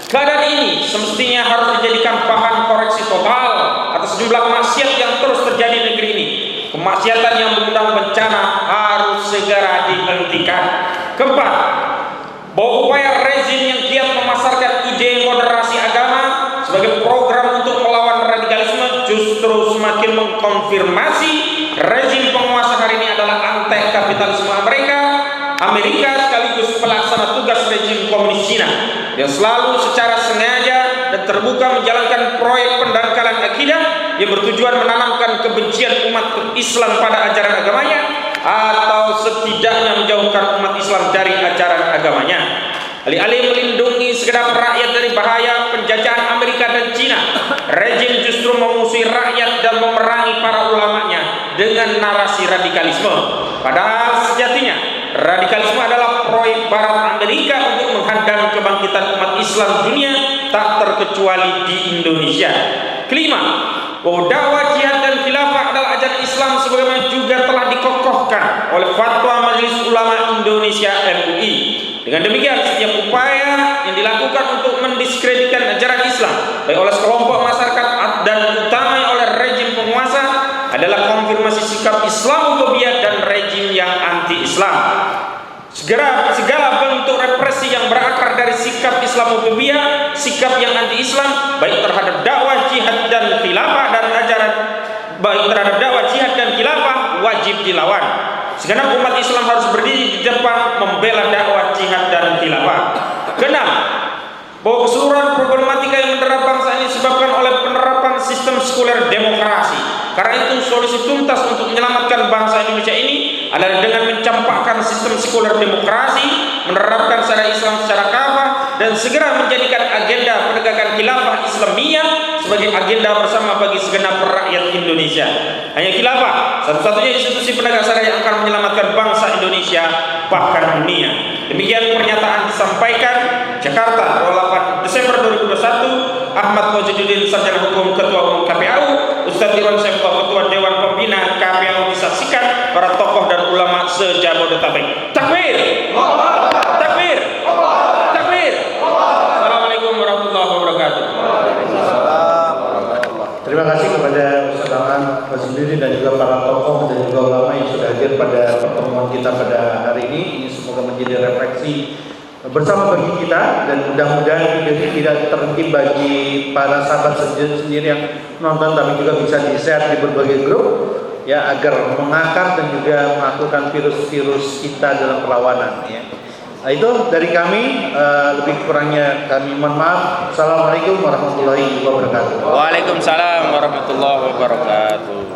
Keadaan ini semestinya harus dijadikan bahan koreksi total atas sejumlah maksiat yang terus terjadi di negeri ini. Kemaksiatan yang mengundang bencana harus segera dihentikan. Keempat, bahwa upaya rezim yang giat memasarkan ide moderasi agama sebagai program untuk mengkonfirmasi rezim penguasa hari ini adalah anti-kapitalisme Amerika sekaligus pelaksana tugas rezim komunis Cina yang selalu secara sengaja dan terbuka menjalankan proyek pendangkalan akidah yang bertujuan menanamkan kebencian umat Islam pada ajaran agamanya atau setidaknya menjauhkan umat Islam dari ajaran agamanya. Alih-alih melindungi segenap rakyat dari bahaya penjajahan Amerika dan Cina, rezim justru memusuhi rakyat dan memerangi para ulamanya dengan narasi radikalisme. Padahal sejatinya radikalisme adalah proyek Barat Amerika untuk menghadang kebangkitan umat Islam dunia, tak terkecuali di Indonesia. Kelima, bahwa dakwah jihad dan khilafah adalah ajaran Islam sebagaimana juga telah dikokohkan oleh Fatwa Majelis Ulama Indonesia MUI. Dengan demikian, setiap upaya yang dilakukan untuk mendiskreditkan ajaran Islam baik oleh kelompok masyarakat dan utamanya oleh rezim penguasa adalah konfirmasi sikap Islamofobia dan rezim yang anti-Islam. Segala bentuk represi yang berakar dari sikap Islamofobia, sikap yang anti-Islam, baik terhadap dakwah jihad dan khilafah wajib dilawan. Segenap umat Islam harus berdiri di depan membela dakwah jihad dan khilafah. Keenam, bahwa keseluruhan problematika yang mendera bangsa ini disebabkan oleh penerapan sistem sekuler demokrasi. Karena itu solusi tuntas untuk menyelamatkan bangsa Indonesia ini adalah dengan mencampakkan sistem sekuler demokrasi, menerapkan syariat Islam secara kafah, dan segera menjadikan agenda penegakan khilafah Islamiyah sebagai agenda bersama bagi segenap rakyat Indonesia. Hanya khilafah satu-satunya institusi penegak syariat yang akan menyelamatkan bangsa Indonesia bahkan dunia. Demikian pernyataan disampaikan Jakarta 28 Desember 2021 Ahmad Wajiduddin Sarjana Hukum Ketua Umum KPAU, Ustadz Irwan Syamsuddin Ketua Dewan Pembina KPAU, disaksikan para tokoh dan ulama se-Jabodetabek. Takbir! Takbir! Takbir! Assalamualaikum warahmatullahi wabarakatuh. Terima kasih kepada Ustaz Ahmad Wajiduddin dan juga para tokoh dan juga ulama yang sudah hadir pada pertemuan kita pada hari ini. Ini semoga menjadi refleksi bersama bagi kita, dan mudah-mudahan video ini tidak terhenti bagi para sahabat sendiri yang nonton, tapi juga bisa di-share di berbagai grup ya, agar mengakar dan juga melakukan virus-virus kita dalam perlawanan ya. Nah, itu dari kami, lebih kurangnya kami mohon maaf. Assalamualaikum warahmatullahi wabarakatuh. Waalaikumsalam warahmatullahi wabarakatuh.